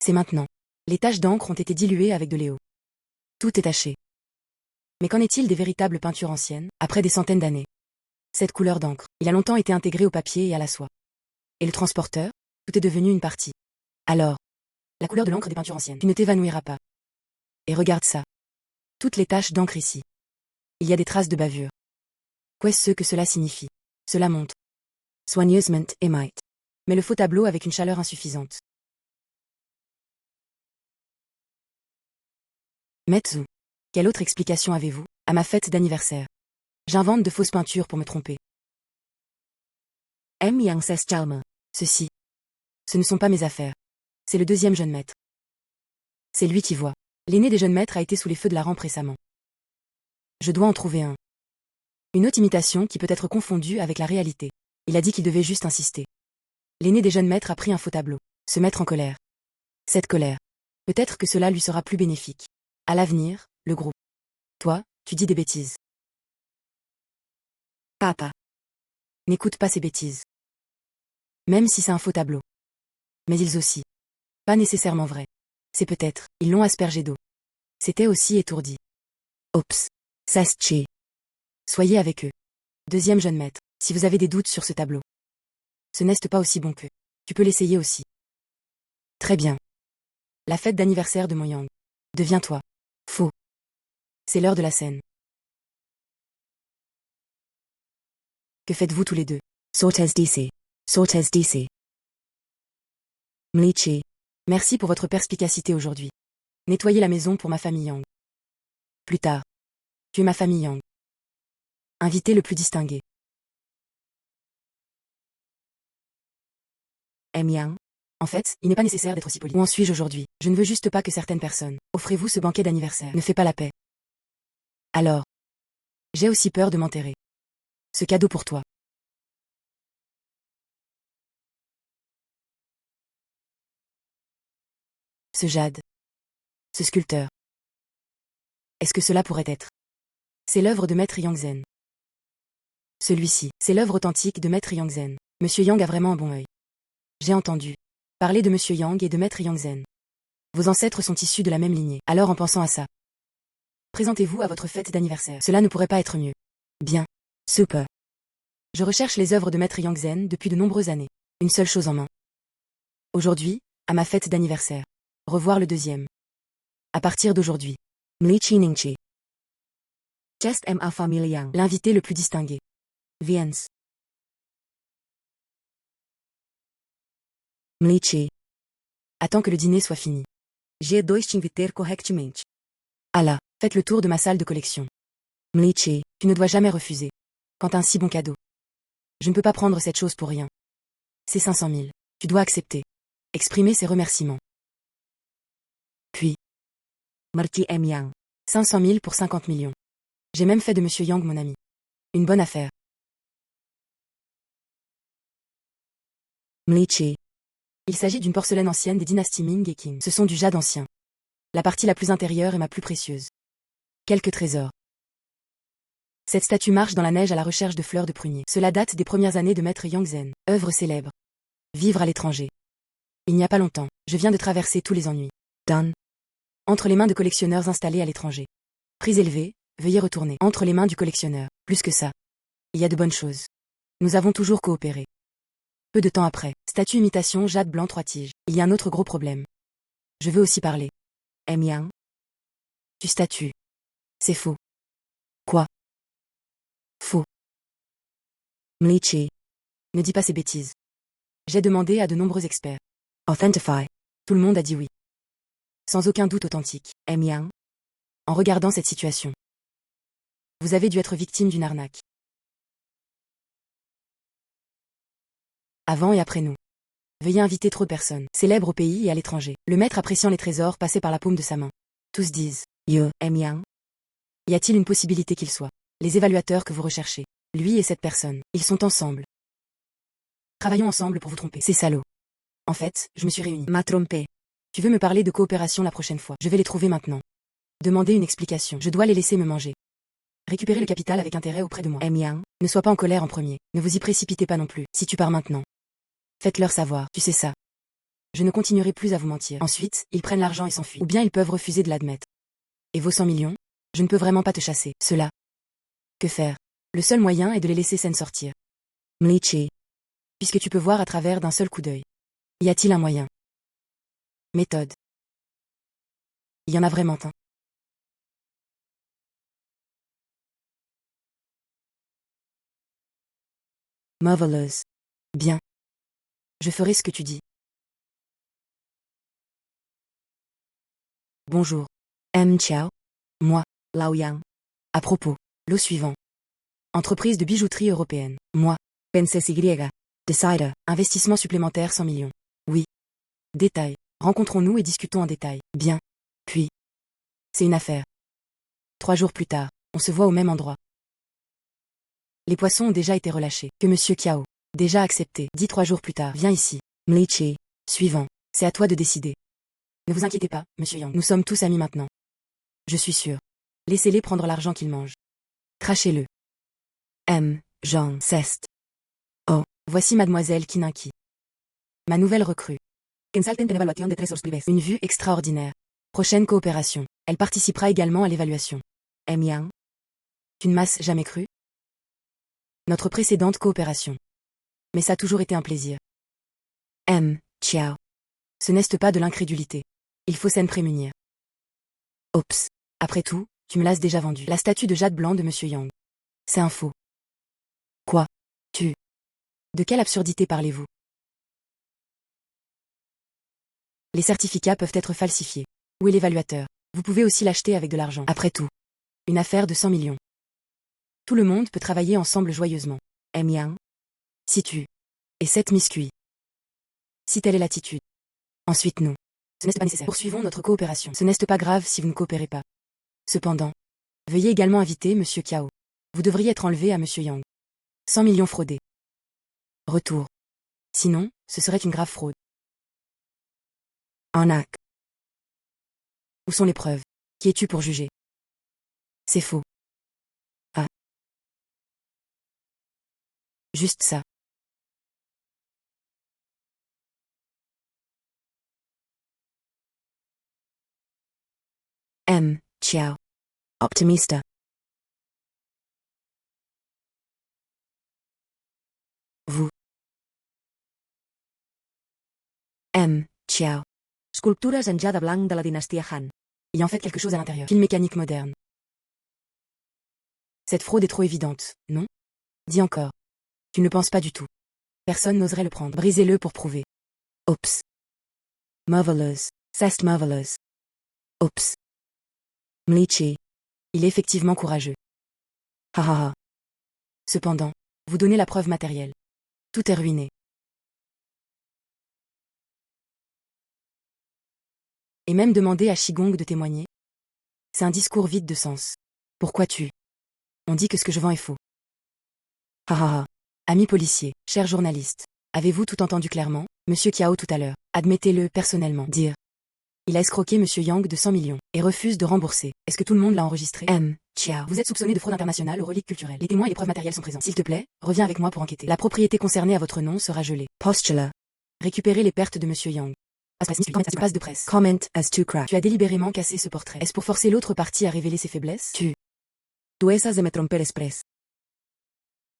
C'est maintenant. Les taches d'encre ont été diluées avec de l'éau. Tout est taché. Mais qu'en est-il des véritables peintures anciennes, après des centaines d'années? Cette couleur d'encre, il a longtemps été intégré au papier et à la soie. Et le transporteur? Tout est devenu une partie. Alors, la couleur de l'encre des peintures anciennes, tu ne t'évanouiras pas. Et regarde ça. Toutes les taches d'encre ici. Il y a des traces de bavure. Qu'est-ce que cela signifie? Cela montre soigneusement émaillé. Mais le faux tableau avec une chaleur insuffisante. Metsu. Quelle autre explication avez-vous, à ma fête d'anniversaire? J'invente de fausses peintures pour me tromper. M. Yang Ses Chalma. Ceci. Ce ne sont pas mes affaires. C'est le deuxième jeune maître. C'est lui qui voit. L'aîné des jeunes maîtres a été sous les feux de la rampe récemment. Je dois en trouver un. Une autre imitation qui peut être confondue avec la réalité. Il a dit qu'il devait juste insister. L'aîné des jeunes maîtres a pris un faux tableau. Se mettre en colère. Cette colère. Peut-être que cela lui sera plus bénéfique. À l'avenir, le groupe. Toi, tu dis des bêtises. Papa. N'écoute pas ces bêtises. Même si c'est un faux tableau. Mais ils aussi. Pas nécessairement vrai. C'est peut-être, ils l'ont aspergé d'eau. C'était aussi étourdi. Oups. Sasche. Soyez avec eux. Deuxième jeune maître, si vous avez des doutes sur ce tableau. Ce n'est pas aussi bon que. Tu peux l'essayer aussi. Très bien. La fête d'anniversaire de mon Yang. Deviens-toi. Faux. C'est l'heure de la scène. Que faites-vous tous les deux? Sortes DC. Sortes DC. Mlichi. Merci pour votre perspicacité aujourd'hui. Nettoyez la maison pour ma famille Yang. Plus tard. Tu es ma famille Yang. Invité le plus distingué. M. Yang. En fait, il n'est pas nécessaire d'être aussi poli. Où en suis-je aujourd'hui? Je ne veux juste pas que certaines personnes. Offrez-vous ce banquet d'anniversaire. Ne fais pas la paix. Alors. J'ai aussi peur de m'enterrer. Ce cadeau pour toi. Ce jade. Ce sculpteur. Est-ce que cela pourrait être? C'est l'œuvre de Maître Yangzhen. Celui-ci, c'est l'œuvre authentique de Maître Yangzhen. Monsieur Yang a vraiment un bon œil. J'ai entendu parler de Monsieur Yang et de Maître Yangzhen. Vos ancêtres sont issus de la même lignée. Alors en pensant à ça, présentez-vous à votre fête d'anniversaire. Cela ne pourrait pas être mieux. Bien. Super. Je recherche les œuvres de Maître Yangzhen depuis de nombreuses années. Une seule chose en main. Aujourd'hui, à ma fête d'anniversaire. Revoir le deuxième. À partir d'aujourd'hui. Mlichi Ningchi. Just ma famille Yang. L'invité le plus distingué. Viens. Mlichi. Attends que le dîner soit fini. G2 t'inviter correctement. Allah, faites le tour de ma salle de collection. Mlichi. Tu ne dois jamais refuser. Quand un si bon cadeau. Je ne peux pas prendre cette chose pour rien. C'est 500 000. Tu dois accepter. Exprimer ses remerciements. Puis. Marty M. Yang. 500 000 pour 50 millions. J'ai même fait de Monsieur Yang mon ami. Une bonne affaire. Mlichi. Il s'agit d'une porcelaine ancienne des dynasties Ming et Qing. Ce sont du jade ancien. La partie la plus intérieure est ma plus précieuse. Quelques trésors. Cette statue marche dans la neige à la recherche de fleurs de prunier. Cela date des premières années de Maître Yangzhen. Œuvre célèbre. Vivre à l'étranger. Il n'y a pas longtemps, je viens de traverser tous les ennuis. Done. Entre les mains de collectionneurs installés à l'étranger. Prix élevé, veuillez retourner. Entre les mains du collectionneur. Plus que ça. Il y a de bonnes choses. Nous avons toujours coopéré. Peu de temps après, statue imitation jade blanc 3 tiges. Il y a un autre gros problème. Je veux aussi parler. M. Yang. Tu statues. C'est faux. Quoi? Faux. Mlichi. Ne dis pas ces bêtises. J'ai demandé à de nombreux experts. Authentify. Tout le monde a dit oui. Sans aucun doute authentique. M. Yang. En regardant cette situation. Vous avez dû être victime d'une arnaque. Avant et après nous. Veuillez inviter trop de personnes, célèbres au pays et à l'étranger. Le maître appréciant les trésors passés par la paume de sa main. Tous disent. Yo, M. Yang. Y a-t-il une possibilité qu'il soit les évaluateurs que vous recherchez? Lui et cette personne. Ils sont ensemble. Travaillons ensemble pour vous tromper. C'est salaud. En fait, je me suis réunie. M'a trompé. Tu veux me parler de coopération la prochaine fois? Je vais les trouver maintenant. Demandez une explication. Je dois les laisser me manger. Récupérez le capital avec intérêt auprès de moi. M. Yang. Ne sois pas en colère en premier. Ne vous y précipitez pas non plus. Si tu pars maintenant. Faites-leur savoir. Tu sais ça. Je ne continuerai plus à vous mentir. Ensuite, ils prennent l'argent et s'enfuient. Ou bien ils peuvent refuser de l'admettre. Et vos 100 millions? Je ne peux vraiment pas te chasser. Cela. Que faire? Le seul moyen est de les laisser s'en sortir. Mlichi. Puisque tu peux voir à travers d'un seul coup d'œil. Y a-t-il un moyen? Méthode. Il y en a vraiment un. Marvelous. Bien. Je ferai ce que tu dis. Bonjour. Chao. Moi. Lao Yang. À propos. L'eau suivant. Entreprise de bijouterie européenne. Moi. Penses Y. Decider. Investissement supplémentaire 100 millions. Oui. Détail. Rencontrons-nous et discutons en détail. Bien. Puis. C'est une affaire. 3 jours plus tard, on se voit au même endroit. Les poissons ont déjà été relâchés. Que Monsieur Kiao. Déjà accepté. Dit 3 jours plus tard. Viens ici. Mlichi. Suivant. C'est à toi de décider. Ne vous inquiétez pas, Monsieur Yang. Nous sommes tous amis maintenant. Je suis sûr. Laissez-les prendre l'argent qu'ils mangent. Crachez-le. Jean. Ceste. Oh, voici Mademoiselle Kinanki. Ma nouvelle recrue. Une vue extraordinaire. Prochaine coopération. Elle participera également à l'évaluation. Yang. Tu ne m'as jamais cru? Notre précédente coopération. Mais ça a toujours été un plaisir. Ciao. Ce n'est pas de l'incrédulité. Il faut s'en prémunir. Oups. Après tout, tu me l'as déjà vendu. La statue de jade blanc de Monsieur Yang. C'est un faux. Quoi? Tu? De quelle absurdité parlez-vous? Les certificats peuvent être falsifiés. Où est l'évaluateur? Vous pouvez aussi l'acheter avec de l'argent. Après tout. Une affaire de 100 millions. Tout le monde peut travailler ensemble joyeusement. Yang. Si tu. Et cette miscuit. Si telle est l'attitude. Ensuite nous. Ce n'est pas nécessaire. Poursuivons notre coopération. Ce n'est pas grave si vous ne coopérez pas. Cependant. Veuillez également inviter Monsieur Kiao. Vous devriez être enlevé à Monsieur Yang. 100 millions fraudés. Retour. Sinon, ce serait une grave fraude. Arnaque. Où sont les preuves? Qui es-tu pour juger? C'est faux. Ah. Juste ça. Ciao. Optimista. Vous. Ciao. Sculptures en jade blanc de la dinastia Han. Il y en fait quelque chose à l'intérieur. Fil mécanique moderne. Cette fraude est trop évidente, non? Dis encore. Tu ne le penses pas du tout. Personne n'oserait le prendre. Brisez-le pour prouver. Oups. Marvelous. C'est marvelous. Oups. Mlichi. Il est effectivement courageux. Ha ha ha. Cependant, vous donnez la preuve matérielle. Tout est ruiné. Et même demander à Shigong de témoigner? C'est un discours vide de sens. Pourquoi tu? On dit que ce que je vends est faux. Ha ha ha. Amis policiers, chers journalistes, avez-vous tout entendu clairement, Monsieur Kiao tout à l'heure? Admettez-le personnellement. Dire. Il a escroqué Monsieur Yang de 100 millions, et refuse de rembourser. Est-ce que tout le monde l'a enregistré? Ciao. Vous êtes soupçonné de fraude internationale aux reliques culturelles. Les témoins et les preuves matérielles sont présents. S'il te plaît, reviens avec moi pour enquêter. La propriété concernée à votre nom sera gelée. Postula. Récupérez les pertes de Monsieur Yang. Passe de presse. Comment as to crack. Tu as délibérément cassé ce portrait. Est-ce pour forcer l'autre partie à révéler ses faiblesses? Tu esas de me tromper express.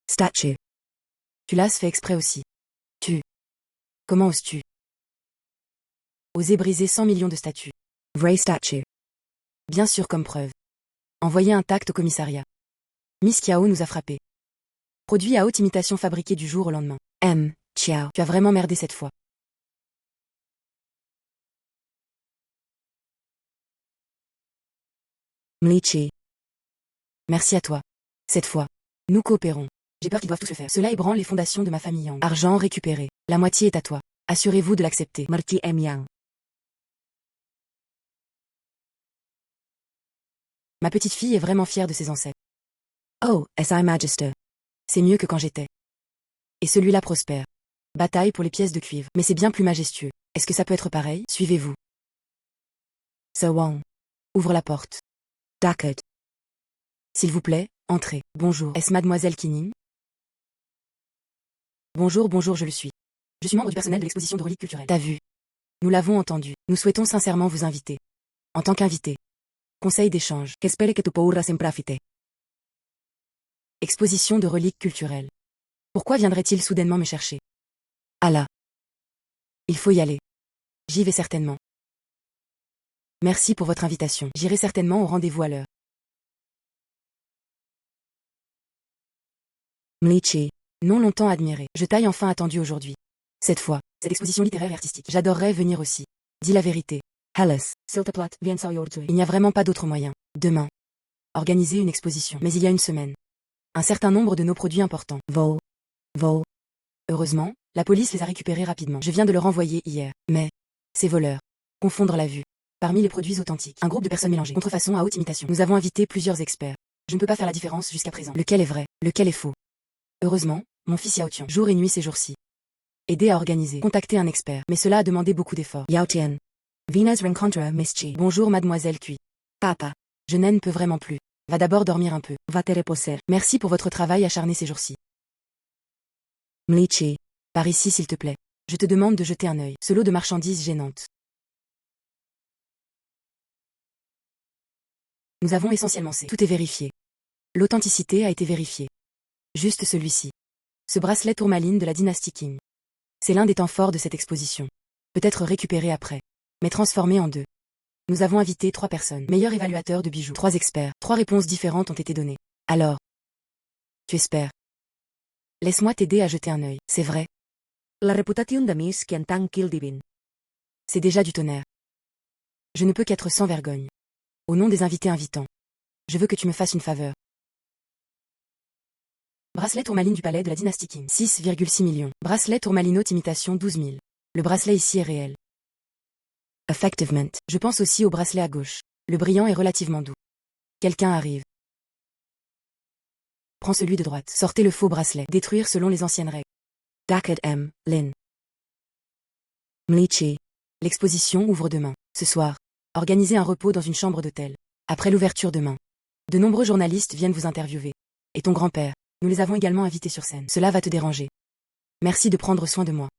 Statue. Tu l'as fait exprès aussi. Tu. Comment oses-tu? Oser briser 100 millions de statues. Vrai statue. Bien sûr comme preuve. Envoyez intact au commissariat. Miss Kiao nous a frappés. Produit à haute imitation fabriqué du jour au lendemain. Ciao. Tu as vraiment merdé cette fois. Mlichi. Merci à toi. Cette fois. Nous coopérons. J'ai peur qu'ils doivent tous le faire. Cela ébranle les fondations de ma famille Yang. Argent récupéré. La moitié est à toi. Assurez-vous de l'accepter. Marty Yang. Ma petite fille est vraiment fière de ses ancêtres. Oh, S.I. Magister. C'est mieux que quand j'étais. Et celui-là prospère. Bataille pour les pièces de cuivre. Mais c'est bien plus majestueux. Est-ce que ça peut être pareil? Suivez-vous. So Wong. Ouvre la porte. Dakkad. S'il vous plaît, entrez. Bonjour. Est-ce Mademoiselle Kining? Bonjour, bonjour, je le suis. Je suis membre du personnel de l'exposition de reliques culturelles. T'as vu? Nous l'avons entendu. Nous souhaitons sincèrement vous inviter. En tant qu'invité. Conseil d'échange. Che speri che tu pourras en profiter. Exposition de reliques culturelles. Pourquoi viendrait-il soudainement me chercher? Ah là. Il faut y aller. J'y vais certainement. Merci pour votre invitation. J'irai certainement au rendez-vous à l'heure. Mlichi. Non longtemps admiré. Je t'aille enfin attendu aujourd'hui. Cette fois, cette exposition littéraire et artistique. J'adorerais venir aussi. Dis la vérité. Hellas. Silterplat, viens zou jouer. Il n'y a vraiment pas d'autre moyen. Demain. Organiser une exposition. Mais il y a une semaine. Un certain nombre de nos produits importants. Vol. Heureusement, la police les a récupérés rapidement. Je viens de le renvoyer hier. Mais, ces voleurs. Confondre la vue. Parmi les produits authentiques. Un groupe de personnes mélangées. Contrefaçon à haute imitation. Nous avons invité plusieurs experts. Je ne peux pas faire la différence jusqu'à présent. Lequel est vrai, lequel est faux. Heureusement, mon fils Yao Tian, jour et nuit ces jours-ci. Aider à organiser. Contacter un expert. Mais cela a demandé beaucoup d'efforts. Yao Tian. Venez rencontre Miss Chi. Bonjour mademoiselle Cui. Papa. Je ne peux vraiment plus. Va d'abord dormir un peu. Va te reposer. Merci pour votre travail acharné ces jours-ci. Mlichi. Par ici s'il te plaît. Je te demande de jeter un œil. Ce lot de marchandises gênantes. Nous avons essentiellement tout est vérifié. L'authenticité a été vérifiée. Juste celui-ci. Ce bracelet tourmaline de la dynastie Qing. C'est l'un des temps forts de cette exposition. Peut-être récupéré après. Mais transformé en deux. Nous avons invité 3 personnes. Meilleurs évaluateurs de bijoux. 3 experts. 3 réponses différentes ont été données. Alors. Tu espères. Laisse-moi t'aider à jeter un œil. C'est vrai. La réputation de Miss qui en tant qu'il divin. C'est déjà du tonnerre. Je ne peux qu'être sans vergogne. Au nom des invités invitants. Je veux que tu me fasses une faveur. Bracelet tourmaline du palais de la dynastie Qing. 6,6 millions. Bracelet tourmalino imitation 12 000. Le bracelet ici est réel. Effectivement. Je pense aussi au bracelet à gauche. Le brillant est relativement doux. Quelqu'un arrive. Prends celui de droite. Sortez le faux bracelet. Détruire selon les anciennes règles. Dacket M. Lin. Mlichi. L'exposition ouvre demain. Ce soir. Organisez un repos dans une chambre d'hôtel. Après l'ouverture demain. De nombreux journalistes viennent vous interviewer. Et ton grand-père. Nous les avons également invités sur scène. Cela va te déranger. Merci de prendre soin de moi.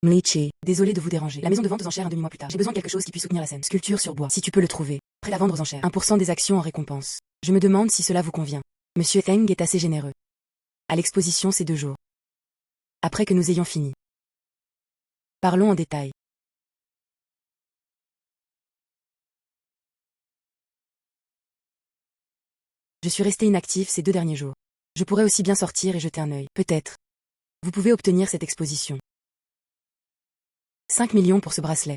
Mlichi. Désolé de vous déranger. La maison de vente aux enchères un demi-mois plus tard. J'ai besoin de quelque chose qui puisse soutenir la scène. Sculpture sur bois. Si tu peux le trouver. Prêt à vendre aux enchères. 1% des actions en récompense. Je me demande si cela vous convient. Monsieur Teng est assez généreux. À l'exposition ces 2 jours. Après que nous ayons fini. Parlons en détail. Je suis resté inactif ces 2 derniers jours. Je pourrais aussi bien sortir et jeter un œil. Peut-être. Vous pouvez obtenir cette exposition. 5 millions pour ce bracelet.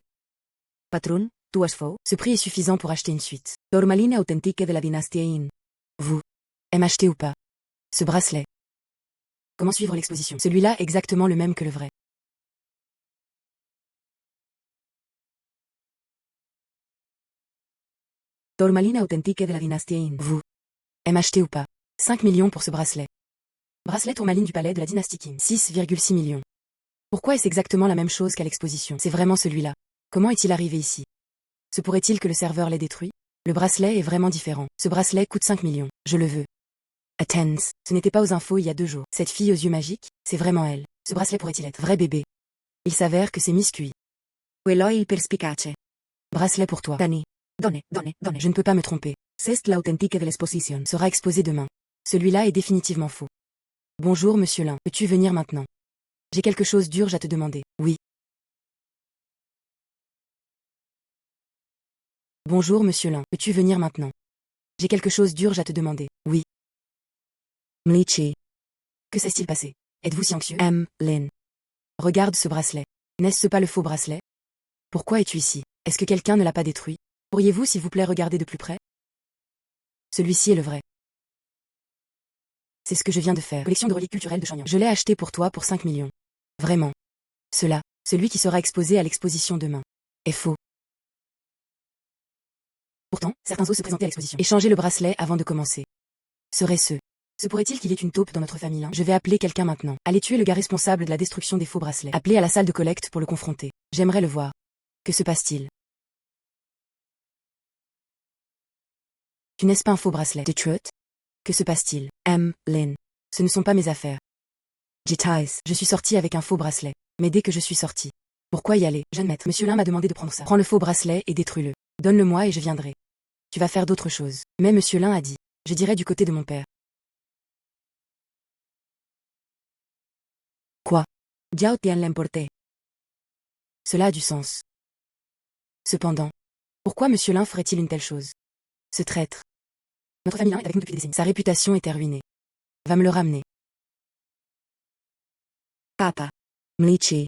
Patron, tu as faux. Ce prix est suffisant pour acheter une suite. Tourmaline authentique de la dynastie Yin. Vous. Aime acheter ou pas? Ce bracelet. Comment suivre l'exposition? Celui-là est exactement le même que le vrai. Tourmaline authentique de la dynastie Yin. Vous. Aime acheter ou pas? 5 millions pour ce bracelet. Bracelet tourmaline du palais de la dynastie Qing. 6,6 millions. Pourquoi est-ce exactement la même chose qu'à l'exposition? C'est vraiment celui-là. Comment est-il arrivé ici? Se pourrait-il que le serveur l'ait détruit? Le bracelet est vraiment différent. Ce bracelet coûte 5 millions. Je le veux. Attends, ce n'était pas aux infos il y a 2 jours. Cette fille aux yeux magiques, c'est vraiment elle. Ce bracelet pourrait-il être vrai bébé? Il s'avère que c'est Miss Cui. Quello il perspicace. Bracelet pour toi. Dani. Donne. Je ne peux pas me tromper. C'est l'authentique de l'exposition. Sera exposé demain. Celui-là est définitivement faux. Bonjour monsieur Lin. Peux-tu venir maintenant? J'ai quelque chose d'urgent à te demander. Oui. Bonjour monsieur Lin. Peux-tu venir maintenant? J'ai quelque chose d'urgent à te demander. Oui. Mlichi. Que s'est-il passé? Êtes-vous si anxieux? M. Lin. Regarde ce bracelet. N'est-ce pas le faux bracelet? Pourquoi es-tu ici? Est-ce que quelqu'un ne l'a pas détruit? Pourriez-vous s'il vous plaît regarder de plus près? Celui-ci est le vrai. C'est ce que je viens de faire. Collection de reliques culturelles de Shenyang. Je l'ai acheté pour toi pour 5 millions. Vraiment. Celui qui sera exposé à l'exposition demain, est faux. Pourtant, certains osent se présenter à l'exposition. Échanger le bracelet avant de commencer. Serait-ce? Se pourrait-il qu'il y ait une taupe dans notre famille? Je vais appeler quelqu'un maintenant. Allez tuer le gars responsable de la destruction des faux bracelets. Appelez à la salle de collecte pour le confronter. J'aimerais le voir. Que se passe-t-il? Tu n'es pas un faux bracelet. The truth? Que se passe-t-il? M. Lin. Ce ne sont pas mes affaires. Jitais. Je suis sortie avec un faux bracelet. Mais dès que je suis sortie. Pourquoi y aller, jeune maître? Monsieur Lin m'a demandé de prendre ça. Prends le faux bracelet et détruis-le. Donne-le-moi et je viendrai. Tu vas faire d'autres choses. Mais monsieur Lin a dit. Je dirais du côté de mon père. Quoi? Yao Tian l'emporté. Cela a du sens. Cependant, pourquoi monsieur Lin ferait-il une telle chose? Ce traître. Notre famille Lin est avec nous depuis des décennies. Sa réputation était ruinée. Va me le ramener. Papa. Mlichi.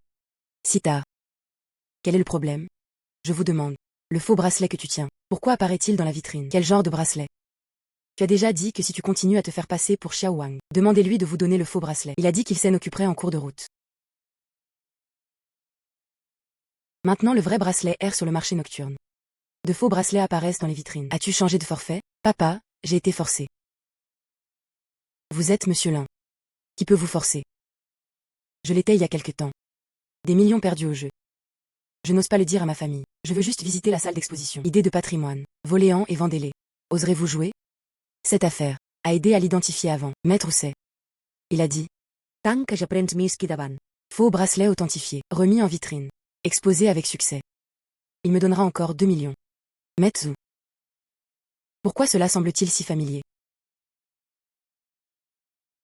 Si tard. Quel est le problème? Je vous demande. Le faux bracelet que tu tiens, pourquoi apparaît-il dans la vitrine? Quel genre de bracelet? Tu as déjà dit que si tu continues à te faire passer pour Xiao Wang, demandez-lui de vous donner le faux bracelet. Il a dit qu'il s'en occuperait en cours de route. Maintenant le vrai bracelet erre sur le marché nocturne. De faux bracelets apparaissent dans les vitrines. As-tu changé de forfait? Papa, j'ai été forcé. Vous êtes monsieur Lin. Qui peut vous forcer? Je l'étais il y a quelque temps. Des millions perdus au jeu. Je n'ose pas le dire à ma famille. Je veux juste visiter la salle d'exposition. Idée de patrimoine. Voléant et vendez-les. Oserez-vous jouer? Cette affaire a aidé à l'identifier avant. Maître Rousset. Il a dit. Tant que je prends Miski davant. Faux bracelet authentifié. Remis en vitrine. Exposé avec succès. Il me donnera encore 2 millions. Metsu. Pourquoi cela semble-t-il si familier?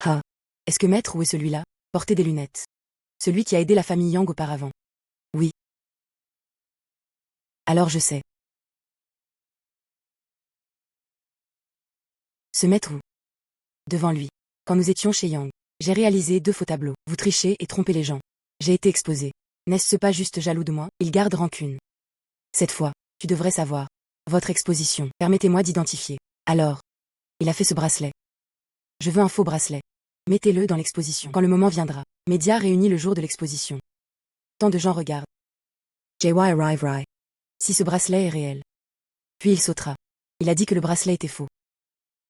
Ah. Est-ce que Maître Wu est celui-là? Portez des lunettes. Celui qui a aidé la famille Yang auparavant. Oui. Alors je sais. Ce Maître Wu. Devant lui. Quand nous étions chez Yang, j'ai réalisé 2 faux tableaux. Vous trichez et trompez les gens. J'ai été exposé. N'est-ce pas juste jaloux de moi? Il garde rancune. Cette fois, tu devrais savoir. Votre exposition. Permettez-moi d'identifier. Alors. Il a fait ce bracelet. Je veux un faux bracelet. Mettez-le dans l'exposition. Quand le moment viendra. Médias réunis le jour de l'exposition. Tant de gens regardent. JY arrive. Si ce bracelet est réel. Puis il sautera. Il a dit que le bracelet était faux.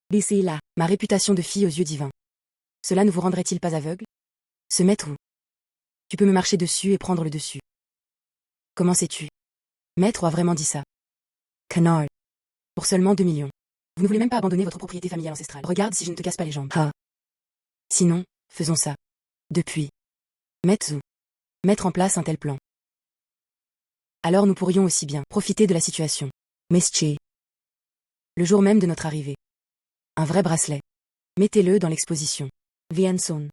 D'ici là. Ma réputation de fille aux yeux divins. Cela ne vous rendrait-il pas aveugle? Se mettre où? Tu peux me marcher dessus et prendre le dessus. Comment sais-tu? Maître a vraiment dit ça. Canard. Pour seulement 2 millions. Vous ne voulez même pas abandonner votre propriété familiale ancestrale. Regarde si je ne te casse pas les jambes. Ah. Sinon, faisons ça. Depuis. Metsu. Mettre en place un tel plan. Alors nous pourrions aussi bien profiter de la situation. Meschi. Le jour même de notre arrivée. Un vrai bracelet. Mettez-le dans l'exposition. Vienson.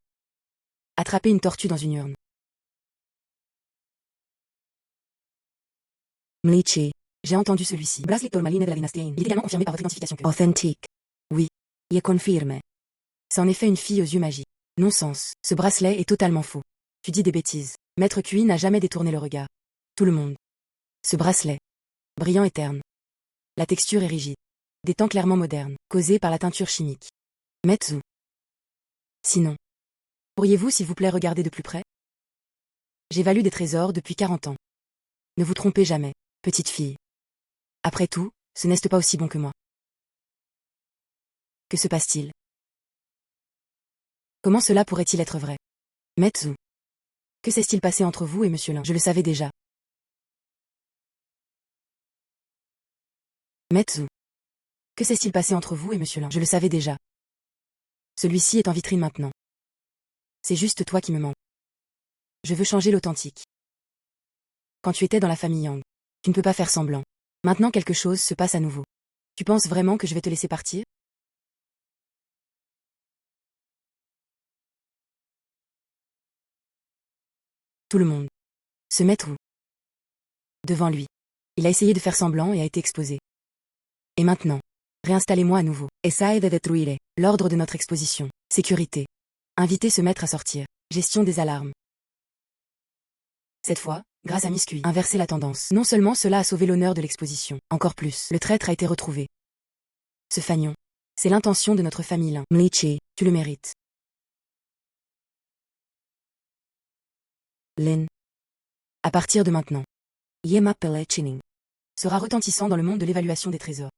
Attrapez une tortue dans une urne. Mlichi. J'ai entendu celui-ci. Bracelet Tormaline de la dynastie. Il est également confirmé par votre identification que... Authentique. Oui. Il est confirmé. C'est en effet une fille aux yeux magiques. Non-sens. Ce bracelet est totalement faux. Tu dis des bêtises. Maître Cui n'a jamais détourné le regard. Tout le monde. Ce bracelet. Brillant et terne. La texture est rigide. Des temps clairement modernes, causés par la teinture chimique. Metsu. Sinon. Pourriez-vous s'il vous plaît regarder de plus près? J'ai valu des trésors depuis 40 ans. Ne vous trompez jamais, petite fille. Après tout, ce n'est pas aussi bon que moi. Que se passe-t-il? Comment cela pourrait-il être vrai? Metsu. Que s'est-il passé entre vous et monsieur Lin? Je le savais déjà. Metsu. Que s'est-il passé entre vous et monsieur Lin? Je le savais déjà. Celui-ci est en vitrine maintenant. C'est juste toi qui me manques. Je veux changer l'authentique. Quand tu étais dans la famille Yang, tu ne peux pas faire semblant. Maintenant quelque chose se passe à nouveau. Tu penses vraiment que je vais te laisser partir? Tout le monde. Se mettre où? Devant lui. Il a essayé de faire semblant et a été exposé. Et maintenant, réinstallez-moi à nouveau. Essaye de détruire. L'ordre de notre exposition. Sécurité. Invitez ce maître à sortir. Gestion des alarmes. Cette fois, grâce à Miss Cui, inverser la tendance. Non seulement cela a sauvé l'honneur de l'exposition, encore plus, le traître a été retrouvé. Ce fagnon. C'est l'intention de notre famille Lin. Mlichi, tu le mérites. Lin. À partir de maintenant. Yema Pele Chining. Sera retentissant dans le monde de l'évaluation des trésors.